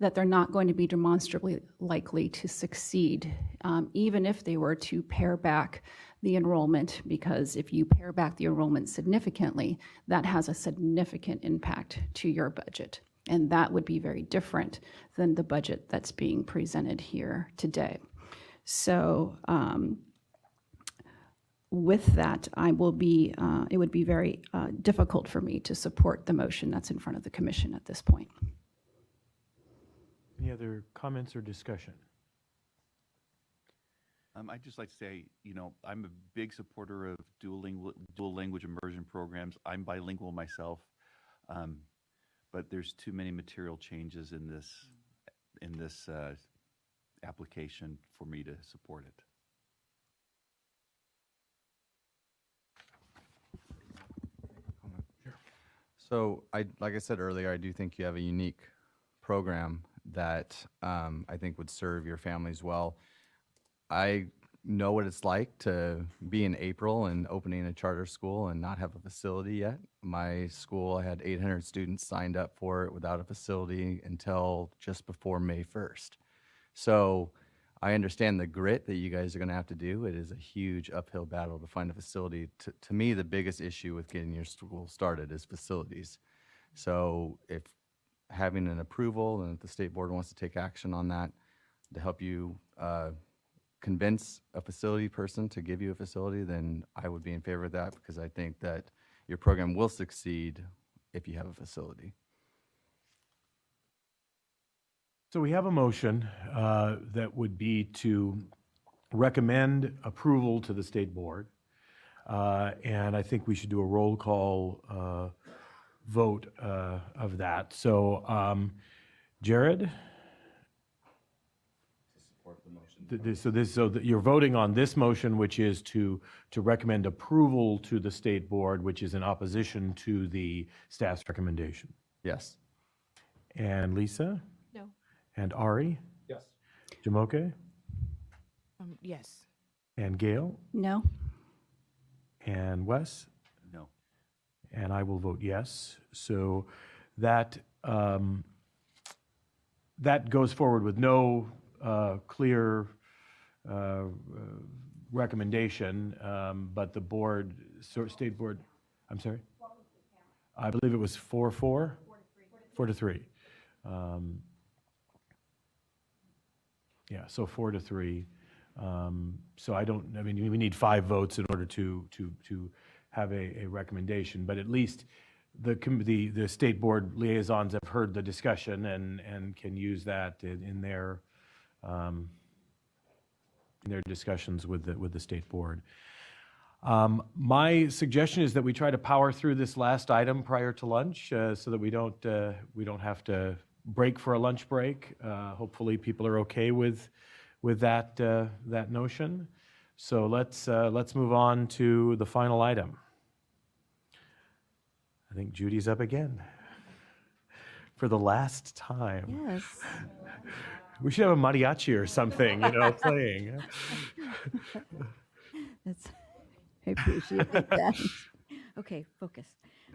that they're not going to be demonstrably likely to succeed, even if they were to pare back the enrollment, because if you pare back the enrollment significantly, that has a significant impact to your budget. And that would be very different than the budget that's being presented here today. So with that, it would be very difficult for me to support the motion that's in front of the commission at this point. Any other comments or discussion? I'd just like to say, I'm a big supporter of dual language immersion programs. I'm bilingual myself, but there's too many material changes in this application for me to support it. So, like I said earlier, I do think you have a unique program that I think would serve your families well. I know what it's like to be in April and opening a charter school and not have a facility yet. My school, I had 800 students signed up for it without a facility until just before May 1st. So I understand the grit that you guys are going to have to do. It is a huge uphill battle to find a facility. To me, the biggest issue with getting your school started is facilities. So if having an approval and if the State Board wants to take action on that to help you convince a facility person to give you a facility, then I would be in favor of that, because I think that your program will succeed if you have a facility. So we have a motion that would be to recommend approval to the State Board. And I think we should do a roll call vote of that. So Jared? So you're voting on this motion, which is to recommend approval to the State Board, which is in opposition to the staff's recommendation. Yes. And Lisa? No. And Ari? Yes. Jamoke? Yes. And Gail? No. And Wes? No. And I will vote yes. So that that goes forward with no clear recommendation, but the board, State Board, I'm sorry? I believe it was 4-4? 4-3. Yeah, so 4-3. So we need 5 votes in order to have a recommendation, but at least the State Board liaisons have heard the discussion and can use that in their discussions with the State Board. My suggestion is that we try to power through this last item prior to lunch, so that we don't have to break for a lunch break. Hopefully, people are okay with that notion. So let's move on to the final item. I think Judy's up again for the last time. Yes. We should have a mariachi or something, playing. I appreciate that. Okay, focus.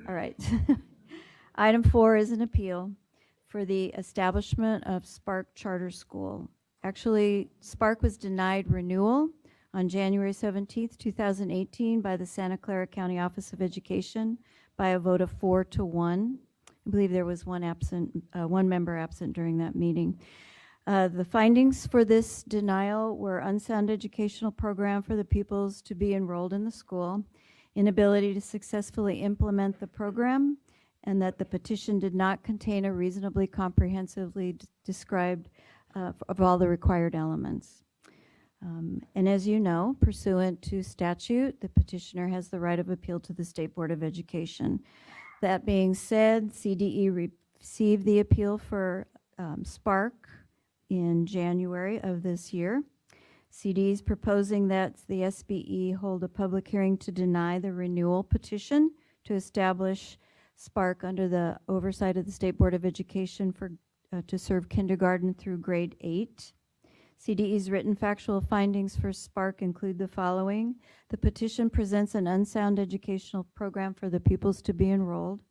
All right. Item 4 is an appeal for the establishment of Spark Charter School. Actually, Spark was denied renewal on January 17th, 2018 by the Santa Clara County Office of Education by a vote of 4-1. I believe there was one member absent during that meeting. The findings for this denial were unsound educational program for the pupils to be enrolled in the school, inability to successfully implement the program, and that the petition did not contain a reasonably comprehensively described of all the required elements. And as you know, pursuant to statute, the petitioner has the right of appeal to the State Board of Education. That being said, CDE received the appeal for Spark in January of this year. CDE is proposing that the SBE hold a public hearing to deny the renewal petition to establish Spark under the oversight of the State Board of Education for to serve kindergarten through grade 8. CDE's written factual findings for Spark include the following. The petition presents an unsound educational program for the pupils to be enrolled.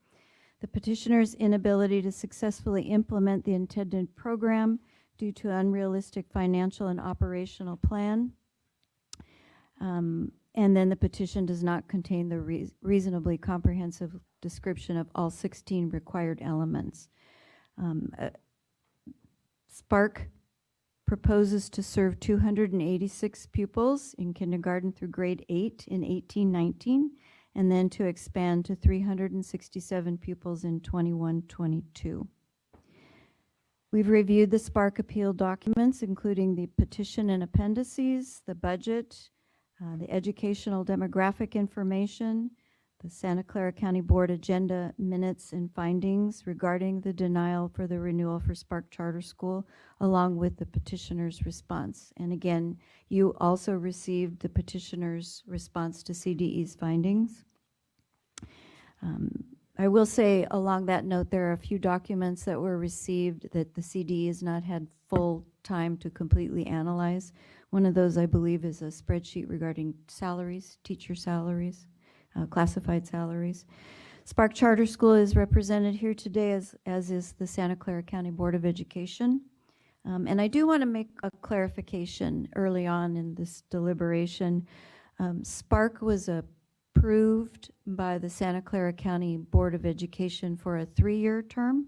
The petitioner's inability to successfully implement the intended program due to unrealistic financial and operational plan. And then the petition does not contain the reasonably comprehensive description of all 16 required elements. Spark proposes to serve 286 pupils in kindergarten through grade 8 in 18-19, and then to expand to 367 pupils in 21-22. We've reviewed the Spark appeal documents, including the petition and appendices, the budget, the educational demographic information, the Santa Clara County Board agenda minutes and findings regarding the denial for the renewal for Spark Charter School, along with the petitioner's response. And again, you also received the petitioner's response to CDE's findings. I will say along that note, there are a few documents that were received that the CDE has not had full time to completely analyze. One of those, I believe, is a spreadsheet regarding salaries, teacher salaries, classified salaries. Spark Charter School is represented here today, as is the Santa Clara County Board of Education. And I do want to make a clarification early on in this deliberation. Spark was approved by the Santa Clara County Board of Education for a 3-year term.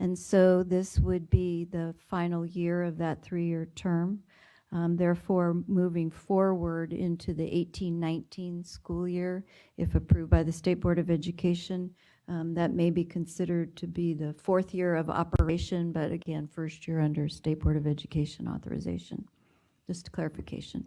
And so this would be the final year of that 3-year term. Therefore, moving forward into the 18-19 school year, if approved by the State Board of Education, that may be considered to be the 4th year of operation, but again, 1st year under State Board of Education authorization. Just a clarification.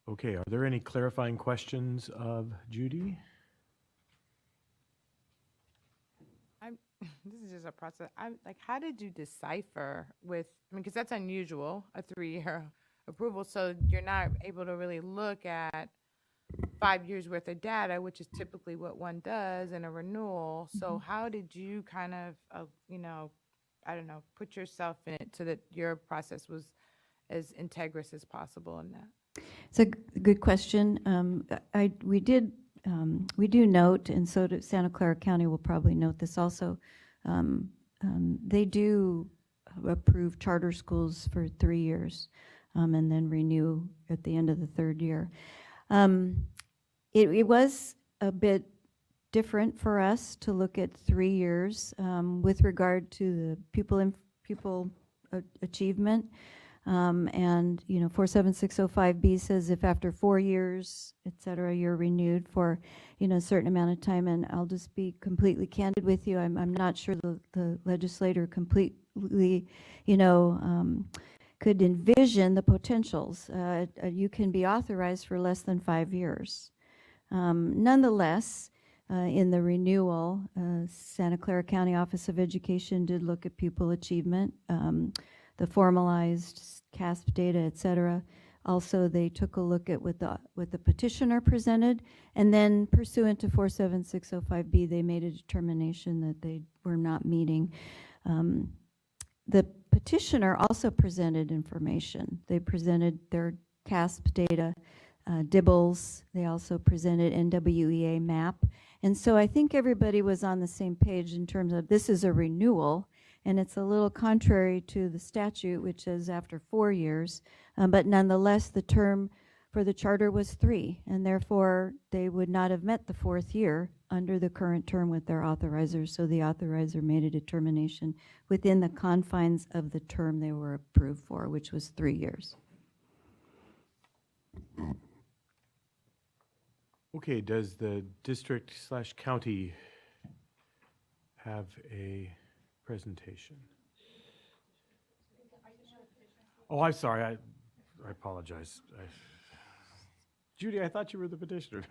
Okay, are there any clarifying questions of Judy? This is just a process. I'm like, how did you decipher with, I mean, because that's unusual, a 3-year approval, so you're not able to really look at 5 years worth of data, which is typically what one does in a renewal. So how did you kind of, I don't know, put yourself in it so that your process was as integrous as possible in that? It's a good question. We do note, and so Santa Clara County will probably note this also, they do approve charter schools for 3 years and then renew at the end of the 3rd year. It was a bit different for us to look at 3 years with regard to the pupil achievement. And 47605B says if after 4 years, et cetera, you're renewed for a certain amount of time. And I'll just be completely candid with you. I'm not sure the legislator completely could envision the potentials. You can be authorized for less than 5 years. Nonetheless, in the renewal, Santa Clara County Office of Education did look at pupil achievement, the formalized CASP data, et cetera. Also, they took a look at what the petitioner presented, and then pursuant to 47605B, they made a determination that they were not meeting. The petitioner also presented information. They presented their CASP data Dibbles. They also presented NWEA map. And so I think everybody was on the same page in terms of this is a renewal, and it's a little contrary to the statute, which is after 4 years. But nonetheless, the term for the charter was 3, and therefore they would not have met the 4th year under the current term with their authorizer. So the authorizer made a determination within the confines of the term they were approved for, which was 3 years. Okay, does the district/county have a presentation? Oh, I'm sorry. I apologize. Judy, I thought you were the petitioner.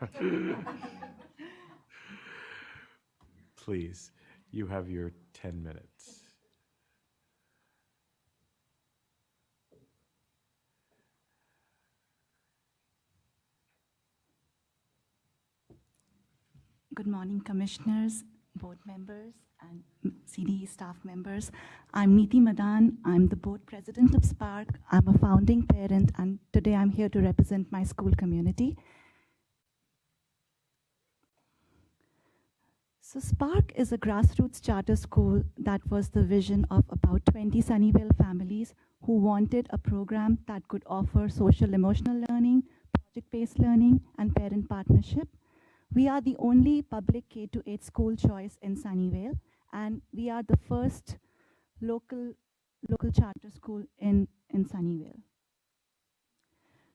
Please, you have your 10 minutes. Good morning, commissioners, board members, and CDE staff members. I'm Neeti Madan. I'm the board president of Spark. I'm a founding parent, and today I'm here to represent my school community. So Spark is a grassroots charter school that was the vision of about 20 Sunnyvale families who wanted a program that could offer social emotional learning, project-based learning, and parent partnership. We are the only public K-8 school choice in Sunnyvale, and we are the first local charter school in Sunnyvale.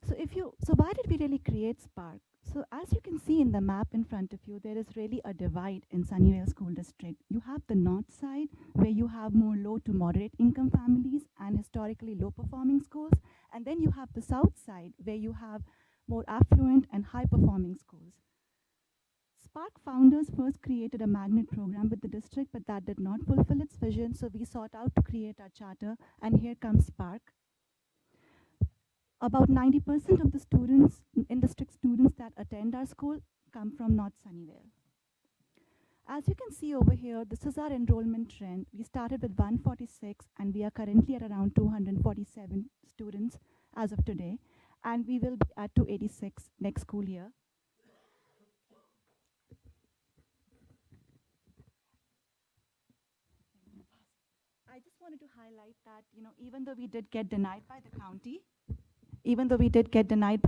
So why did we really create Spark? So as you can see in the map in front of you, there is really a divide in Sunnyvale School District. You have the north side, where you have more low to moderate income families and historically low performing schools, and then you have the south side, where you have more affluent and high performing schools. Spark founders first created a magnet program with the district, but that did not fulfill its vision, so we sought out to create our charter, and here comes Spark. About 90% of the students, in-district students that attend our school, come from North Sunnyvale. As you can see over here, this is our enrollment trend. We started with 146, and we are currently at around 247 students as of today, and we will be at 286 next school year. I just wanted to highlight that, even though we did get denied by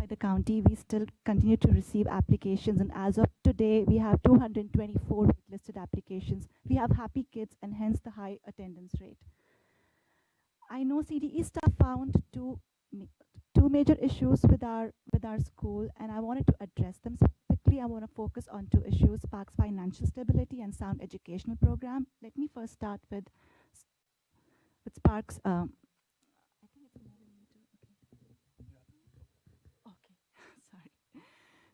the county, we still continue to receive applications, and as of today, we have 224 waitlisted applications. We have happy kids, and hence the high attendance rate. I know CDE staff found two major issues with our school, and I wanted to address them specifically. I want to focus on 2 issues: Spark's financial stability and sound educational program. Let me first start with Spark's, I think it's more than me too. Okay, sorry.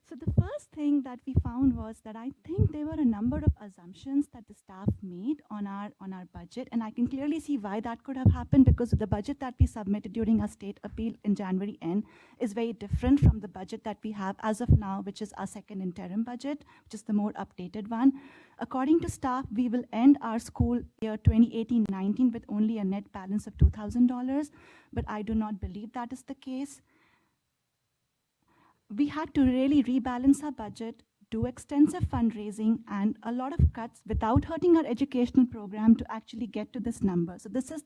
So the first thing that we found was that I think there were a number of assumptions that the staff made on our budget, and I can clearly see why that could have happened, because the budget that we submitted during our state appeal in January end is very different from the budget that we have as of now, which is our second interim budget, which is the more updated one. According to staff, we will end our school year 2018-19 with only a net balance of $2,000, but I do not believe that is the case. We had to really rebalance our budget, do extensive fundraising, and a lot of cuts without hurting our educational program to actually get to this number. So this is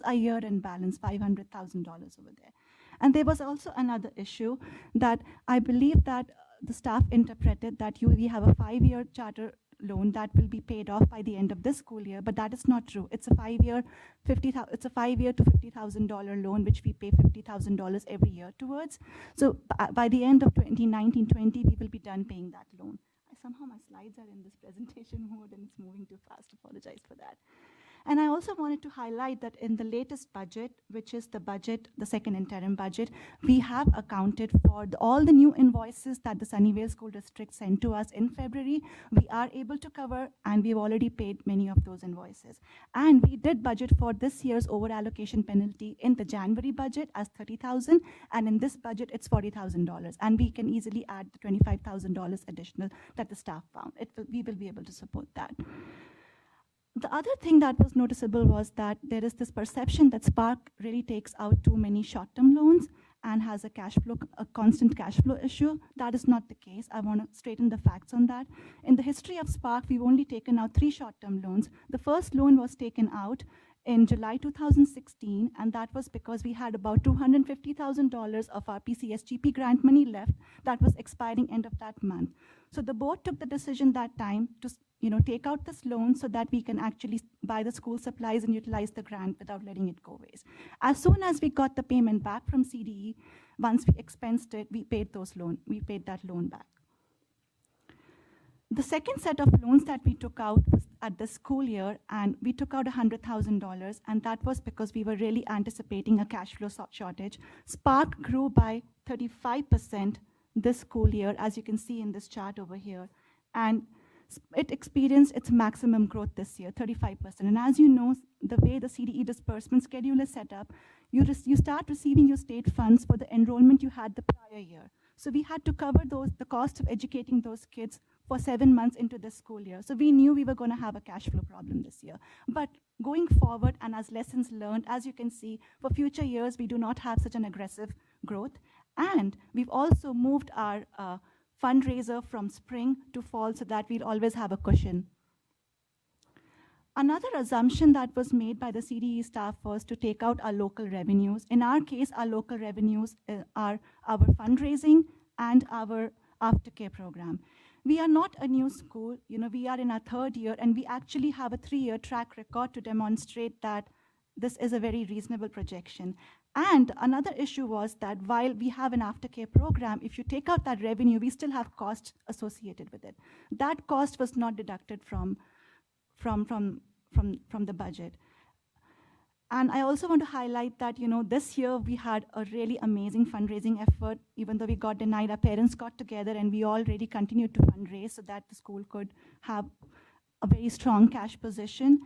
a year-end balance, $500,000 over there. And there was also another issue that I believe that the staff interpreted that we have a 5-year charter loan that will be paid off by the end of this school year, but that is not true. It's a 5-year to $50,000 loan, which we pay $50,000 every year towards. So by the end of 2019-20, we will be done paying that loan. Somehow my slides are in this presentation mode and it's moving too fast. Apologize for that. And I also wanted to highlight that in the latest budget, which is the second interim budget, we have accounted for all the new invoices that the Sunnyvale School District sent to us in February. We are able to cover, and we've already paid many of those invoices. And we did budget for this year's over-allocation penalty in the January budget as $30,000, and in this budget, it's $40,000. And we can easily add the $25,000 additional that the staff found. We will be able to support that. The other thing that was noticeable was that there is this perception that Spark really takes out too many short-term loans, and has a constant cash flow issue. That is not the case. I want to straighten the facts on that. In the history of Spark, we've only taken out 3 short-term loans. The first loan was taken out in July 2016, and that was because we had about $250,000 of our PCSGP grant money left that was expiring end of that month. So the board took the decision that time to take out this loan so that we can actually buy the school supplies and utilize the grant without letting it go waste. As soon as we got the payment back from CDE, once we expensed it, we paid that loan back. The second set of loans that we took out was at the school year, and we took out $100,000, and that was because we were really anticipating a cash flow shortage. Spark grew by 35% this school year, as you can see in this chart over here, and it experienced its maximum growth this year, 35%. And as you know, the way the CDE disbursement schedule is set up, you start receiving your state funds for the enrollment you had the prior year. So we had to cover the cost of educating those kids for 7 months into this school year. So we knew we were going to have a cash flow problem this year. But going forward, and as lessons learned, as you can see, for future years, we do not have such an aggressive growth. And we've also moved our fundraiser from spring to fall so that we'll always have a cushion. Another assumption that was made by the CDE staff was to take out our local revenues. In our case, our local revenues are our fundraising and our aftercare program. We are not a new school. We are in our 3rd year, and we actually have a 3-year track record to demonstrate that this is a very reasonable projection. And another issue was that while we have an aftercare program, if you take out that revenue, we still have costs associated with it. That cost was not deducted from the budget. And I also want to highlight that, this year we had a really amazing fundraising effort. Even though we got denied, our parents got together and we already continued to fundraise so that the school could have a very strong cash position.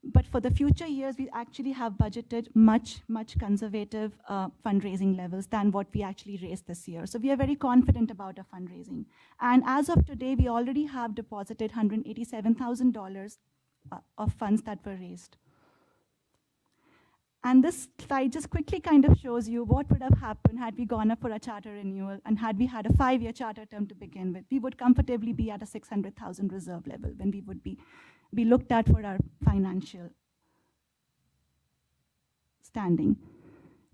But for the future years, we actually have budgeted much conservative fundraising levels than what we actually raised this year. So we are very confident about our fundraising. And as of today, we already have deposited $187,000 of funds that were raised. And this slide just quickly kind of shows you what would have happened had we gone up for a charter renewal and had we had a 5-year charter term to begin with. We would comfortably be at a $600,000 reserve level when we would be looked at for our financial standing.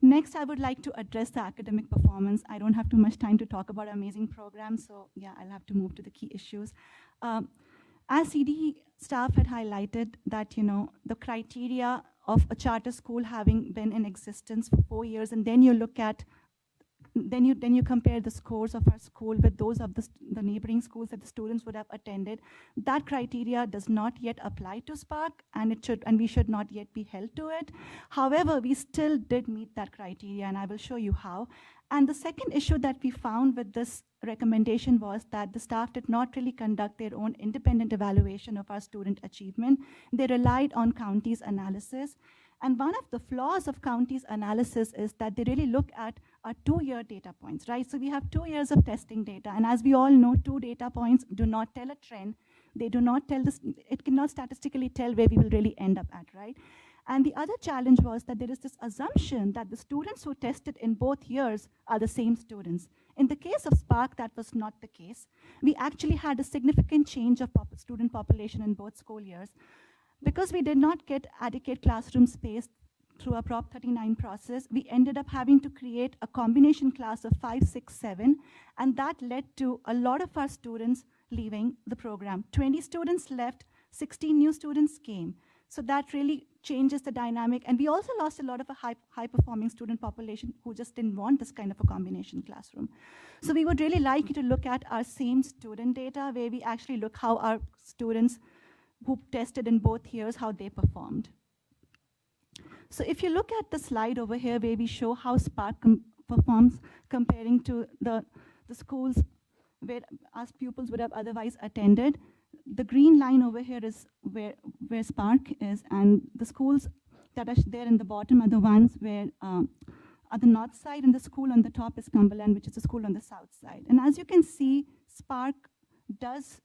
Next, I would like to address the academic performance. I don't have too much time to talk about amazing programs, so yeah, I'll have to move to the key issues. As CDE staff had highlighted that, the criteria of a charter school having been in existence for 4 years, and then you look at then you compare the scores of our school with those of the neighboring schools that the students would have attended. That criteria does not yet apply to Spark, and we should not yet be held to it. However, we still did meet that criteria, and I will show you how. And the second issue that we found with this recommendation was that the staff did not really conduct their own independent evaluation of our student achievement. They relied on counties analysis. And one of the flaws of counties analysis is that they really look at our 2-year data points, right? So we have 2 years of testing data. And as we all know, 2 data points do not tell a trend. They do not tell this, it cannot statistically tell where we will really end up at, right? And the other challenge was that there is this assumption that the students who tested in both years are the same students. In the case of Spark, that was not the case. We actually had a significant change of student population in both school years. Because we did not get adequate classroom space through our Prop 39 process, we ended up having to create a combination class of 5, 6, 7, and that led to a lot of our students leaving the program. 20 students left, 16 new students came. So that really changes the dynamic. And we also lost a lot of a high-performing student population who just didn't want this kind of a combination classroom. So we would really like you to look at our same student data, where we actually look how our students who tested in both years, how they performed. So if you look at the slide over here where we show how Spark performs comparing to the schools where our pupils would have otherwise attended, the green line over here is where Spark is, and the schools that are there in the bottom are the ones where are the north side, and the school on the top is Cumberland, which is the school on the south side. And as you can see, Spark does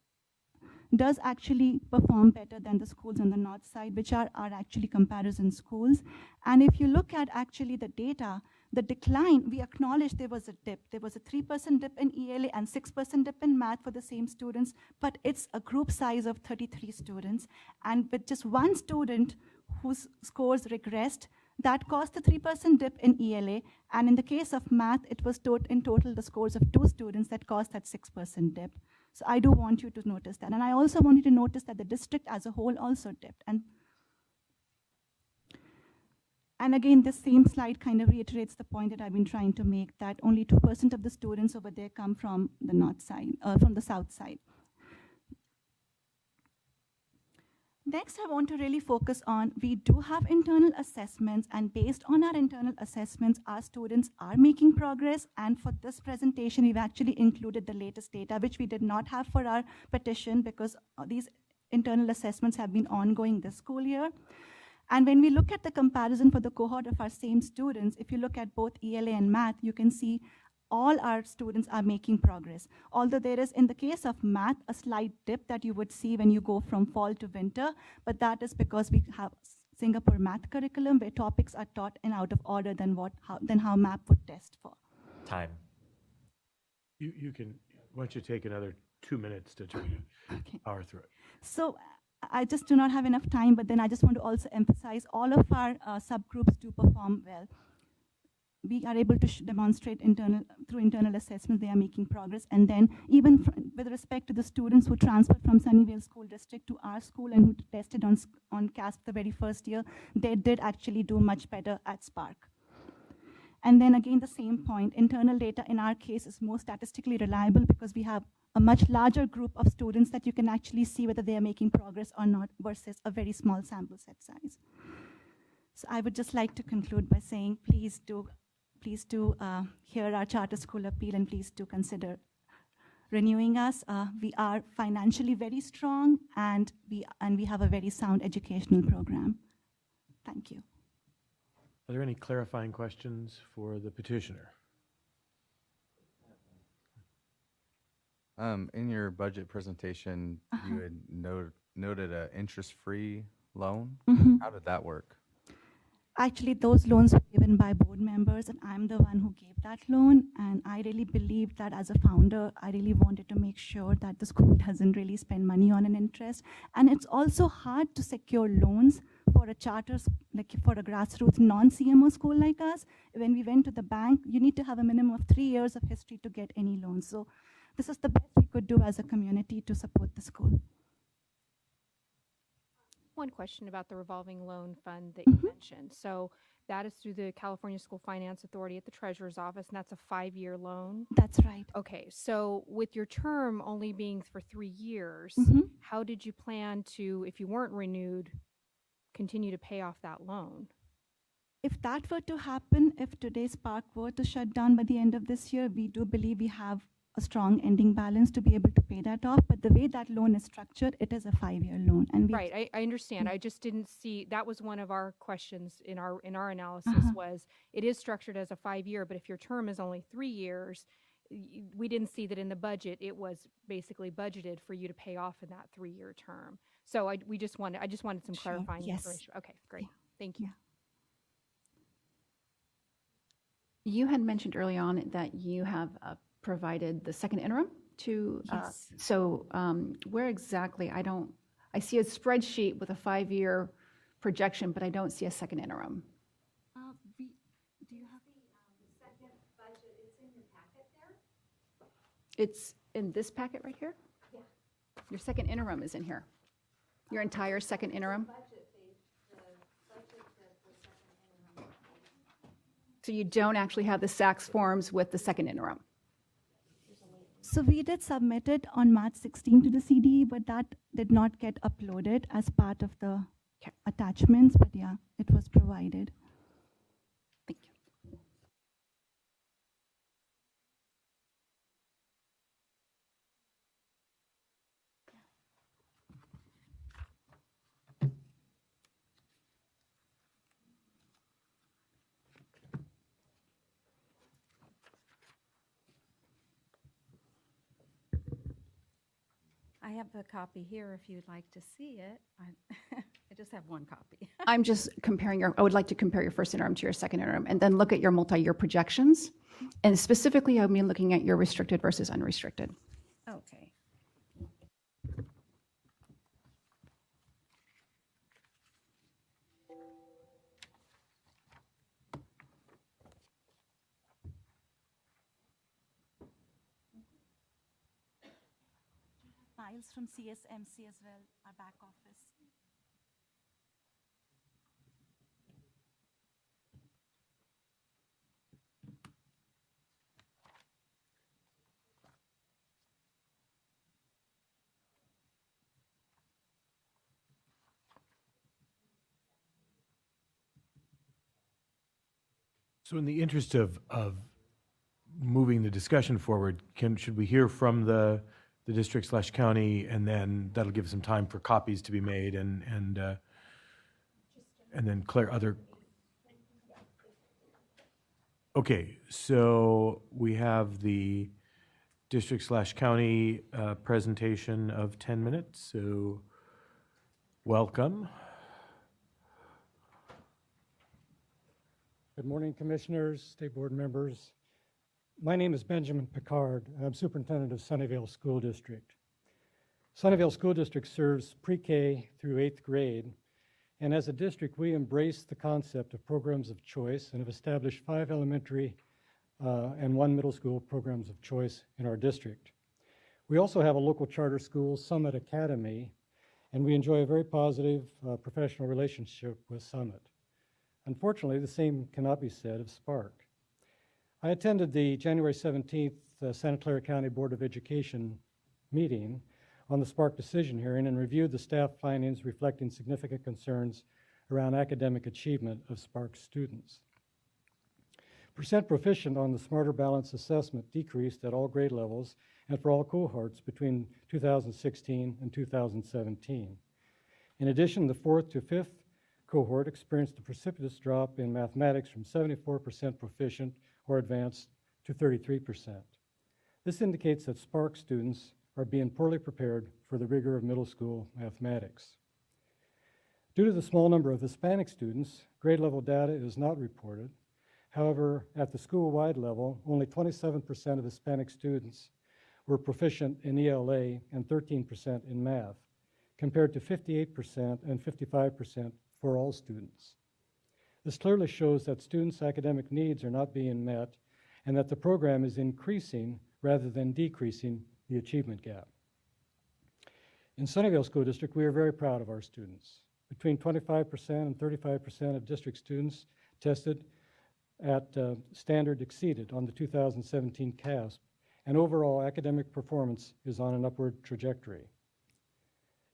does actually perform better than the schools on the north side, which are actually comparison schools. And if you look at actually the data, the decline, we acknowledge there was a dip. There was a 3% dip in ELA and 6% dip in math for the same students, but it's a group size of 33 students. And with just one student whose scores regressed, that caused a 3% dip in ELA. And in the case of math, it was in total the scores of 2 students that caused that 6% dip. So I do want you to notice that. And I also want you to notice that the district as a whole also dipped. And again, this same slide kind of reiterates the point that I've been trying to make, that only 2% of the students over there come from the north side, from the south side. Next, I want to really focus on, we do have internal assessments, and based on our internal assessments, our students are making progress. And for this presentation, we've actually included the latest data, which we did not have for our petition because these internal assessments have been ongoing this school year. And when we look at the comparison for the cohort of our same students, if you look at both ELA and math, you can see all our students are making progress. Although there is, in the case of math, a slight dip that you would see when you go from fall to winter, but that is because we have Singapore math curriculum where topics are taught in out of order than how MAP would test for. Time. You can, why don't you take another 2 minutes to power through it. So I just do not have enough time, but then I just want to also emphasize all of our subgroups do perform well. We are able to demonstrate through internal assessments they are making progress. And then even with respect to the students who transferred from Sunnyvale School District to our school and who tested on CASP the very first year, they did actually do much better at Spark. And then again, the same point, internal data in our case is more statistically reliable because we have a much larger group of students that you can actually see whether they are making progress or not versus a very small sample set size. So I would just like to conclude by saying, please do hear our charter school appeal and please do consider renewing us. We are financially very strong and we have a very sound educational program. Thank you. Are there any clarifying questions for the petitioner? In your budget presentation, you had noted an interest-free loan. Mm-hmm. How did that work? Actually, those loans were given by board members, and I'm the one who gave that loan. And I really believed that as a founder, I really wanted to make sure that the school doesn't really spend money on an interest. And it's also hard to secure loans for a charter, like for a grassroots non-CMO school like us. When we went to the bank, you need to have a minimum of 3 years of history to get any loans. So this is the best we could do as a community to support the school. One question about the revolving loan fund that you mentioned. So that is through the California School Finance Authority at the Treasurer's Office, and that's a 5-year loan? That's right. Okay, so with your term only being for 3 years, how did you plan to, if you weren't renewed, continue to pay off that loan? If that were to happen, if today's Spark were to shut down by the end of this year, we do believe we have a strong ending balance to be able to pay that off. But the way that loan is structured, it is a 5-year loan. And right, I understand. I just didn't see, that was one of our questions in our analysis was, it is structured as a 5-year, but if your term is only 3 years, we didn't see that in the budget, it was basically budgeted for you to pay off in that 3-year term. So I just wanted some clarifying information. Okay, great. Thank you. You had mentioned early on that you have provided the second interim to, so where exactly, I see a spreadsheet with a 5-year projection, but I don't see a second interim. Do you have the second budget? It's in your packet there. It's in this packet right here? Yeah. Your second interim is in here. Your entire second interim? So you don't actually have the SACS forms with the second interim? So we did submit it on March 16 to the CDE, but that did not get uploaded as part of the attachments, but yeah, it was provided. Thank you. I have a copy here if you'd like to see it. I just have one copy. I'm just comparing I would like to compare your first interim to your second interim and then look at your multi-year projections. And specifically, I mean looking at your restricted versus unrestricted. Okay. Files from CSMC as well, our back office. So in the interest of moving the discussion forward, should we hear from the district/county, and then that'll give some time for copies to be made and then clear other. Okay, so we have the district/county presentation of 10 minutes. So welcome. Good morning, Commissioners, State Board members. My name is Benjamin Picard, and I'm Superintendent of Sunnyvale School District. Sunnyvale School District serves pre-K through 8th grade, and as a district, we embrace the concept of programs of choice and have established 5 elementary and 1 middle school programs of choice in our district. We also have a local charter school, Summit Academy, and we enjoy a very positive professional relationship with Summit. Unfortunately, the same cannot be said of Spark. I attended the January 17th Santa Clara County Board of Education meeting on the Spark decision hearing and reviewed the staff findings reflecting significant concerns around academic achievement of Spark students. Percent proficient on the Smarter Balance assessment decreased at all grade levels and for all cohorts between 2016 and 2017. In addition, the 4th to 5th cohort experienced a precipitous drop in mathematics from 74% proficient or advanced to 33%. This indicates that Spark students are being poorly prepared for the rigor of middle school mathematics. Due to the small number of Hispanic students, grade level data is not reported. However, at the school-wide level, only 27% of Hispanic students were proficient in ELA and 13% in math, compared to 58% and 55% for all students. This clearly shows that students' academic needs are not being met and that the program is increasing rather than decreasing the achievement gap. In Sunnyvale School District, we are very proud of our students. Between 25% and 35% of district students tested at standard exceeded on the 2017 CASP, and overall academic performance is on an upward trajectory.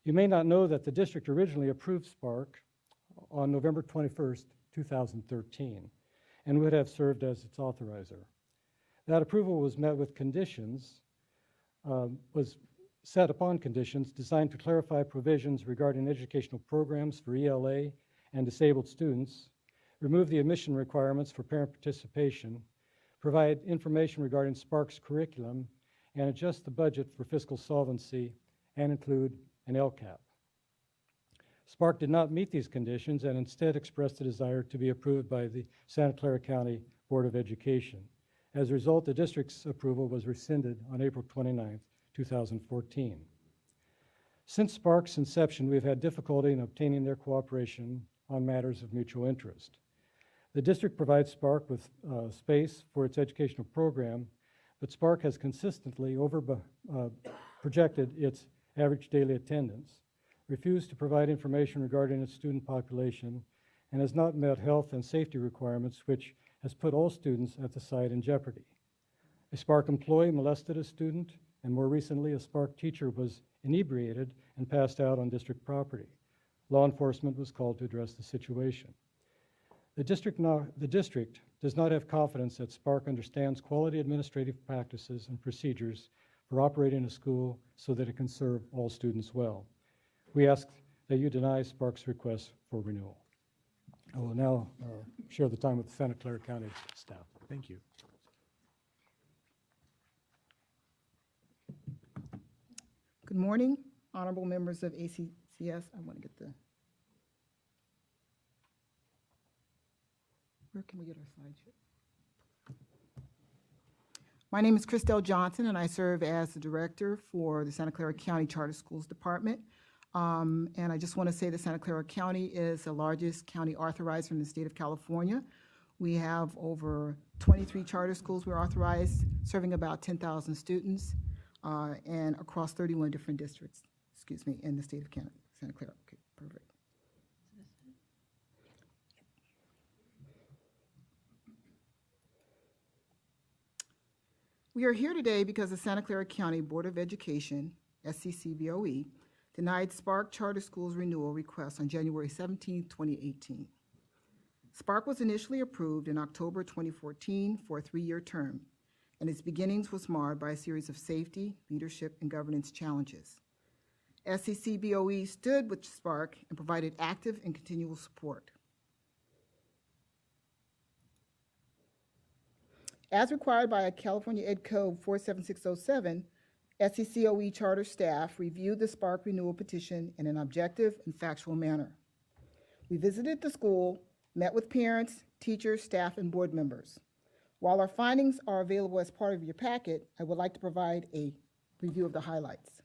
You may not know that the district originally approved Spark on November 21st, 2013, and would have served as its authorizer. That approval was met with conditions, was set upon conditions designed to clarify provisions regarding educational programs for ELA and disabled students, remove the admission requirements for parent participation, provide information regarding Spark's curriculum, and adjust the budget for fiscal solvency and include an LCAP. Spark did not meet these conditions and instead expressed a desire to be approved by the Santa Clara County Board of Education. As a result, the district's approval was rescinded on April 29th, 2014. Since Spark's inception, we've had difficulty in obtaining their cooperation on matters of mutual interest. The district provides Spark with space for its educational program, but Spark has consistently projected its average daily attendance, refused to provide information regarding its student population, and has not met health and safety requirements, which has put all students at the site in jeopardy. A Spark employee molested a student, and more recently, a Spark teacher was inebriated and passed out on district property. Law enforcement was called to address the situation. The district does not have confidence that Spark understands quality administrative practices and procedures for operating a school so that it can serve all students well. We ask that you deny Spark's request for renewal. I will now share the time with the Santa Clara County staff. Thank you. Good morning. honorable members of ACCS. I want to get the, where can we get our slideshow? My name is Christelle Johnson, and I serve as the director for the Santa Clara County Charter Schools Department. And I just want to say that Santa Clara County is the largest county authorized in the state of California. We have over 23 charter schools we're authorized, serving about 10,000 students, and across 31 different districts, in the state of Santa Clara. Okay, perfect. We are here today because the Santa Clara County Board of Education, SCCBOE, denied Spark Charter Schools renewal request on January 17, 2018. Spark was initially approved in October 2014 for a 3-year term, and its beginnings was marred by a series of safety, leadership, and governance challenges. SCCBOE stood with Spark and provided active and continual support. As required by California Ed Code 47607, SCCOE charter staff reviewed the Spark renewal petition in an objective and factual manner. We visited the school, met with parents, teachers, staff, and board members. While our findings are available as part of your packet, I would like to provide a review of the highlights.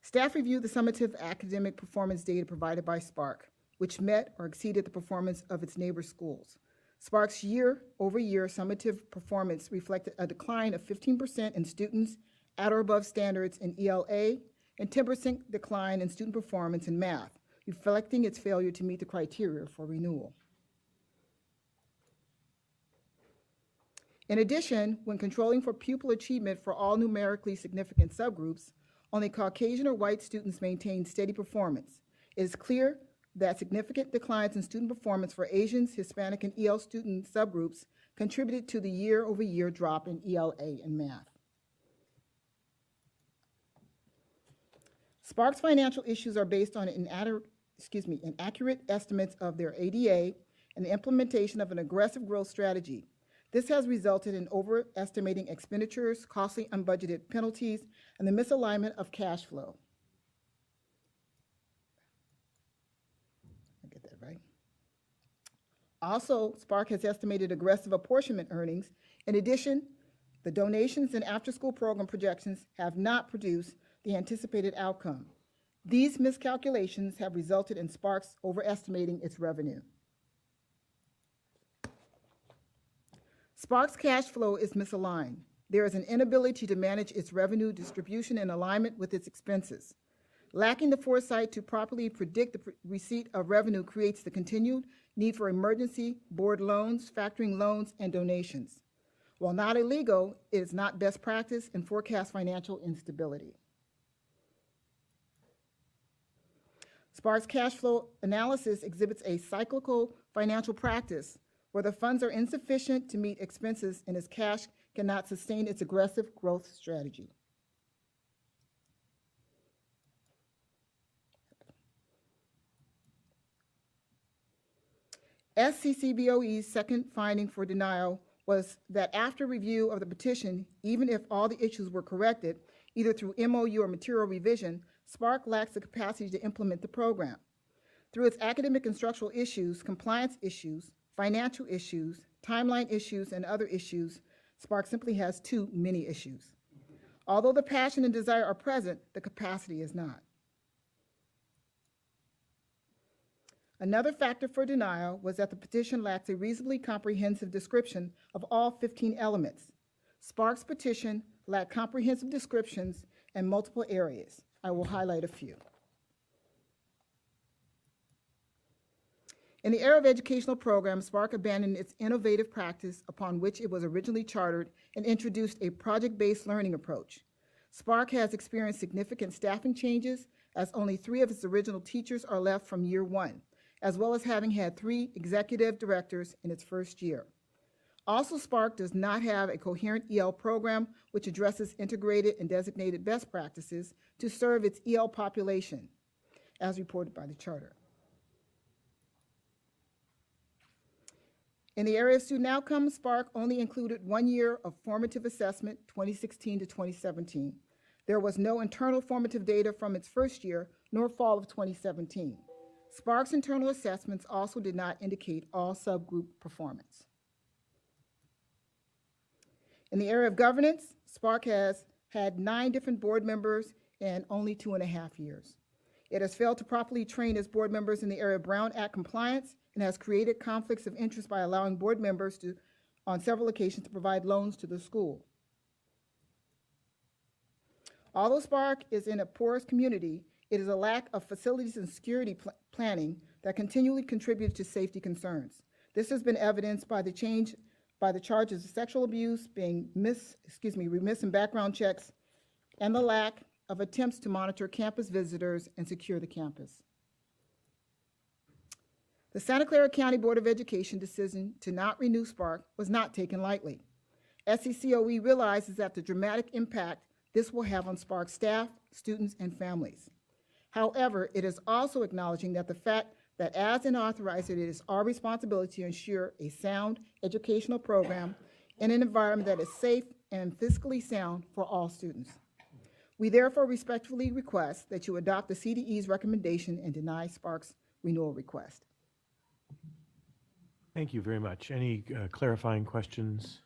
Staff reviewed the summative academic performance data provided by Spark, which met or exceeded the performance of its neighbor schools. Spark's year-over-year summative performance reflected a decline of 15% in students at or above standards in ELA and 10% decline in student performance in math, reflecting its failure to meet the criteria for renewal. In addition, when controlling for pupil achievement for all numerically significant subgroups, only Caucasian or white students maintained steady performance. It is clear that significant declines in student performance for Asians, Hispanic, and EL student subgroups contributed to the year-over-year drop in ELA and math. Spark's financial issues are based on inaccurate estimates of their ADA and the implementation of an aggressive growth strategy. This has resulted in overestimating expenditures, costly unbudgeted penalties, and the misalignment of cash flow. I get that right. Also, Spark has estimated aggressive apportionment earnings. In addition, the donations and after-school program projections have not produced the anticipated outcome. These miscalculations have resulted in Spark's overestimating its revenue. Spark's cash flow is misaligned. There is an inability to manage its revenue distribution in alignment with its expenses. Lacking the foresight to properly predict the receipt of revenue creates the continued need for emergency board loans, factoring loans, and donations. While not illegal, it is not best practice and forecasts financial instability. Spark's cash flow analysis exhibits a cyclical financial practice where the funds are insufficient to meet expenses and its cash cannot sustain its aggressive growth strategy. SCCBOE's second finding for denial was that after review of the petition, even if all the issues were corrected, either through MOU or material revision, Spark lacks the capacity to implement the program. Through its academic and structural issues, compliance issues, financial issues, timeline issues, and other issues, Spark simply has too many issues. Although the passion and desire are present, the capacity is not. Another factor for denial was that the petition lacks a reasonably comprehensive description of all 15 elements. Spark's petition lacked comprehensive descriptions in multiple areas. I will highlight a few. In the era of educational programs, Spark abandoned its innovative practice upon which it was originally chartered and introduced a project-based learning approach. Spark has experienced significant staffing changes as only 3 of its original teachers are left from year 1, as well as having had 3 executive directors in its first year. Also, Spark does not have a coherent EL program which addresses integrated and designated best practices to serve its EL population, as reported by the charter. In the area of student outcomes, Spark only included 1 year of formative assessment, 2016 to 2017. There was no internal formative data from its first year, nor fall of 2017. Spark's internal assessments also did not indicate all subgroup performance. In the area of governance, Spark has had 9 different board members in only 2.5 years. It has failed to properly train its board members in the area of Brown Act compliance and has created conflicts of interest by allowing board members to, on several occasions, to provide loans to the school. Although Spark is in a porous community, it is a lack of facilities and security planning that continually contributes to safety concerns. This has been evidenced by the change by the charges of sexual abuse, being remiss in background checks, and the lack of attempts to monitor campus visitors and secure the campus. The Santa Clara County Board of Education decision to not renew Spark was not taken lightly. SCCOE realizes that the dramatic impact this will have on Spark staff, students, and families. However, it is also acknowledging that the fact that as an authorizer, it is our responsibility to ensure a sound educational program in an environment that is safe and fiscally sound for all students. We therefore respectfully request that you adopt the CDE's recommendation and deny Spark's renewal request. Thank you very much. Any clarifying questions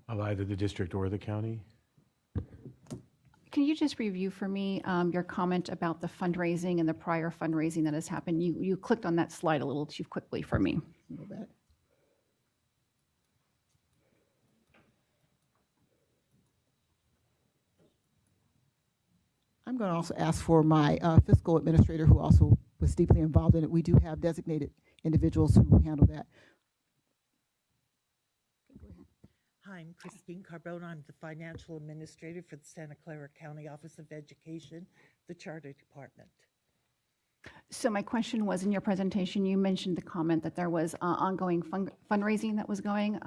of either the district or the county? Can you just review for me your comment about the fundraising and the prior fundraising that has happened? You clicked on that slide a little too quickly for me. Go back. I'm going to also ask for my fiscal administrator, who also was deeply involved in it. We do have designated individuals who handle that. Hi, I'm Christine Carbone. I'm the financial administrator for the Santa Clara County Office of Education, the Charter Department. So my question was, in your presentation, you mentioned the comment that there was ongoing fundraising that was going,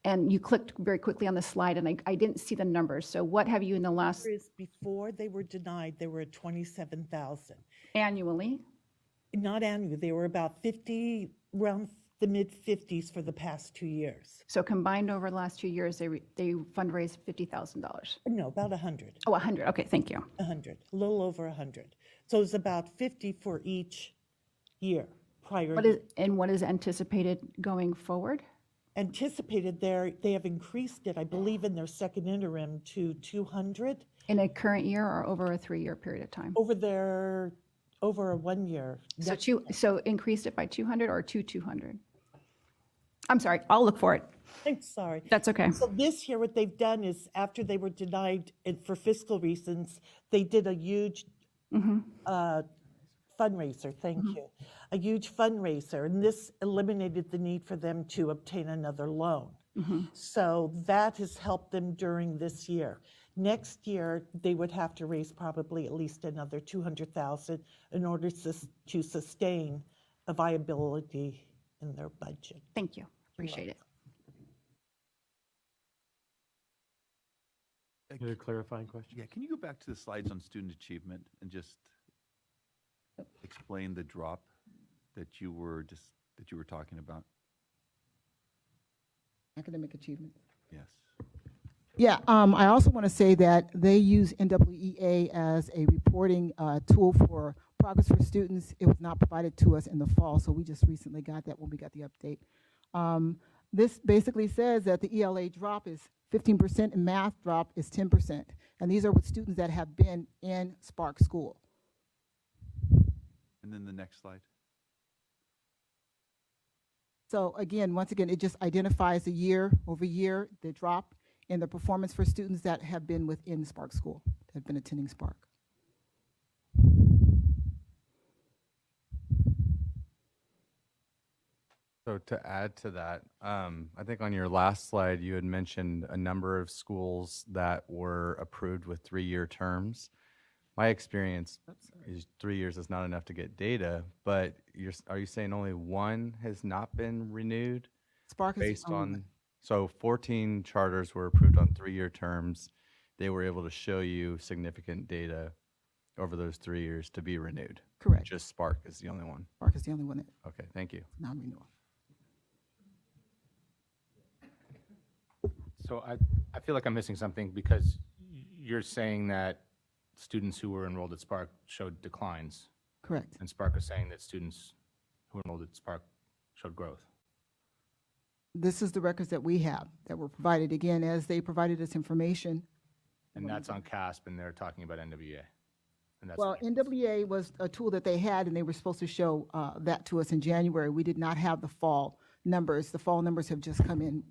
and you clicked very quickly on the slide, and I didn't see the numbers. So what have you in the last... Before they were denied, they were at 27,000. Annually? Not annually. They were about 50, around the mid-50s for the past 2 years. So combined over the last 2 years, they fundraised $50,000? No, about 100. Oh, 100. Okay, thank you. 100, a little over 100. So it's about 50 for each year prior. What is anticipated going forward? Anticipated they have increased it, I believe, in their second interim to 200. In a current year or over a 3-year period of time? Over a 1 year. So increased it by 200 or 200? I'm sorry, I'll look for it. I'm sorry. That's okay. So this year, what they've done is, after they were denied it for fiscal reasons, they did a huge fundraiser, thank you, a huge fundraiser, and this eliminated the need for them to obtain another loan. So that has helped them during this year. Next year, they would have to raise probably at least another $200,000 in order to sustain a viability in their budget. Thank you. Appreciate it. Any other clarifying question? Yeah, can you go back to the slides on student achievement and just explain the drop that you were talking about? Academic achievement. Yes. Yeah, I also want to say that they use NWEA as a reporting tool for progress for students. It was not provided to us in the fall, so we just recently got that when we got the update. This basically says that the ELA drop is 15% and math drop is 10%. And these are with students that have been in Spark School. And then the next slide. So again, once again, it just identifies the year over year, the drop in the performance for students that have been within Spark School, that have been attending Spark. So to add to that, I think on your last slide, you had mentioned a number of schools that were approved with 3-year terms. My experience is 3 years is not enough to get data, but are you saying only one has not been renewed? Spark is based on, so 14 charters were approved on 3-year terms. They were able to show you significant data over those 3 years to be renewed. Correct. Just Spark is the only one. Spark is the only one that. Okay, thank you. Non-renewal. So I feel like I'm missing something because you're saying that students who were enrolled at Spark showed declines. Correct. And Spark is saying that students who were enrolled at Spark showed growth. This is the records that we have that were provided, again, as they provided us information. And that's on CASP, and they're talking about NWA. And that's Well, NWA was a tool that they had, and they were supposed to show that to us in January. We did not have the fall numbers. The fall numbers have just come in,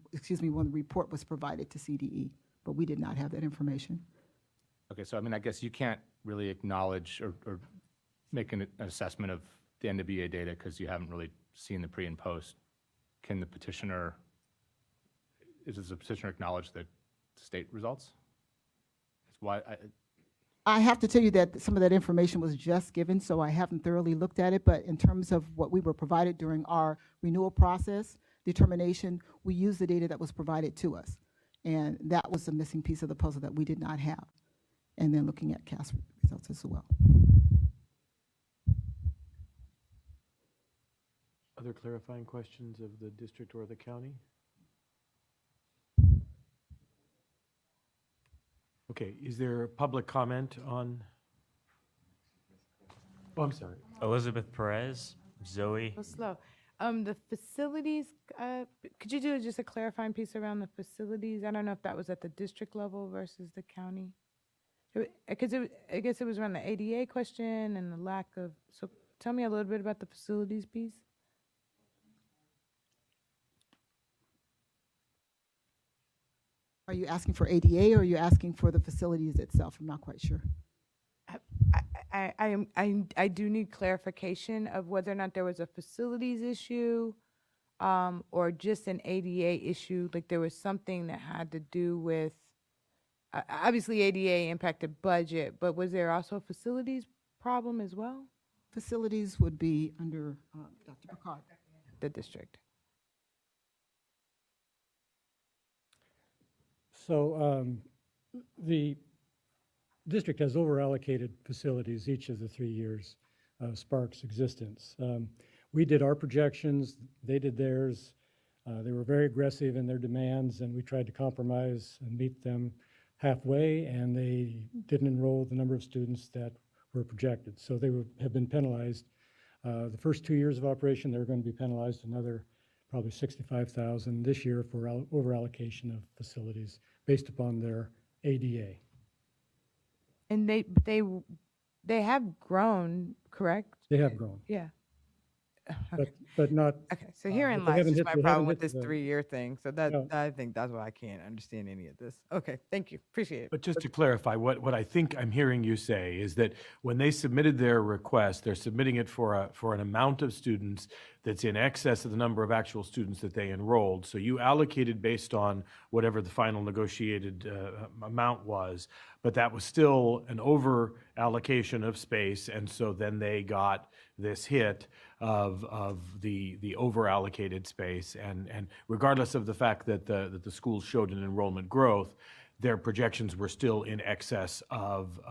when the report was provided to CDE, but we did not have that information. Okay, so I mean, I guess you can't really acknowledge or make an assessment of the NWA data because you haven't really seen the pre and post. Can the petitioner, does the petitioner acknowledge the state results? That's why I have to tell you that some of that information was just given, so I haven't thoroughly looked at it, but in terms of what we were provided during our renewal process determination, we used the data that was provided to us. And that was the missing piece of the puzzle that we did not have. And then looking at CAS results as well. Other clarifying questions of the district or the county? Okay, is there public comment on? Oh, I'm sorry. Elizabeth Perez, Zoe. Go slow. The facilities, could you do just a clarifying piece around the facilities? I don't know if that was at the district level versus the county. Because I guess it was around the ADA question and the lack of, so tell me a little bit about the facilities piece. Are you asking for ADA or are you asking for the facilities itself? I'm not quite sure. I do need clarification of whether or not there was a facilities issue or just an ADA issue, like there was something that had to do with, obviously ADA impacted budget, but was there also a facilities problem as well? Facilities would be under Dr. Picard. The district. So the district has over-allocated facilities each of the 3 years of Spark's existence. We did our projections, they did theirs. They were very aggressive in their demands, and we tried to compromise and meet them halfway, and they didn't enroll the number of students that were projected. So they have been penalized. The first 2 years of operation, they're going to be penalized another probably $65,000 this year for over-allocation of facilities based upon their ADA. And they have grown, correct? They have grown. Yeah. Okay. But not. Okay, so herein lies just my problem with this 3-year thing. So that I think that's why I can't understand any of this. Okay, thank you, appreciate it. But just to clarify, what I think I'm hearing you say is that when they submitted their request, they're submitting it for an amount of students that's in excess of the number of actual students that they enrolled. So you allocated based on whatever the final negotiated amount was, but that was still an over allocation of space, and so then they got this hit of the over allocated space, and regardless of the fact that the schools showed an enrollment growth, their projections were still in excess of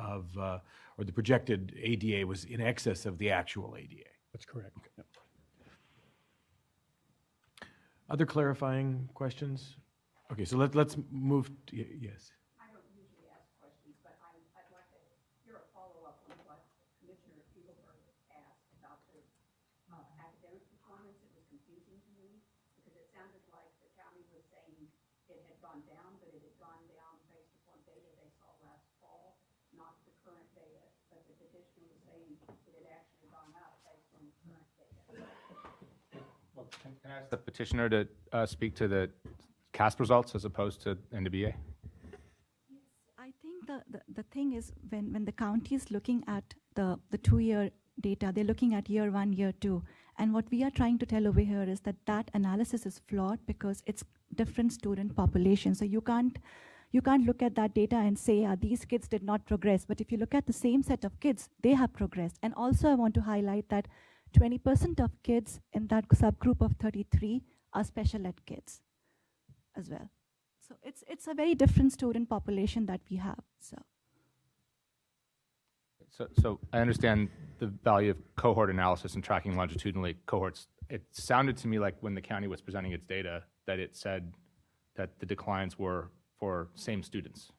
or the projected ADA was in excess of the actual ADA. That's correct. Okay. Other clarifying questions? Okay, so let's move. Yes. I don't usually ask questions, but I'd like to hear a follow-up on what Commissioner Eagleberg asked about the academic performance. It was confusing to me because it sounded like the county was saying it had gone down, but it had gone down based upon data they saw last fall, not the current data. But the petitioner was saying it had actually gone up based on the current data. Well, can I ask the petitioner to speak to the CASP results as opposed to NWA? I think the thing is when the county is looking at the 2-year data, they're looking at year 1, year 2. And what we are trying to tell over here is that analysis is flawed because it's different student population. So you can't look at that data and say, these kids did not progress. But if you look at the same set of kids, they have progressed. And also I want to highlight that 20% of kids in that subgroup of 33 are special ed kids as well. So it's a very different student population that we have. So I understand the value of cohort analysis and tracking longitudinally cohorts. It sounded to me like when the county was presenting its data that it said that the declines were for same students?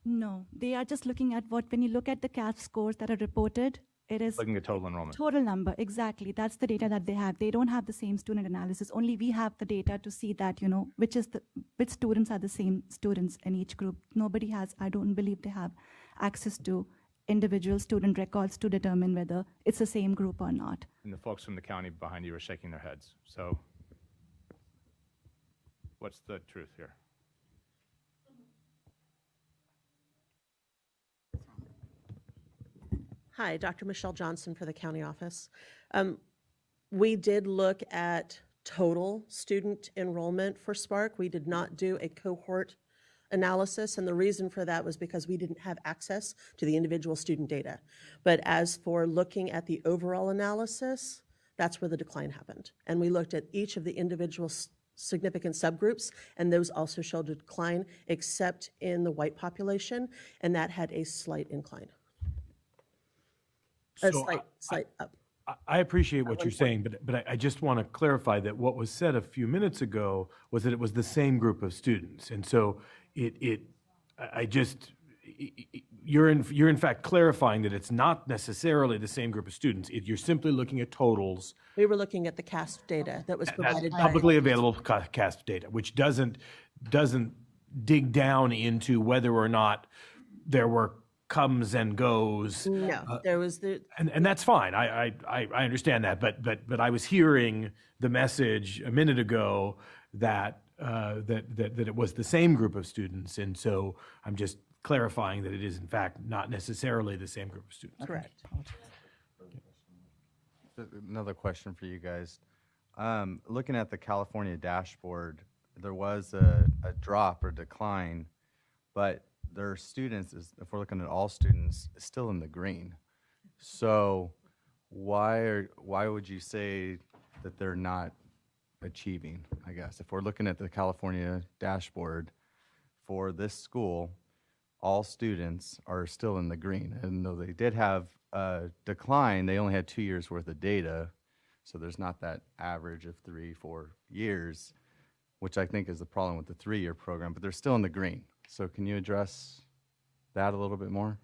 No, they are just looking at when you look at the CAS scores that are reported, it is Looking at total enrollment. total number, exactly. That's the data that they have. They don't have the same student analysis. Only we have the data to see that, which students are the same students in each group. Nobody has, I don't believe they have access to individual student records to determine whether it's the same group or not. And the folks from the county behind you are shaking their heads. So what's the truth here? Hi, Dr. Michelle Johnson for the county office. We did look at total student enrollment for Spark. We did not do a cohort analysis, and the reason for that was because we didn't have access to the individual student data. But as for looking at the overall analysis, that's where the decline happened. And we looked at each of the individual significant subgroups, and those also showed a decline, except in the white population, and that had a slight incline. A So slight up. I appreciate what you're saying, but I just want to clarify that what was said a few minutes ago was that it was the same group of students. And so you're in fact clarifying that it's not necessarily the same group of students. You're simply looking at totals. We were looking at the CAST data that was provided by Publicly available CASP data, which doesn't dig down into whether or not there were comes and goes. No, there was and that's fine. I understand that, but I was hearing the message a minute ago that it was the same group of students, and so I'm just clarifying that it is in fact not necessarily the same group of students. Correct. Another question for you guys. Looking at the California dashboard, there was a drop or decline, but their students, if we're looking at all students, is still in the green. So why would you say that they're not achieving, I guess? If we're looking at the California dashboard for this school, all students are still in the green. And though they did have a decline, they only had 2 years worth of data. So there's not that average of 3-4 years, which I think is the problem with the 3-year program, but they're still in the green. So can you address that a little bit more?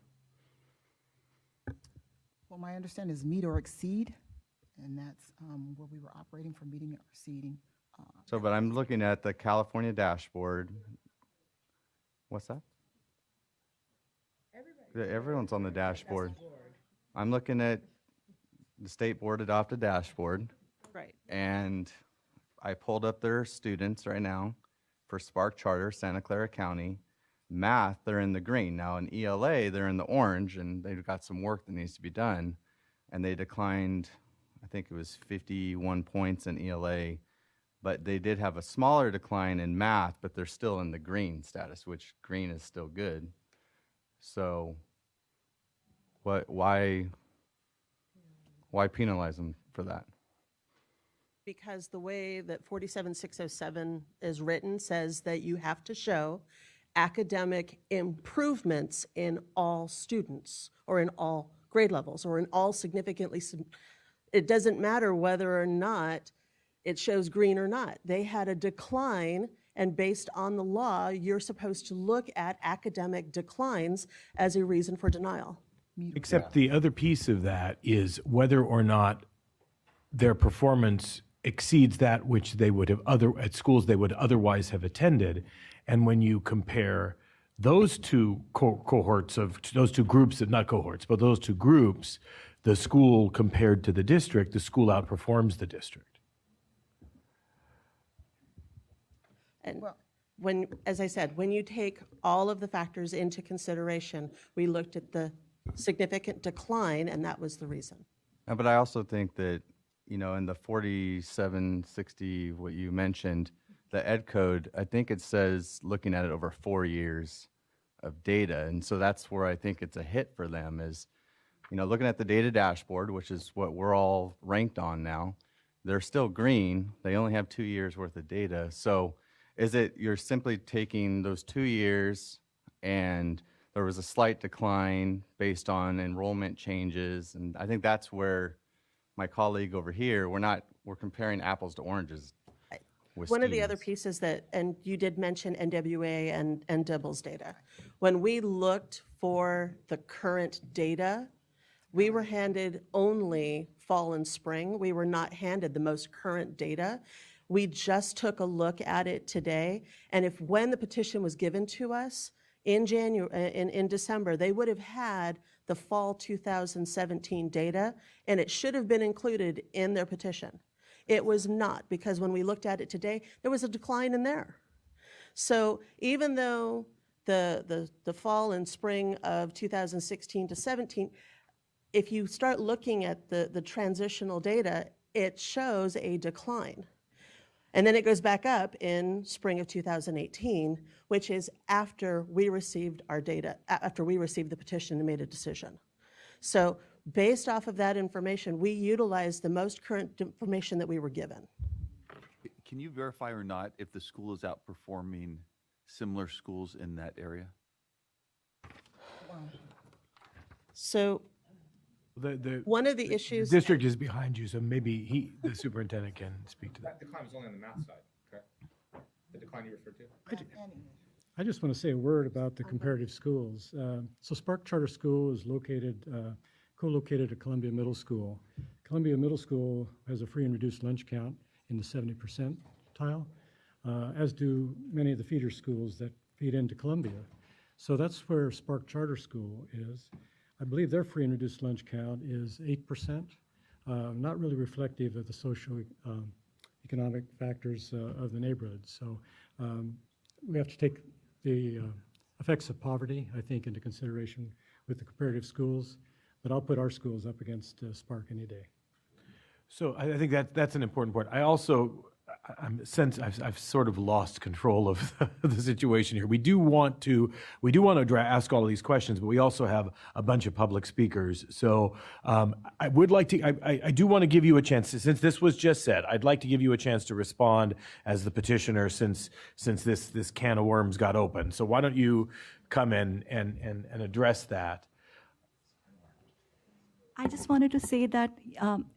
Well, my understanding is meet or exceed, and that's where we were operating for meeting or exceeding. But I'm looking at the California dashboard. What's that? Everyone's on the dashboard. I'm looking at the state board adopted dashboard. Right. And I pulled up their students right now for Spark Charter, Santa Clara County. Math, they're in the green. Now in ELA, they're in the orange, and they've got some work that needs to be done. And they declined, I think it was 51 points in ELA, but they did have a smaller decline in math, but they're still in the green status, which green is still good. So why penalize them for that? Because the way that 47607 is written says that you have to show academic improvements in all students or in all grade levels or in all significantly. It doesn't matter whether or not it shows green or not. They had a decline, and based on the law, you're supposed to look at academic declines as a reason for denial. Except the other piece of that is whether or not their performance exceeds that which they would have at schools they would otherwise have attended. And when you compare those two cohorts of those two groups, not cohorts, but those two groups, the school compared to the district, the school outperforms the district. And when, as I said, when you take all of the factors into consideration, we looked at the significant decline, and that was the reason. But I also think that, in the 4760, what you mentioned, the ed code, I think it says looking at it over 4 years of data. And so that's where I think it's a hit for them is, looking at the data dashboard, which is what we're all ranked on now, they're still green. They only have 2 years worth of data. So is it you're simply taking those 2 years and there was a slight decline based on enrollment changes? And I think that's where my colleague over here, we're comparing apples to oranges. with One of the other students. pieces that, and you did mention NWA and DIBELS data. When we looked for the current data, we were handed only fall and spring. We were not handed the most current data. We just took a look at it today, and if when the petition was given to us in December, they would have had the fall 2017 data, and it should have been included in their petition. It was not, because when we looked at it today, there was a decline in there. So even though the fall and spring of 2016 to 17, if you start looking at the transitional data, it shows a decline. And then it goes back up in spring of 2018, which is after we received our data, after we received the petition and made a decision. So based off of that information, we utilized the most current information that we were given. Can you verify or not if the school is outperforming similar schools in that area? So one of the issues. The district is behind you, so maybe the superintendent can speak to that. That decline was only on the math side, correct? The decline you referred to? I just want to say a word about the comparative schools. So Spark Charter School is co-located at Columbia Middle School. Columbia Middle School has a free and reduced lunch count in the 70 percentile, as do many of the feeder schools that feed into Columbia. So that's where Spark Charter School is. I believe their free and reduced lunch count is 8%, not really reflective of the social economic factors of the neighborhood. So we have to take the effects of poverty, I think, into consideration with the comparative schools, but I'll put our schools up against Spark any day. So I think that's an important point. I also I've sort of lost control of the situation here. We do want to ask all of these questions, but we also have a bunch of public speakers. So I would like to. I do want to give you a chance, since this was just said. I'd like to give you a chance to respond as the petitioner, since this can of worms got open. So why don't you come in and address that? I just wanted to say that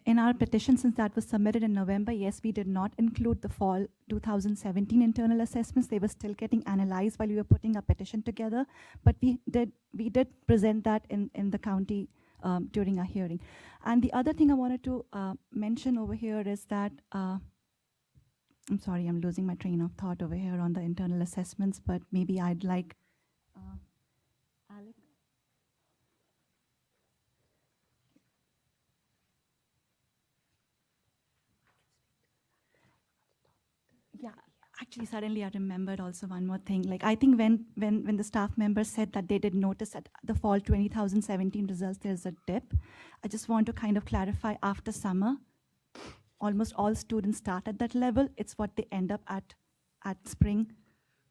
in our petition, since that was submitted in November, yes, we did not include the fall 2017 internal assessments. They were still getting analyzed while we were putting our petition together, but we did present that in the county during our hearing. And the other thing I wanted to mention over here is that, I'm sorry, I'm losing my train of thought over here on the internal assessments, but maybe I'd like Alec. Yeah, actually, suddenly I remembered also one more thing. Like, I think when the staff members said that they did notice that the fall 2017 results, there's a dip. I just want to kind of clarify, after summer, almost all students start at that level. It's what they end up at spring.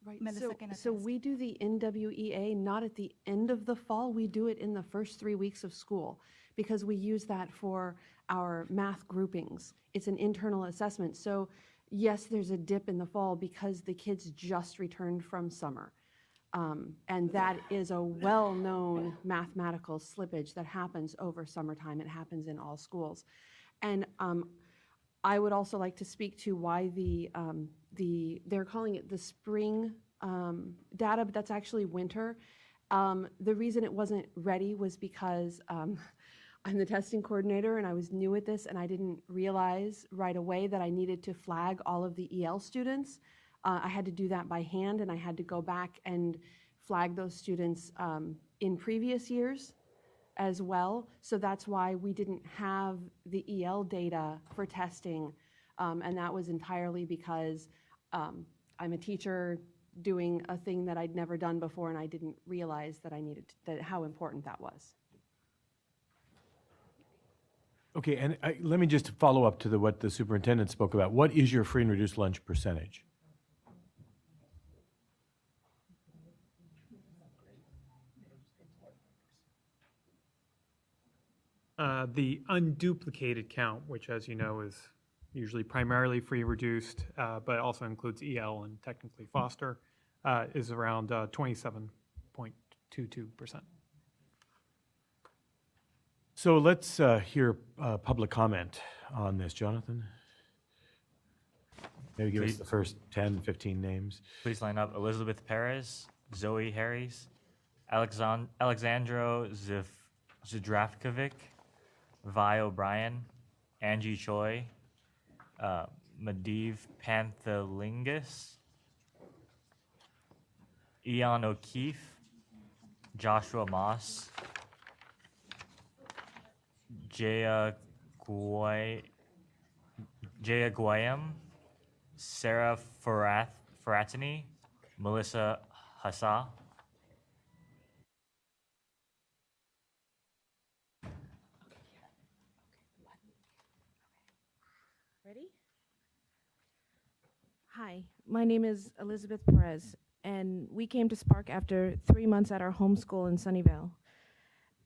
Right, Melissa can so we do the NWEA not at the end of the fall, we do it in the first 3 weeks of school, because we use that for our math groupings. It's an internal assessment. So yes, there's a dip in the fall because the kids just returned from summer. And that is a well-known mathematical slippage that happens over summertime. It happens in all schools. And I would also like to speak to why they're calling it the spring data, but that's actually winter. The reason it wasn't ready was because I'm the testing coordinator and I was new at this, and I didn't realize right away that I needed to flag all of the EL students. I had to do that by hand, and I had to go back and flag those students in previous years as well. So that's why we didn't have the EL data for testing, and that was entirely because I'm a teacher doing a thing that I'd never done before, and I didn't realize that how important that was. Okay, and let me just follow up to what the superintendent spoke about. What is your free and reduced lunch percentage? The unduplicated count, which, as you know, is usually primarily free reduced, but also includes EL and technically foster, is around 27.22%. So let's hear public comment on this. Jonathan? Maybe give us the first 10, 15 names. Please line up Elizabeth Perez, Zoe Harris, Alexandro Zdravkovic, Vi O'Brien, Angie Choi, Madiv Panthalingus, Ian O'Keefe, Joshua Moss, Jaya Guayam, Sarah Faratini, Melissa Hassa. Ready? Hi, my name is Elizabeth Perez, and we came to Spark after 3 months at our home school in Sunnyvale.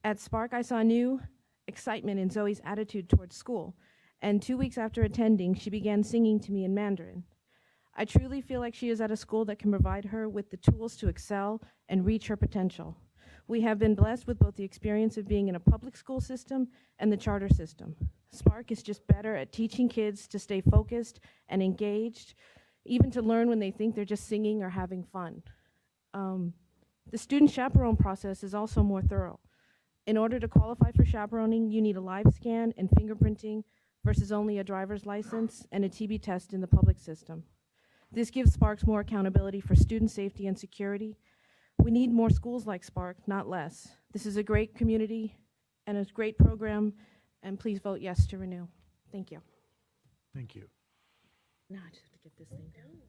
At Spark, I saw new excitement in Zoe's attitude towards school, and 2 weeks after attending, she began singing to me in Mandarin. I truly feel like she is at a school that can provide her with the tools to excel and reach her potential. We have been blessed with both the experience of being in a public school system and the charter system. Spark is just better at teaching kids to stay focused and engaged, even to learn when they think they're just singing or having fun. The student chaperone process is also more thorough. In order to qualify for chaperoning, you need a live scan and fingerprinting versus only a driver's license and a TB test in the public system. This gives Sparks more accountability for student safety and security. We need more schools like Spark, not less. This is a great community and a great program, and please vote yes to renew. Thank you. Thank you. Now I just have to get this thing down.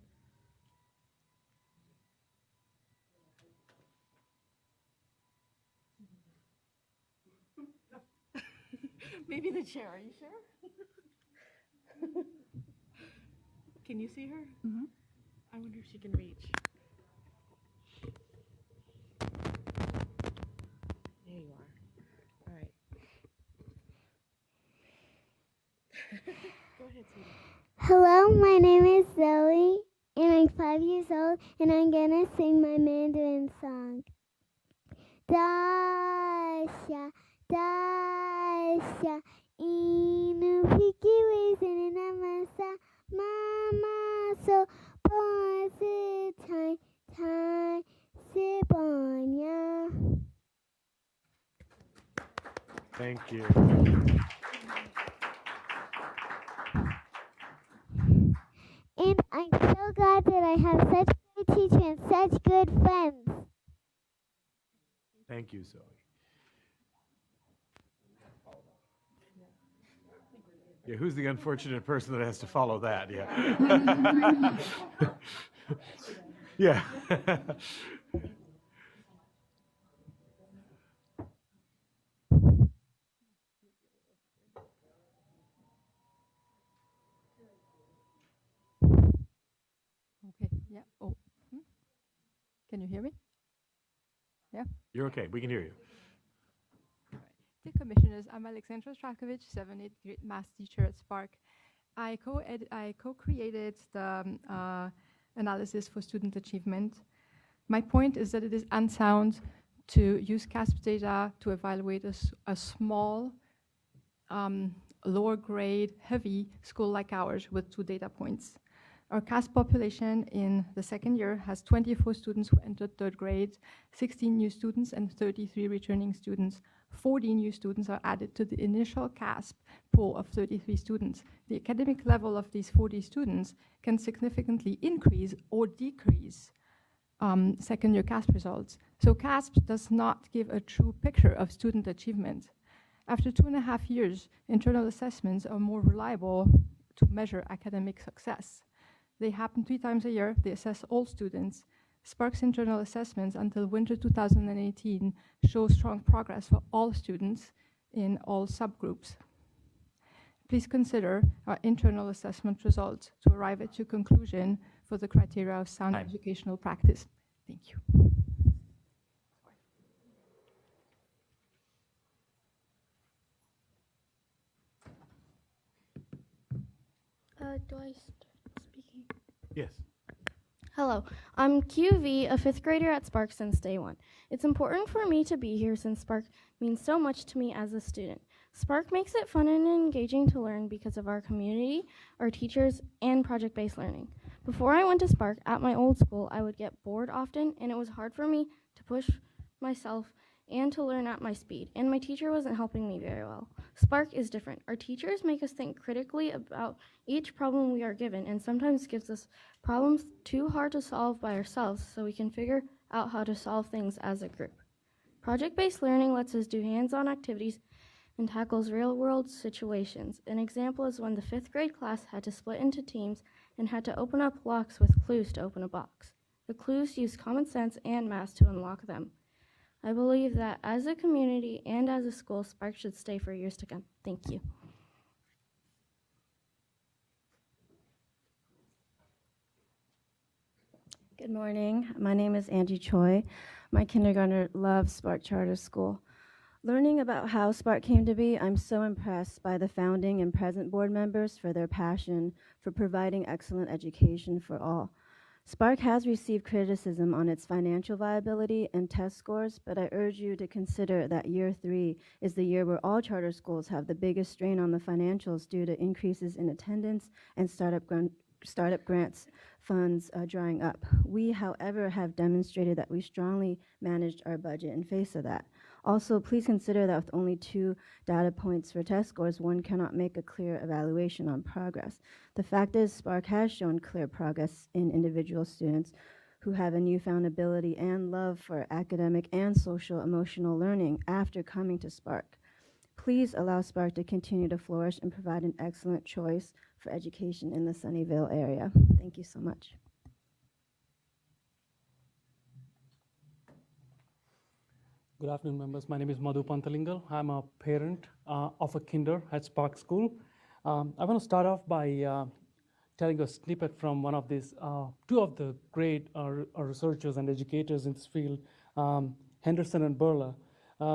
Maybe the chair, are you sure? Can you see her? Mm-hmm. I wonder if she can reach. There you are. All right. Go ahead, sweetie. Hello, my name is Zoe, and I'm 5 years old, and I'm gonna sing my Mandarin song. Dasha, Dasha, inu piki wizin namasa, mama so pause time sibonya. Thank you. And I'm so glad that I have such a great teacher and such good friends. Thank you, Zoe. Yeah, who's the unfortunate person that has to follow that? Yeah. Yeah. Okay, yeah. Oh, can you hear me? Yeah. You're okay. We can hear you. Dear Commissioners, I'm Alexandra Strakovich, 7th grade math teacher at Spark. I co-created the analysis for student achievement. My point is that it is unsound to use CASP data to evaluate a small, lower grade, heavy school like ours with 2 data points. Our CASP population in the second year has 24 students who entered 3rd grade, 16 new students and 33 returning students. 40 new students are added to the initial CASP pool of 33 students. The academic level of these 40 students can significantly increase or decrease second year CASP results. So CASP does not give a true picture of student achievement. After 2.5 years, internal assessments are more reliable to measure academic success. They happen 3 times a year. They assess all students. Spark's internal assessments until winter 2018 show strong progress for all students in all subgroups. Please consider our internal assessment results to arrive at your conclusion for the criteria of sound educational practice. Thank you. Do I start speaking? Yes. Hello, I'm QV, a 5th grader at Spark since day 1. It's important for me to be here since Spark means so much to me as a student. Spark makes it fun and engaging to learn because of our community, our teachers, and project-based learning. Before I went to Spark at my old school, I would get bored often, and it was hard for me to push myself and to learn at my speed, and my teacher wasn't helping me very well. Spark is different. Our teachers make us think critically about each problem we are given, and sometimes gives us problems too hard to solve by ourselves so we can figure out how to solve things as a group. Project-based learning lets us do hands-on activities and tackles real-world situations. An example is when the 5th grade class had to split into teams and had to open up locks with clues to open a box. The clues use common sense and math to unlock them. I believe that as a community and as a school, Spark should stay for years to come. Thank you. Good morning. My name is Angie Choi. My kindergartner loves Spark Charter School. Learning about how Spark came to be, I'm so impressed by the founding and present board members for their passion for providing excellent education for all. Spark has received criticism on its financial viability and test scores, but I urge you to consider that year 3 is the year where all charter schools have the biggest strain on the financials due to increases in attendance and startup grants funds drying up. We, however, have demonstrated that we strongly managed our budget in face of that. Also, please consider that with only 2 data points for test scores, one cannot make a clear evaluation on progress. The fact is, Spark has shown clear progress in individual students who have a newfound ability and love for academic and social emotional learning after coming to Spark. Please allow Spark to continue to flourish and provide an excellent choice for education in the Sunnyvale area. Thank you so much. Good afternoon, members. My name is Madhu Pantalingal. I'm a parent of a kinder at Spark School. I want to start off by telling a snippet from one of these, 2 of the great researchers and educators in this field, Henderson and Burla.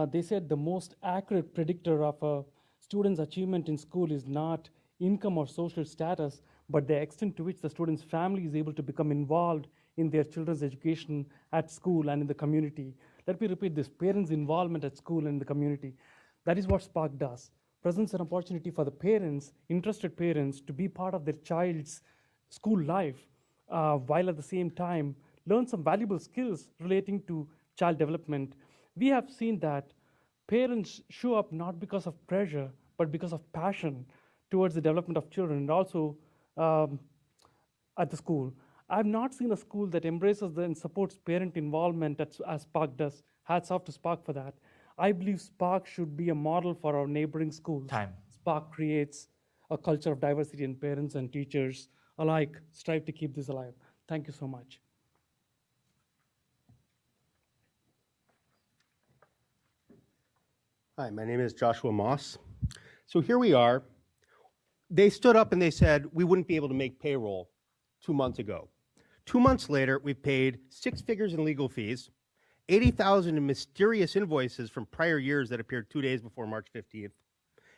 They said the most accurate predictor of a student's achievement in school is not income or social status, but the extent to which the student's family is able to become involved in their children's education at school and in the community. Let me repeat this: parents' involvement at school and in the community. That is what Spark does. Presents an opportunity for the parents, interested parents, to be part of their child's school life, while at the same time learn some valuable skills relating to child development. We have seen that parents show up not because of pressure, but because of passion towards the development of children, and also at the school. I've not seen a school that embraces and supports parent involvement as Spark does. Hats off to Spark for that. I believe Spark should be a model for our neighboring schools. Spark creates a culture of diversity, and parents and teachers alike strive to keep this alive. Thank you so much. Hi, my name is Joshua Moss. So here we are. They stood up and they said we wouldn't be able to make payroll 2 months ago. 2 months later, we've paid 6 figures in legal fees, $80,000 in mysterious invoices from prior years that appeared 2 days before March 15th,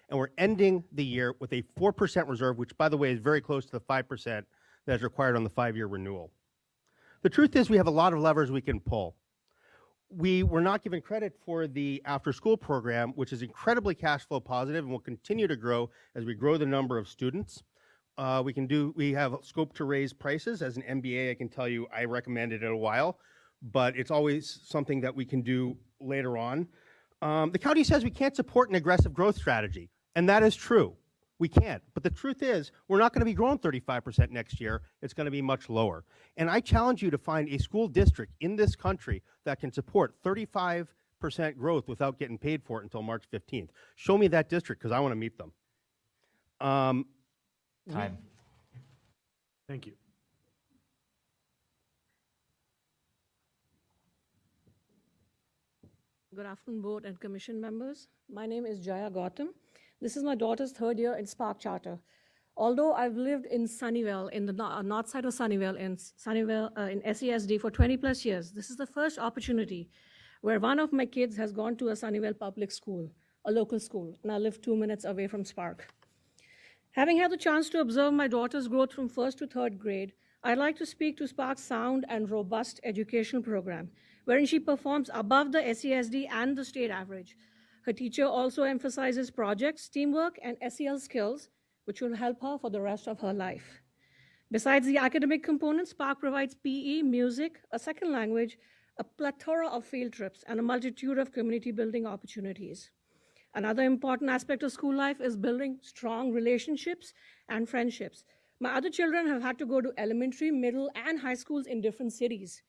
and we're ending the year with a 4% reserve, which, by the way, is very close to the 5% that is required on the 5-year renewal. The truth is we have a lot of levers we can pull. We were not given credit for the after-school program, which is incredibly cash flow positive and will continue to grow as we grow the number of students. We have scope to raise prices. As an MBA, I can tell you I recommended it a while, but it's always something that we can do later on. The county says we can't support an aggressive growth strategy, and that is true. We can't. But the truth is, we're not going to be growing 35% next year. It's going to be much lower. And I challenge you to find a school district in this country that can support 35% growth without getting paid for it until March 15th. Show me that district, because I want to meet them. Time. Thank you. Good afternoon, board and commission members. My name is Jaya Gautam. This is my daughter's 3rd year in Spark Charter. Although I've lived in Sunnyvale, in the north side of Sunnyvale, in SESD for 20 plus years, this is the first opportunity where one of my kids has gone to a Sunnyvale public school, a local school, and I live 2 minutes away from Spark. Having had the chance to observe my daughter's growth from 1st to 3rd grade, I'd like to speak to Spark's sound and robust educational program, wherein she performs above the SESD and the state average. Her teacher also emphasizes projects, teamwork, and SEL skills, which will help her for the rest of her life. Besides the academic components, Spark provides PE, music, a second language, a plethora of field trips, and a multitude of community building opportunities. Another important aspect of school life is building strong relationships and friendships. My other children have had to go to elementary, middle, and high schools in different cities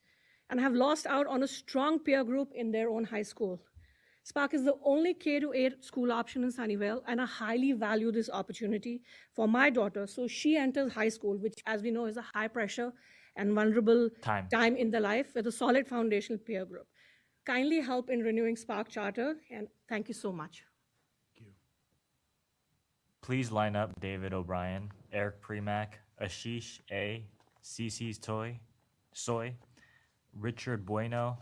and have lost out on a strong peer group in their own high school. Spark is the only K-8 school option in Sunnyvale, and I highly value this opportunity for my daughter. So she enters high school, which, as we know, is a high pressure and vulnerable time in the life with a solid foundational peer group. Kindly help in renewing Spark Charter, and thank you so much. Please line up David O'Brien, Eric Premack, Ashish A., Cece's Soy, Richard Bueno,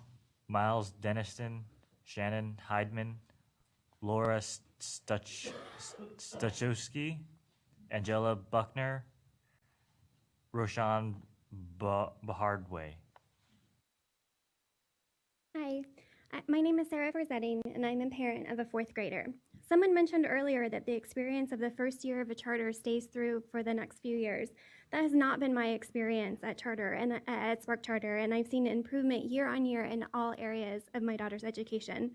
Miles Deniston, Shannon Heidman, Laura Stachowski, Angela Buckner, Roshan Bahardway. Hi, my name is Sarah Verzetting, and I'm a parent of a 4th grader. Someone mentioned earlier that the experience of the first year of a charter stays through for the next few years. That has not been my experience at Charter and at Spark Charter, and I've seen improvement year on year in all areas of my daughter's education.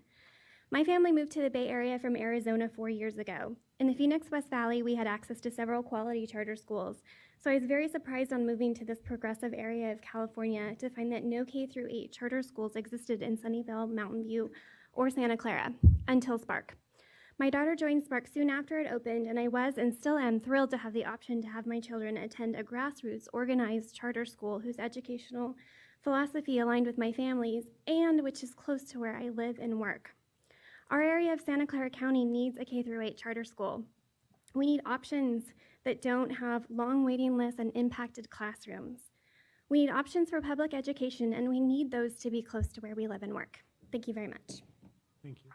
My family moved to the Bay Area from Arizona 4 years ago. In the Phoenix West Valley, we had access to several quality charter schools, so I was very surprised on moving to this progressive area of California to find that no K-8 charter schools existed in Sunnyvale, Mountain View, or Santa Clara until Spark. My daughter joined Spark soon after it opened, and I was and still am thrilled to have the option to have my children attend a grassroots organized charter school whose educational philosophy aligned with my family's and which is close to where I live and work. Our area of Santa Clara County needs a K-8 charter school. We need options that don't have long waiting lists and impacted classrooms. We need options for public education, and we need those to be close to where we live and work. Thank you very much. Thank you.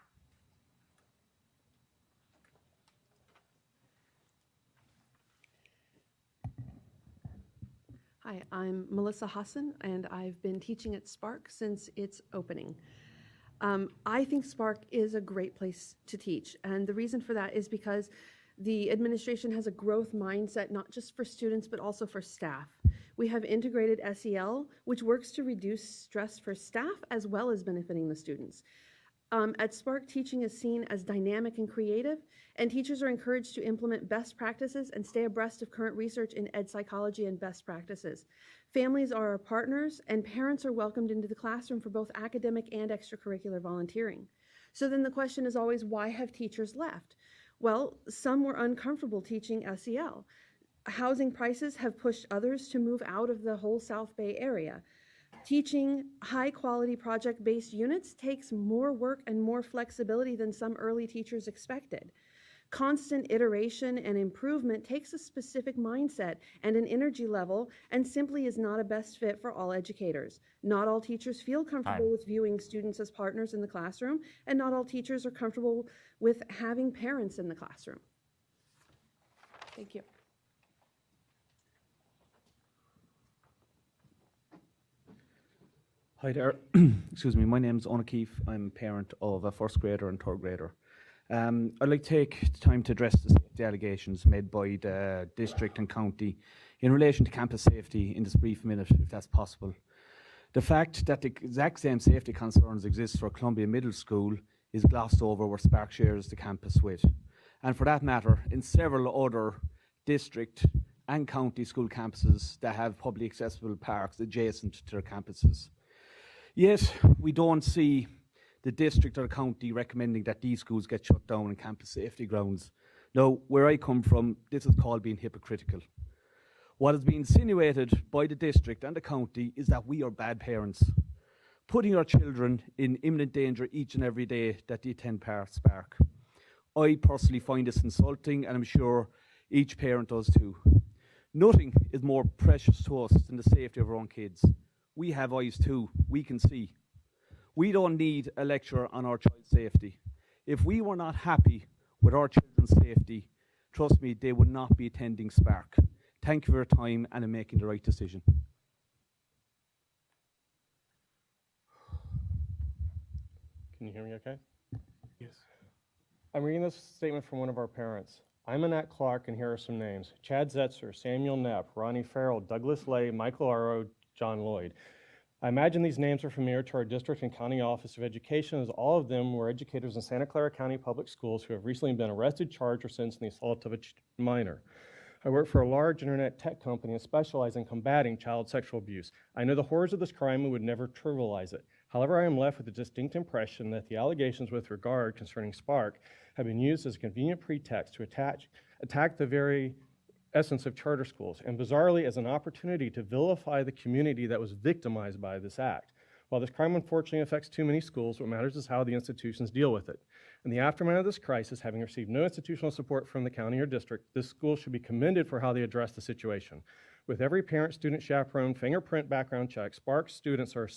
Hi, I'm Melissa Hassan, and I've been teaching at Spark since its opening. I think Spark is a great place to teach, and the reason for that is because the administration has a growth mindset, not just for students, but also for staff. We have integrated SEL, which works to reduce stress for staff as well as benefiting the students. At Spark, teaching is seen as dynamic and creative, and teachers are encouraged to implement best practices and stay abreast of current research in ed psychology and best practices. Families are our partners, and parents are welcomed into the classroom for both academic and extracurricular volunteering. So then the question is always, why have teachers left? Well, some were uncomfortable teaching SEL. Housing prices have pushed others to move out of the whole South Bay area. Teaching high-quality project-based units takes more work and more flexibility than some early teachers expected. Constant iteration and improvement takes a specific mindset and an energy level and simply is not a best fit for all educators. Not all teachers feel comfortable with viewing students as partners in the classroom, and not all teachers are comfortable with having parents in the classroom. Thank you. Hi there. Excuse me. My name is Owen O'Keefe. I'm a parent of a 1st grader and 3rd grader. I'd like to take time to address the safety allegations made by the district and county in relation to campus safety in this brief minute, if that's possible. The fact that the exact same safety concerns exist for Columbia Middle School is glossed over where Spark shares the campus with. And for that matter, in several other district and county school campuses that have publicly accessible parks adjacent to their campuses. Yet, we don't see the district or the county recommending that these schools get shut down on campus safety grounds. Now, where I come from, this is called being hypocritical. What is being insinuated by the district and the county is that we are bad parents, putting our children in imminent danger each and every day that they attend Spark. I personally find this insulting, and I'm sure each parent does too. Nothing is more precious to us than the safety of our own kids. We have eyes too, we can see. We don't need a lecture on our child's safety. If we were not happy with our children's safety, trust me, they would not be attending Spark. Thank you for your time and in making the right decision. Can you hear me okay? Yes. I'm reading this statement from one of our parents. I'm Annette Clark, and here are some names. Chad Zetzer, Samuel Knapp, Ronnie Farrell, Douglas Lay, Michael Arrow, John Lloyd. I imagine these names are familiar to our district and county office of education, as all of them were educators in Santa Clara County Public Schools who have recently been arrested, charged, or sentenced in the assault of a minor. I work for a large internet tech company and specialize in combating child sexual abuse. I know the horrors of this crime and would never trivialize it. However, I am left with a distinct impression that the allegations with regard concerning Spark have been used as a convenient pretext to attack the very essence of charter schools, and bizarrely as an opportunity to vilify the community that was victimized by this act. While this crime unfortunately affects too many schools, what matters is how the institutions deal with it. In the aftermath of this crisis, having received no institutional support from the county or district, this school should be commended for how they address the situation. With every parent, student, chaperone, fingerprint background check, Spark students are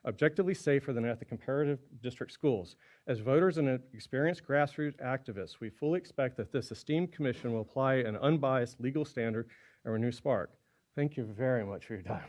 objectively safer than at the comparative district schools. As voters and experienced grassroots activists, we fully expect that this esteemed commission will apply an unbiased legal standard and renew Spark. Thank you very much for your time.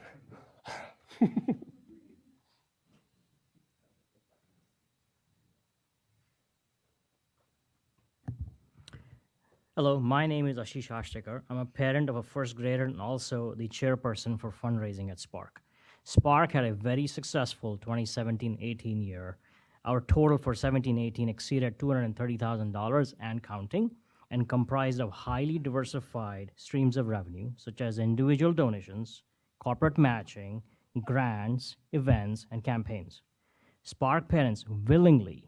Hello, my name is Ashish Ashtekar. I'm a parent of a first grader and also the chairperson for fundraising at Spark. Spark had a very successful 2017-18 year. Our total for 17-18 exceeded $230,000 and counting, and comprised of highly diversified streams of revenue, such as individual donations, corporate matching, grants, events, and campaigns. Spark parents willingly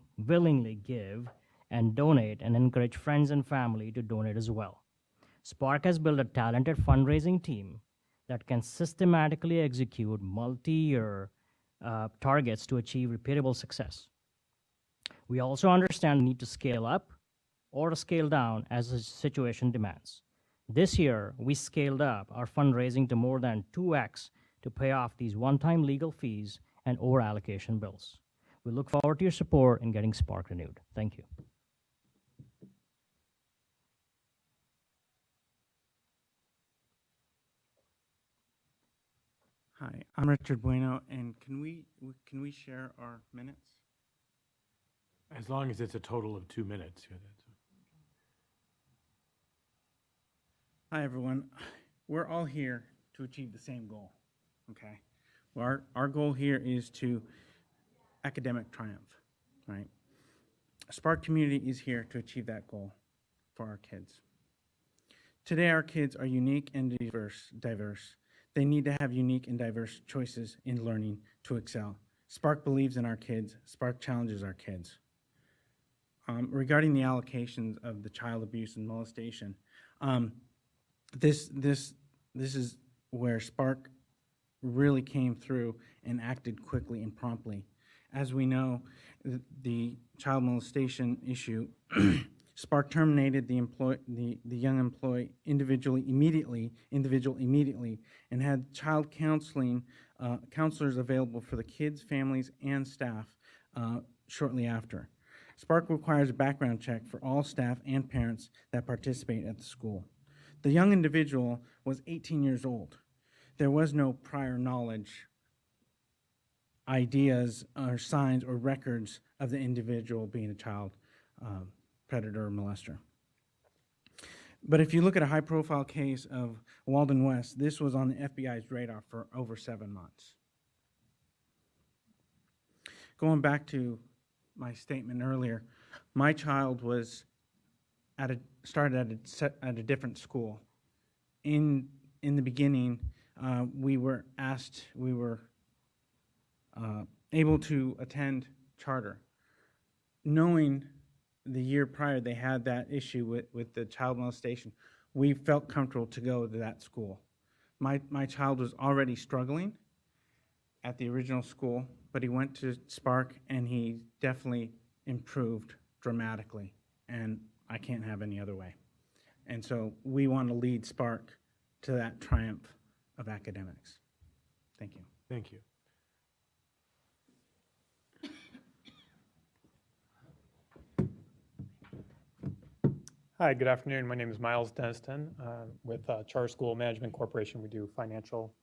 give and donate and encourage friends and family to donate as well. Spark has built a talented fundraising team that can systematically execute multi-year targets to achieve repeatable success. We also understand the need to scale up or to scale down as the situation demands. This year, we scaled up our fundraising to more than 2x to pay off these one-time legal fees and over-allocation bills. We look forward to your support in getting Spark renewed. Thank you. Hi, I'm Richard Bueno, and can we share our minutes? As long as it's a total of 2 minutes. Yeah, Hi, everyone. We're all here to achieve the same goal, okay? Well, our goal here is to academic triumph, right? Spark Community is here to achieve that goal for our kids. Today, our kids are unique and diverse. They need to have unique and diverse choices in learning to excel. Spark believes in our kids. Spark challenges our kids. Regarding the allocations of the child abuse and molestation, this is where Spark really came through and acted quickly and promptly. As we know, the child molestation issue, Spark terminated the young employee immediately, and had child counselors available for the kids, families, and staff shortly after. Spark requires a background check for all staff and parents that participate at the school. The young individual was 18 years old. There was no prior knowledge, ideas, or signs or records of the individual being a child predator or molester. But if you look at a high-profile case of Walden West, this was on the FBI's radar for over 7 months. Going back to my statement earlier, my child was started at a different school. In the beginning, we were able to attend charter, knowing the year prior they had that issue with the child molestation. We felt comfortable to go to that school. My child was already struggling at the original school, but he went to Spark and he definitely improved dramatically, and I can't have any other way. And so we want to lead Spark to that triumph of academics. Thank you. Thank you. Hi, good afternoon. My name is Miles Deniston with Charter School Management Corporation. We do financial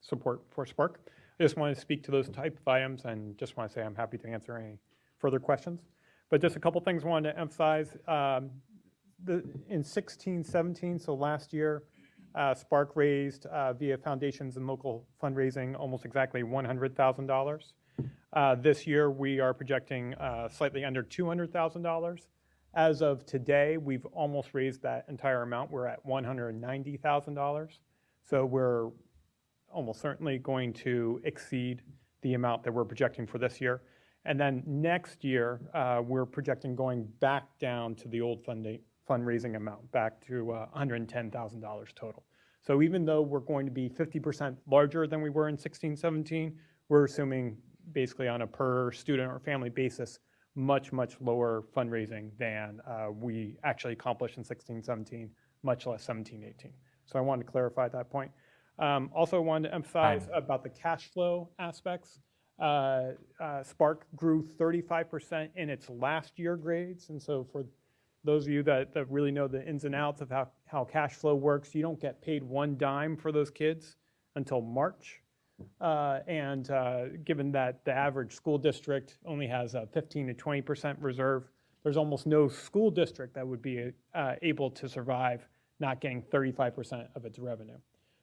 support for Spark. I just want to speak to those type of items and just want to say I'm happy to answer any further questions. But just a couple things I wanted to emphasize. In 16-17, so last year, Spark raised via foundations and local fundraising almost exactly $100,000. This year, we are projecting slightly under $200,000. As of today, we've almost raised that entire amount. We're at $190,000. So we're almost certainly going to exceed the amount that we're projecting for this year. And then next year, we're projecting going back down to the old fundraising amount, back to $110,000 total. So even though we're going to be 50% larger than we were in 16-17, we're assuming basically on a per student or family basis, much, much lower fundraising than we actually accomplished in 16-17, much less 17-18. So I wanted to clarify that point. Also wanted to emphasize about the cash flow aspects. Spark grew 35% in its last year grades. And so for those of you that really know the ins and outs of how cash flow works, you don't get paid one dime for those kids until March. Given that the average school district only has a 15 to 20% reserve, there's almost no school district that would be able to survive not getting 35% of its revenue.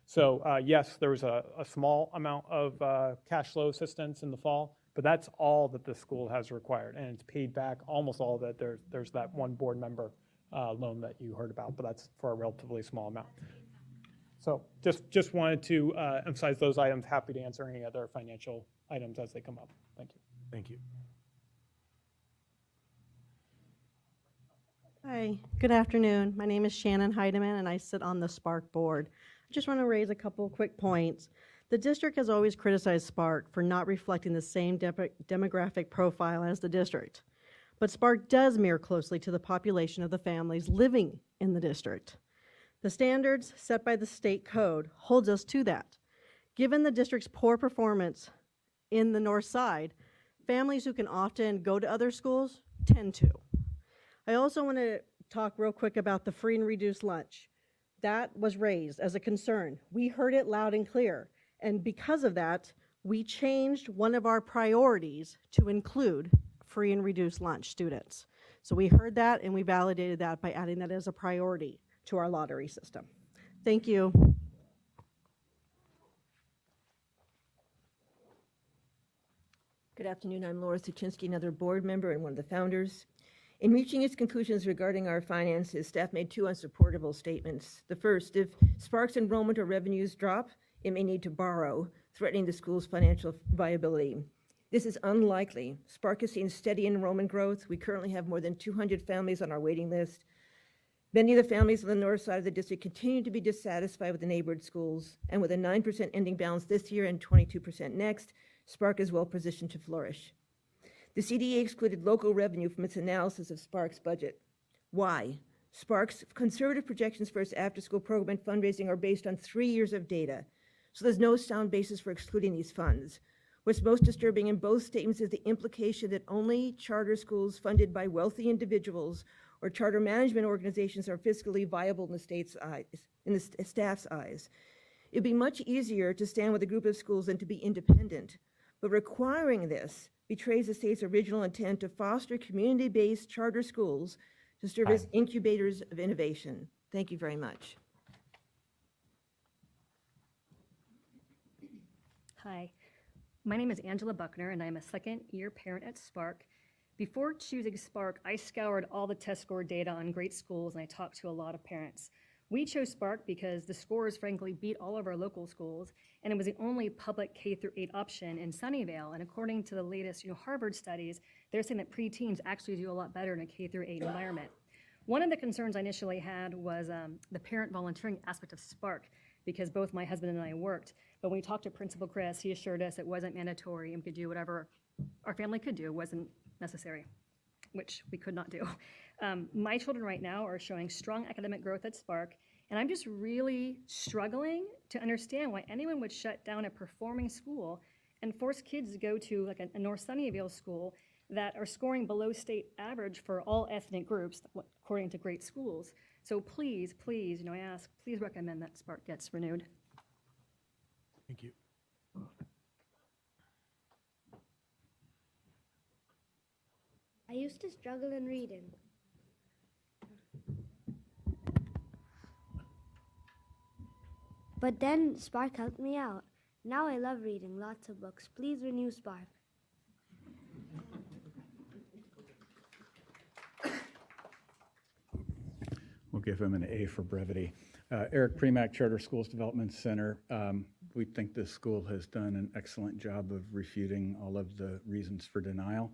So yes, there was a small amount of cash flow assistance in the fall, but that's all that the school has required, and it's paid back almost all of it. There's that one board member loan that you heard about, but that's for a relatively small amount. So just wanted to emphasize those items. Happy to answer any other financial items as they come up. Thank you. Thank you. Hi, good afternoon. My name is Shannon Heidemann, and I sit on the Spark board. I just want to raise a couple quick points. The district has always criticized Spark for not reflecting the same demographic profile as the district. But Spark does mirror closely to the population of the families living in the district. The standards set by the state code holds us to that. Given the district's poor performance in the north side, families who can often go to other schools tend to. I also want to talk real quick about the free and reduced lunch. That was raised as a concern. We heard it loud and clear. And because of that, we changed one of our priorities to include free and reduced lunch students. So we heard that and we validated that by adding that as a priority to our lottery system. Thank you. Good afternoon. I'm Laura Suchinsky, another board member and one of the founders. In reaching its conclusions regarding our finances, staff made two unsupportable statements. The first, if Spark's enrollment or revenues drop, it may need to borrow, threatening the school's financial viability. This is unlikely. Spark has seen steady enrollment growth. We currently have more than 200 families on our waiting list. Many of the families on the north side of the district continue to be dissatisfied with the neighborhood schools, and with a 9% ending balance this year and 22% next, Spark is well positioned to flourish. The CDA excluded local revenue from its analysis of Spark's budget. Why? Spark's conservative projections for its after-school program and fundraising are based on 3 years of data, so there's no sound basis for excluding these funds. What's most disturbing in both statements is the implication that only charter schools funded by wealthy individuals or charter management organizations are fiscally viable in the state's eyes, in the staff's eyes. It'd be much easier to stand with a group of schools than to be independent, but requiring this betrays the state's original intent to foster community-based charter schools to serve as incubators of innovation. Thank you very much. Hi, my name is Angela Buckner, and I'm a second-year parent at Spark. Before choosing Spark, I scoured all the test score data on great schools, and I talked to a lot of parents. We chose Spark because the scores frankly beat all of our local schools, and it was the only public K-8 option in Sunnyvale. And according to the latest Harvard studies, they're saying that preteens actually do a lot better in a K-8 environment. One of the concerns I initially had was the parent volunteering aspect of Spark, because both my husband and I worked. But when we talked to Principal Chris, he assured us it wasn't mandatory and we could do whatever our family could do. It wasn't necessary, which we could not do. My children right now are showing strong academic growth at Spark, and I'm just really struggling to understand why anyone would shut down a performing school and force kids to go to like a North Sunnyvale school that are scoring below state average for all ethnic groups, according to great schools. So please, please, I ask, please recommend that Spark gets renewed. Thank you. I used to struggle in reading. But then Spark helped me out. Now I love reading lots of books. Please renew Spark. We'll give him an A for brevity. Eric Premack, Charter Schools Development Center. We think this school has done an excellent job of refuting all of the reasons for denial.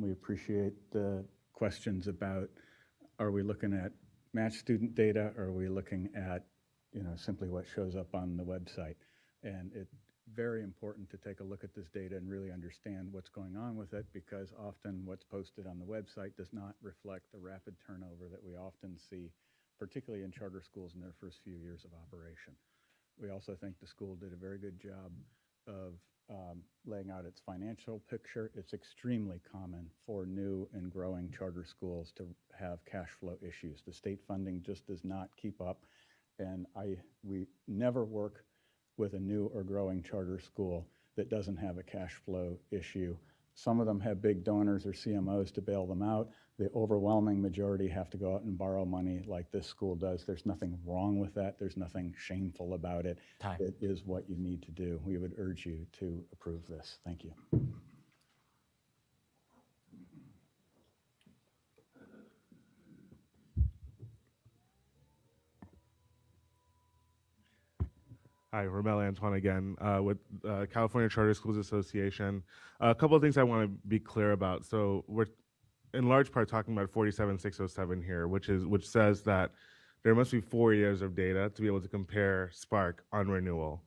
We appreciate the questions about, are we looking at matched student data, or are we looking at, simply what shows up on the website? And it's very important to take a look at this data and really understand what's going on with it, because often what's posted on the website does not reflect the rapid turnover that we often see, particularly in charter schools in their first few years of operation. We also think the school did a very good job of laying out its financial picture. It's extremely common for new and growing charter schools to have cash flow issues. The state funding just does not keep up, and we never work with a new or growing charter school that doesn't have a cash flow issue. Some of them have big donors or CMOs to bail them out. The overwhelming majority have to go out and borrow money like this school does. There's nothing wrong with that. There's nothing shameful about it. Time. It is what you need to do. We would urge you to approve this. Thank you. Hi, Ramel Antoine again with California Charter Schools Association. A couple of things I want to be clear about. So we're in large part talking about 47607 here, which says that there must be 4 years of data to be able to compare Spark on renewal.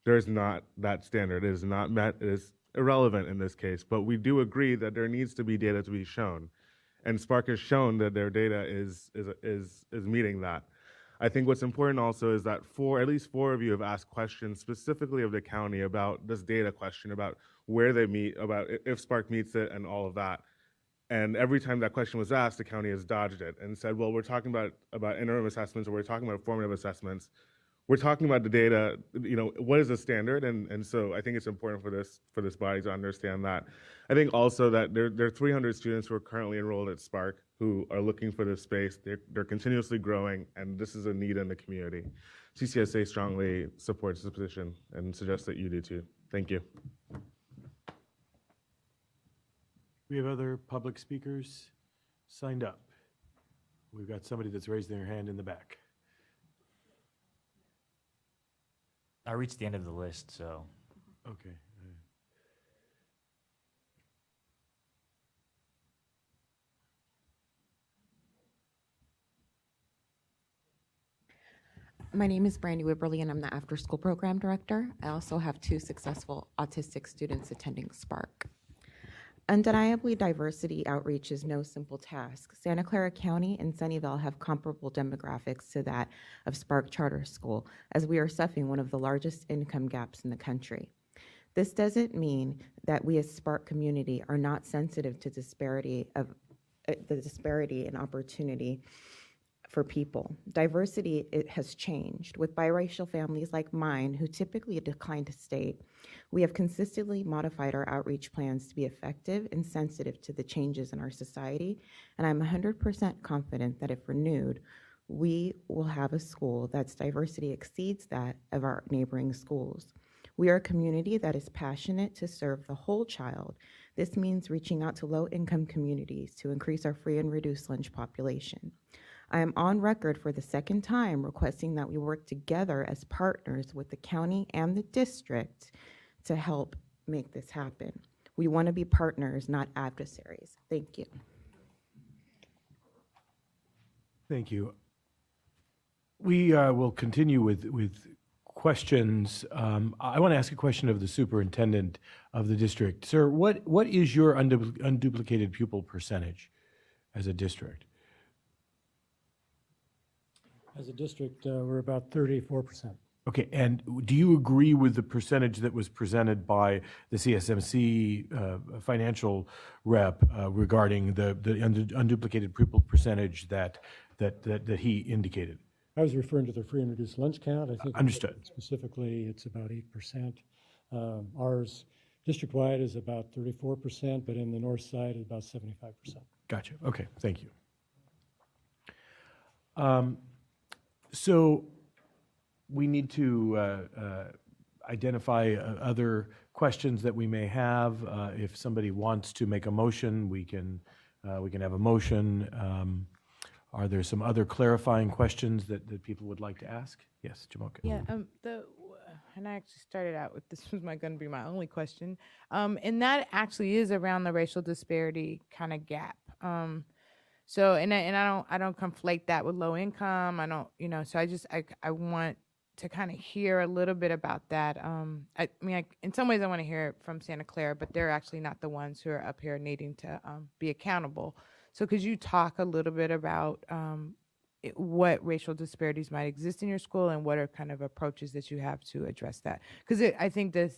There is not that standard. It is not met. It is irrelevant in this case. But we do agree that there needs to be data to be shown, and Spark has shown that their data is meeting that. I think what's important also is that at least four of you have asked questions specifically of the county about this data question, about where they meet, about if Spark meets it and all of that. And every time that question was asked, the county has dodged it and said, well, we're talking about interim assessments, or we're talking about formative assessments. We're talking about the data, what is the standard? And so I think it's important for this body to understand that. I think also that there are 300 students who are currently enrolled at Spark who are looking for this space. They're continuously growing, and this is a need in the community. CCSA strongly supports this position and suggests that you do too. Thank you. We have other public speakers signed up. We've got somebody that's raised their hand in the back. I reached the end of the list, so. Okay. My name is Brandy Wibberly, and I'm the after-school program director. I also have 2 successful autistic students attending Spark. Undeniably, diversity outreach is no simple task. Santa Clara County and Sunnyvale have comparable demographics to that of Spark Charter School, as we are suffering one of the largest income gaps in the country. This doesn't mean that we as Spark community are not sensitive to the disparity in opportunity for people. Diversity, it has changed. With biracial families like mine, who typically decline to state, we have consistently modified our outreach plans to be effective and sensitive to the changes in our society, and I'm 100% confident that if renewed, we will have a school that's diversity exceeds that of our neighboring schools. We are a community that is passionate to serve the whole child. This means reaching out to low-income communities to increase our free and reduced lunch population. I am on record for the second time requesting that we work together as partners with the county and the district to help make this happen. We want to be partners, not adversaries. Thank you. Thank you. We will continue with questions. I want to ask a question of the superintendent of the district. Sir, what is your unduplicated pupil percentage as a district? As a district, we're about 34%. Okay, and do you agree with the percentage that was presented by the CSMC financial rep regarding the unduplicated pupil percentage that he indicated? I was referring to the free and reduced lunch count. I think understood. Specifically, it's about 8%. Ours District-wide is about 34%, but in the north side is about 75%. Gotcha. Okay, thank you. So we need to identify other questions that we may have. If somebody wants to make a motion, we can have a motion. Are there some other clarifying questions that people would like to ask? Yes, Jamoka. Yeah, and I actually started out with, this was going to be my only question, and that actually is around the racial disparity kind of gap. So, and I don't conflate that with low income. I don't, so I want to kind of hear a little bit about that. I mean, in some ways I want to hear it from Santa Clara, but they're actually not the ones who are up here needing to be accountable. So could you talk a little bit about what racial disparities might exist in your school and what are kind of approaches that you have to address that? Because I think the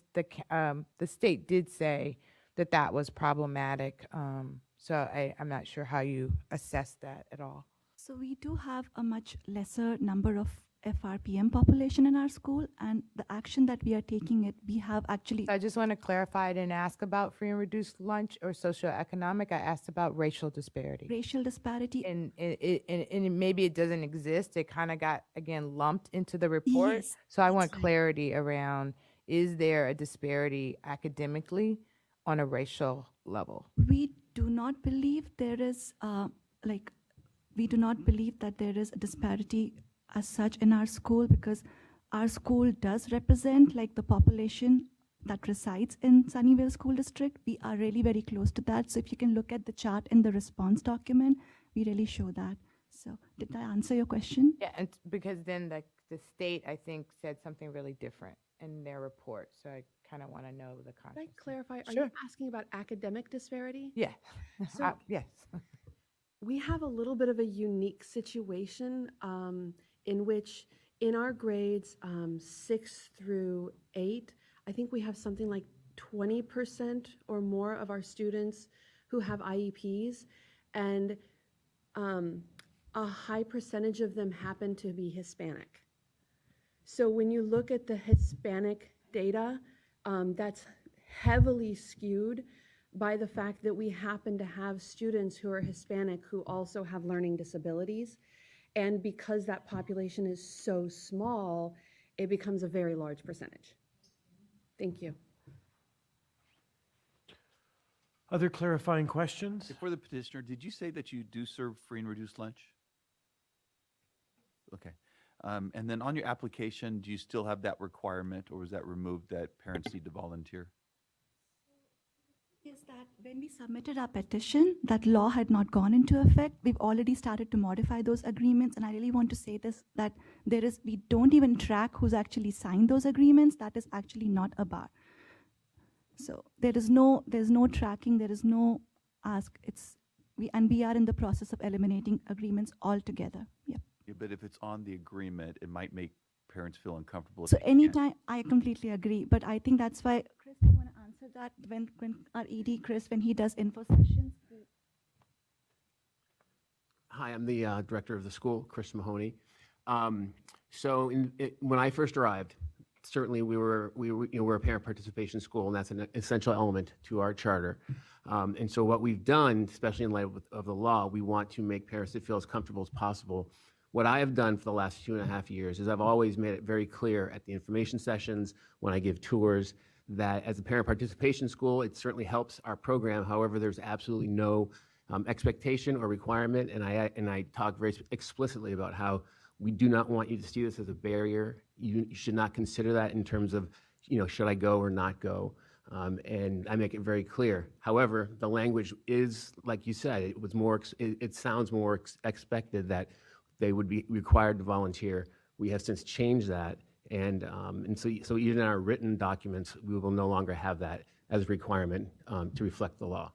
state did say that was problematic. So I'm not sure how you assess that at all. So we do have a much lesser number of FRPM population in our school, and the action that we are taking, we have actually... I just want to clarify, I didn't ask about free and reduced lunch or socioeconomic. I asked about racial disparity. Racial disparity. And maybe it doesn't exist. It kind of got, again, lumped into the report. Yes, so I want clarity around, is there a disparity academically on a racial level? We do not believe there is, we do not believe that there is a disparity as such in our school, because our school does represent the population that resides in Sunnyvale School District. We are really very close to that. So if you can look at the chart in the response document, we really show that. So did I answer your question? Yeah, and because then the state, I think, said something really different in their report. So I kind of want to know the context. Can I clarify? Are Sure. you asking about academic disparity? Yeah. So yes. we have a little bit of a unique situation in which in our grades 6 through 8, I think we have something like 20% or more of our students who have IEPs, and a high percentage of them happen to be Hispanic. So when you look at the Hispanic data, that's heavily skewed by the fact that we happen to have students who are Hispanic who also have learning disabilities. And because that population is so small, it becomes a very large percentage. Thank you. Other clarifying questions? For the petitioner, did you say that you do serve free and reduced lunch? Okay. And then on your application, do you still have that requirement, or was that removed that parents need to volunteer? Is that when we submitted our petition, that law had not gone into effect. We've already started to modify those agreements, and I really want to say this, that we don't even track who's actually signed those agreements. That is actually not a bar. So there's no tracking, there is no ask. We are in the process of eliminating agreements altogether. Yep. Yeah, but if it's on the agreement, it might make parents feel uncomfortable. So anytime, I completely agree, but I think that's why, Chris, I want to answer that when our ED, Chris, when he does info sessions. Hi, I'm the director of the school, Chris Mahoney. So when I first arrived, certainly we were a parent participation school, and that's an essential element to our charter. And so what we've done, especially in light of the law, we want to make parents feel as comfortable as possible. What I have done for the last 2.5 years is I've always made it very clear at the information sessions, when I give tours, that as a parent participation school, it certainly helps our program. However, there's absolutely no expectation or requirement, and I talk very explicitly about how we do not want you to see this as a barrier. You should not consider that in terms of, should I go or not go? And I make it very clear. However, the language is, like you said, it sounds more expected that they would be required to volunteer. We have since changed that, and so even in our written documents, we will no longer have that as a requirement to reflect the law.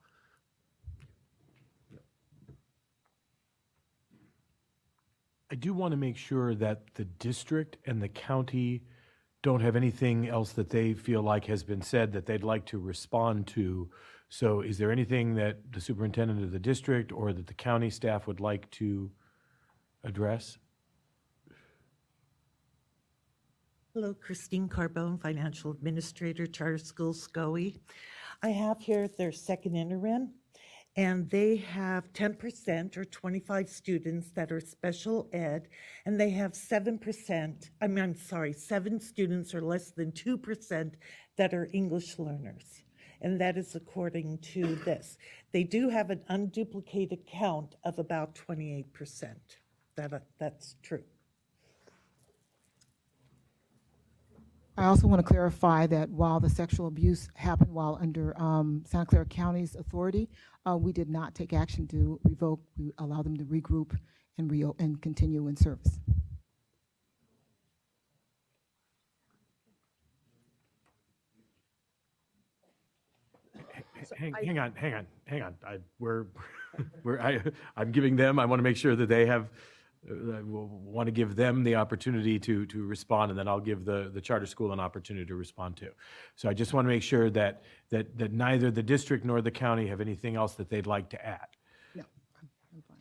I do want to make sure that the district and the county don't have anything else that they feel like has been said that they'd like to respond to. So is there anything that the superintendent of the district or that the county staff would like to address? Hello, Christine Carbone, Financial Administrator, Charter Schools, SCOE. I have here their second interim, and they have 10% or 25 students that are special ed, and they have 7 students or less than 2% that are English learners. And that is according to this. They do have an unduplicated count of about 28%. That's true. I also want to clarify that while the sexual abuse happened while under Santa Clara County's authority, we did not take action to revoke. We allowed them to regroup and continue in service. Hang on. I'm giving them. I want to make sure that they have. Want to give them the opportunity to respond, and then I'll give the charter school an opportunity to respond to. So I just want to make sure that neither the district nor the county have anything else that they'd like to add. No, I'm fine.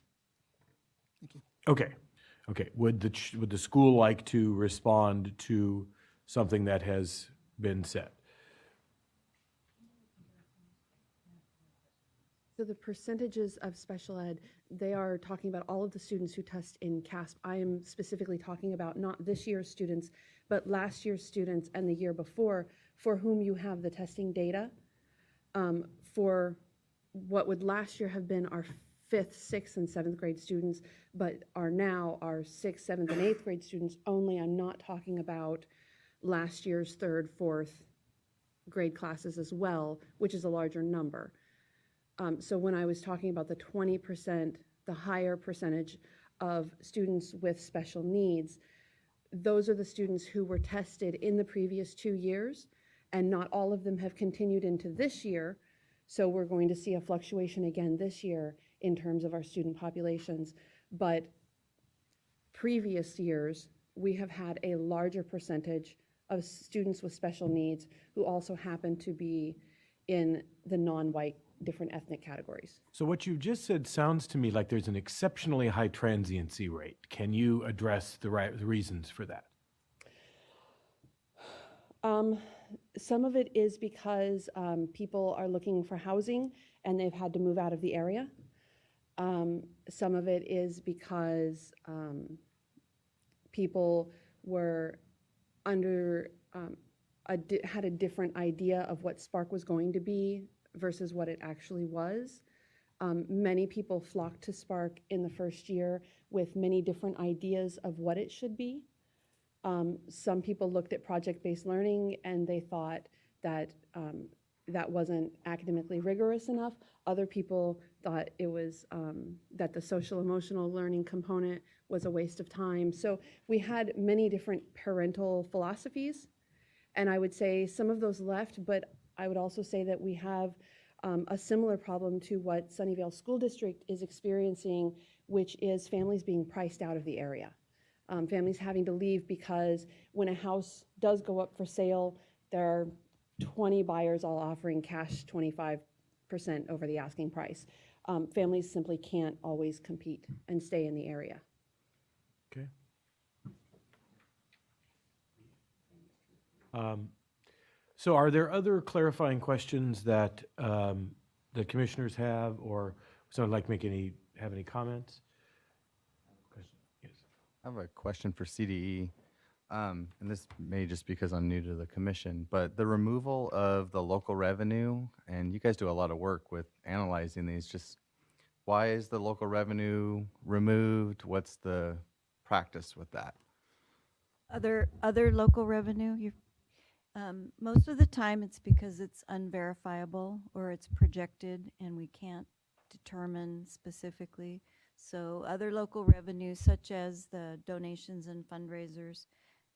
Thank you. Okay. Would the school like to respond to something that has been said? So the percentages of special ed, they are talking about all of the students who test in CASP. I am specifically talking about not this year's students, but last year's students and the year before, for whom you have the testing data. For what would last year have been our 5th, 6th, and 7th grade students, but are now our 6th, 7th, and 8th grade students only. I'm not talking about last year's 3rd, 4th grade classes as well, which is a larger number. So when I was talking about the 20%, the higher percentage of students with special needs, those are the students who were tested in the previous 2 years, and not all of them have continued into this year. So we're going to see a fluctuation again this year in terms of our student populations. But previous years, we have had a larger percentage of students with special needs who also happen to be in the non-white different ethnic categories. So what you've just said sounds to me like there's an exceptionally high transiency rate. Can you address the reasons for that? Some of it is because people are looking for housing and they've had to move out of the area. Some of it is because people were had a different idea of what Spark was going to be versus what it actually was. Many people flocked to Spark in the first year with many different ideas of what it should be. Some people looked at project-based learning and they thought that that wasn't academically rigorous enough. Other people thought it was that the social-emotional learning component was a waste of time. So we had many different parental philosophies, and I would say some of those left, but I would also say that we have a similar problem to what Sunnyvale School District is experiencing, which is families being priced out of the area. Families having to leave because when a house does go up for sale, there are 20 buyers all offering cash 25% over the asking price. Families simply can't always compete and stay in the area. Okay. So are there other clarifying questions that the commissioners have, or someone like have any comments? Yes. I have a question for CDE, and this may just because I'm new to the commission, but the removal of the local revenue, and you guys do a lot of work with analyzing these, just why is the local revenue removed? What's the practice with that? Other local revenue, most of the time it's because it's unverifiable or it's projected and we can't determine specifically. So other local revenues such as the donations and fundraisers,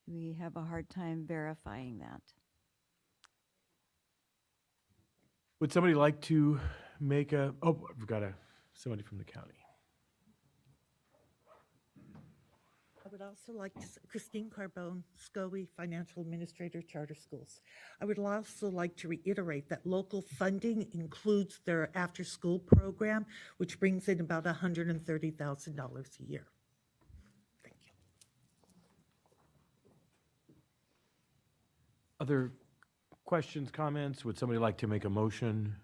we have a hard time verifying that. Would somebody like to make we've got somebody from the county. I would also like to, Christine Carbone, SCOE, Financial Administrator, Charter Schools. I would also like to reiterate that local funding includes their after-school program, which brings in about $130,000 a year. Thank you. Other questions, comments? Would somebody like to make a motion?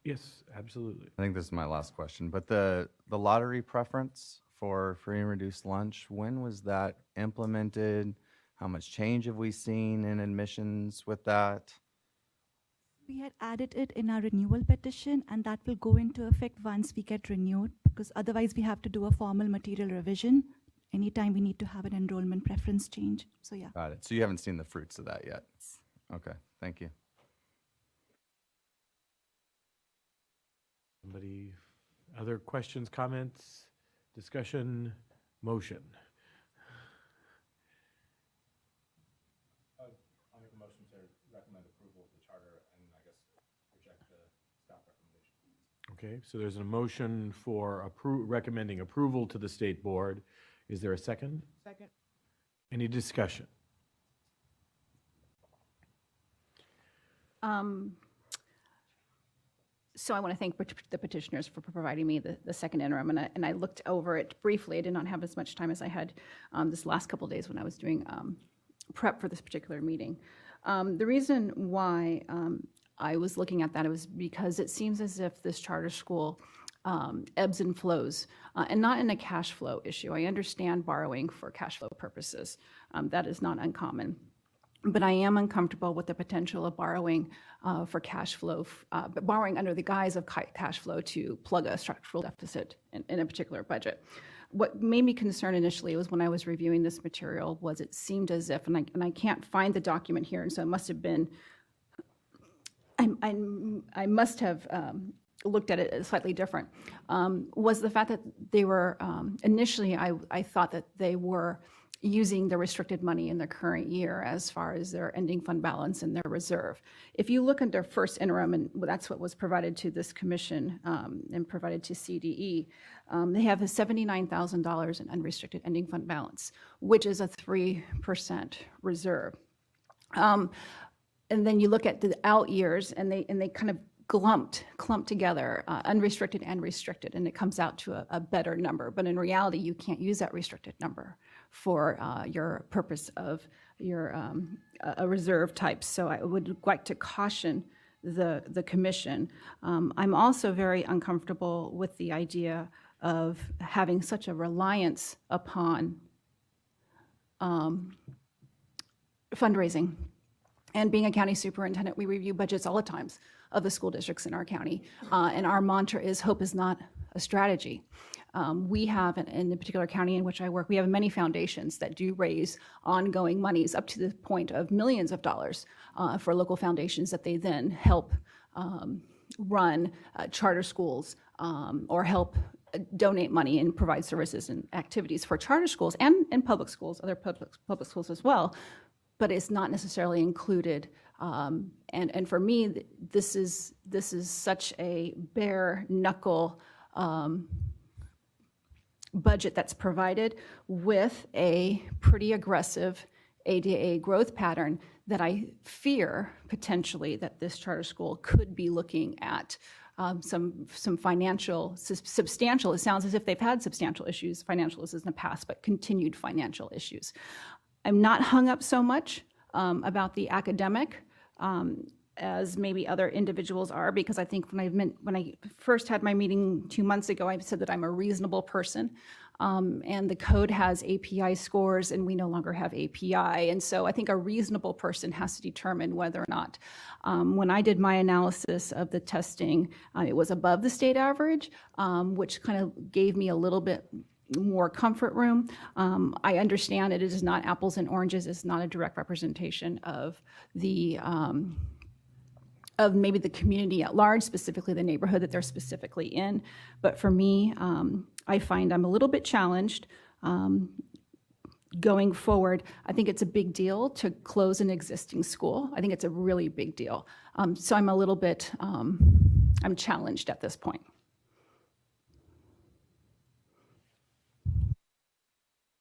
Yes, absolutely. I think this is my last question, but the lottery preference for free and reduced lunch, when was that implemented? How much change have we seen in admissions with that? We had added it in our renewal petition, and that will go into effect once we get renewed, because otherwise we have to do a formal material revision anytime we need to have an enrollment preference change. So yeah. Got it. So you haven't seen the fruits of that yet? Okay, thank you. Somebody, other questions, comments, discussion, motion? I'll make a motion to recommend approval of the charter and I guess reject the staff recommendation. Okay, so there's a motion for recommending approval to the state board. Is there a second? Second. Any discussion? So I want to thank the petitioners for providing me the second interim, and I looked over it briefly. I did not have as much time as I had this last couple of days when I was doing prep for this particular meeting. The reason why I was looking at that was because it seems as if this charter school ebbs and flows, and not in a cash flow issue. I understand borrowing for cash flow purposes. That is not uncommon. But I am uncomfortable with the potential of borrowing for cash flow, but borrowing under the guise of cash flow to plug a structural deficit in a particular budget. What made me concerned initially was when I was reviewing this material was it seemed as if, and I can't find the document here, and so it must have been, I must have looked at it slightly different, was the fact that they were, initially I thought that they were using the restricted money in the current year as far as their ending fund balance and their reserve. If you look at their first interim, and that's what was provided to this commission and provided to CDE, they have a $79,000 in unrestricted ending fund balance, which is a 3% reserve. And then you look at the out years, and they kind of clumped together, unrestricted and restricted, and it comes out to a better number. But in reality, you can't use that restricted number for your purpose of your a reserve type. So I would like to caution the commission. I'm also very uncomfortable with the idea of having such a reliance upon fundraising. And being a county superintendent, we review budgets all the times of the school districts in our county. And our mantra is hope is not a strategy. We have, in the particular county in which I work, we have many foundations that do raise ongoing monies up to the point of millions of dollars for local foundations that they then help run charter schools or help donate money and provide services and activities for charter schools and public schools, other public schools as well. But it's not necessarily included. And for me, this is such a bare knuckle budget that's provided with a pretty aggressive ADA growth pattern that I fear potentially that this charter school could be looking at some financial, substantial, it sounds as if they've had substantial issues, financial issues in the past, but continued financial issues. I'm not hung up so much about the academic as maybe other individuals are, because I think when I first had my meeting 2 months ago, I said that I'm a reasonable person, and the code has API scores, and we no longer have API, and so I think a reasonable person has to determine whether or not. When I did my analysis of the testing, it was above the state average, which kind of gave me a little bit more comfort room. I understand it is not apples and oranges. It's not a direct representation of the of maybe the community at large, specifically the neighborhood that they're specifically in. But for me, I find I'm a little bit challenged going forward. I think it's a big deal to close an existing school. I think it's a really big deal. So I'm a little bit, I'm challenged at this point.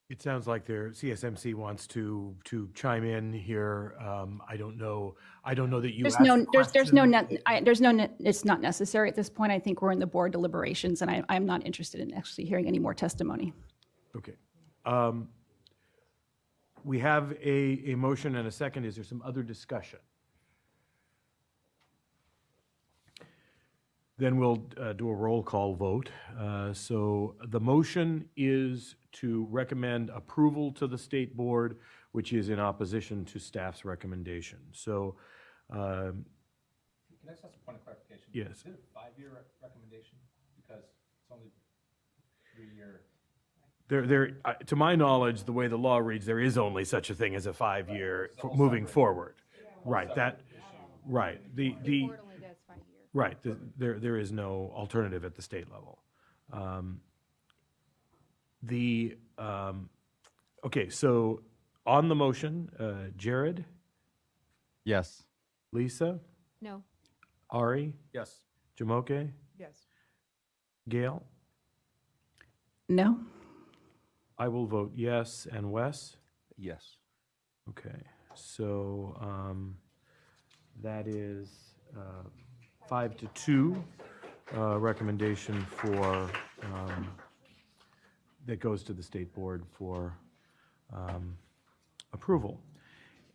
It sounds like their CSMC wants to chime in here. I don't know that you. It's not necessary at this point. I think we're in the board deliberations, and I'm not interested in actually hearing any more testimony. Okay. We have a motion and a second. Is there some other discussion? Then we'll do a roll call vote. So the motion is to recommend approval to the state board, which is in opposition to staff's recommendation. So, Can I just ask a point of clarification? Yes. Is it a 5-year recommendation? Because it's only 3-year. To my knowledge, the way the law reads, there is only such a thing as a 5-year moving forward. Right. That. Right. Right. There is no alternative at the state level. Okay. So on the motion, Jared. Yes. Lisa. No. Ari. Yes. Jamoke. Yes. Gail. No. I will vote yes. And Wes? Yes. Okay, so that is 5-2 recommendation for, that goes to the state board for approval.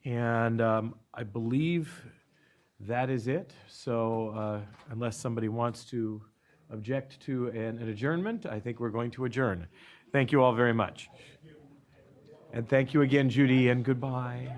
And I believe that is it. So unless somebody wants to object to an adjournment, I think we're going to adjourn. Thank you all very much. And thank you again, Judy, and goodbye.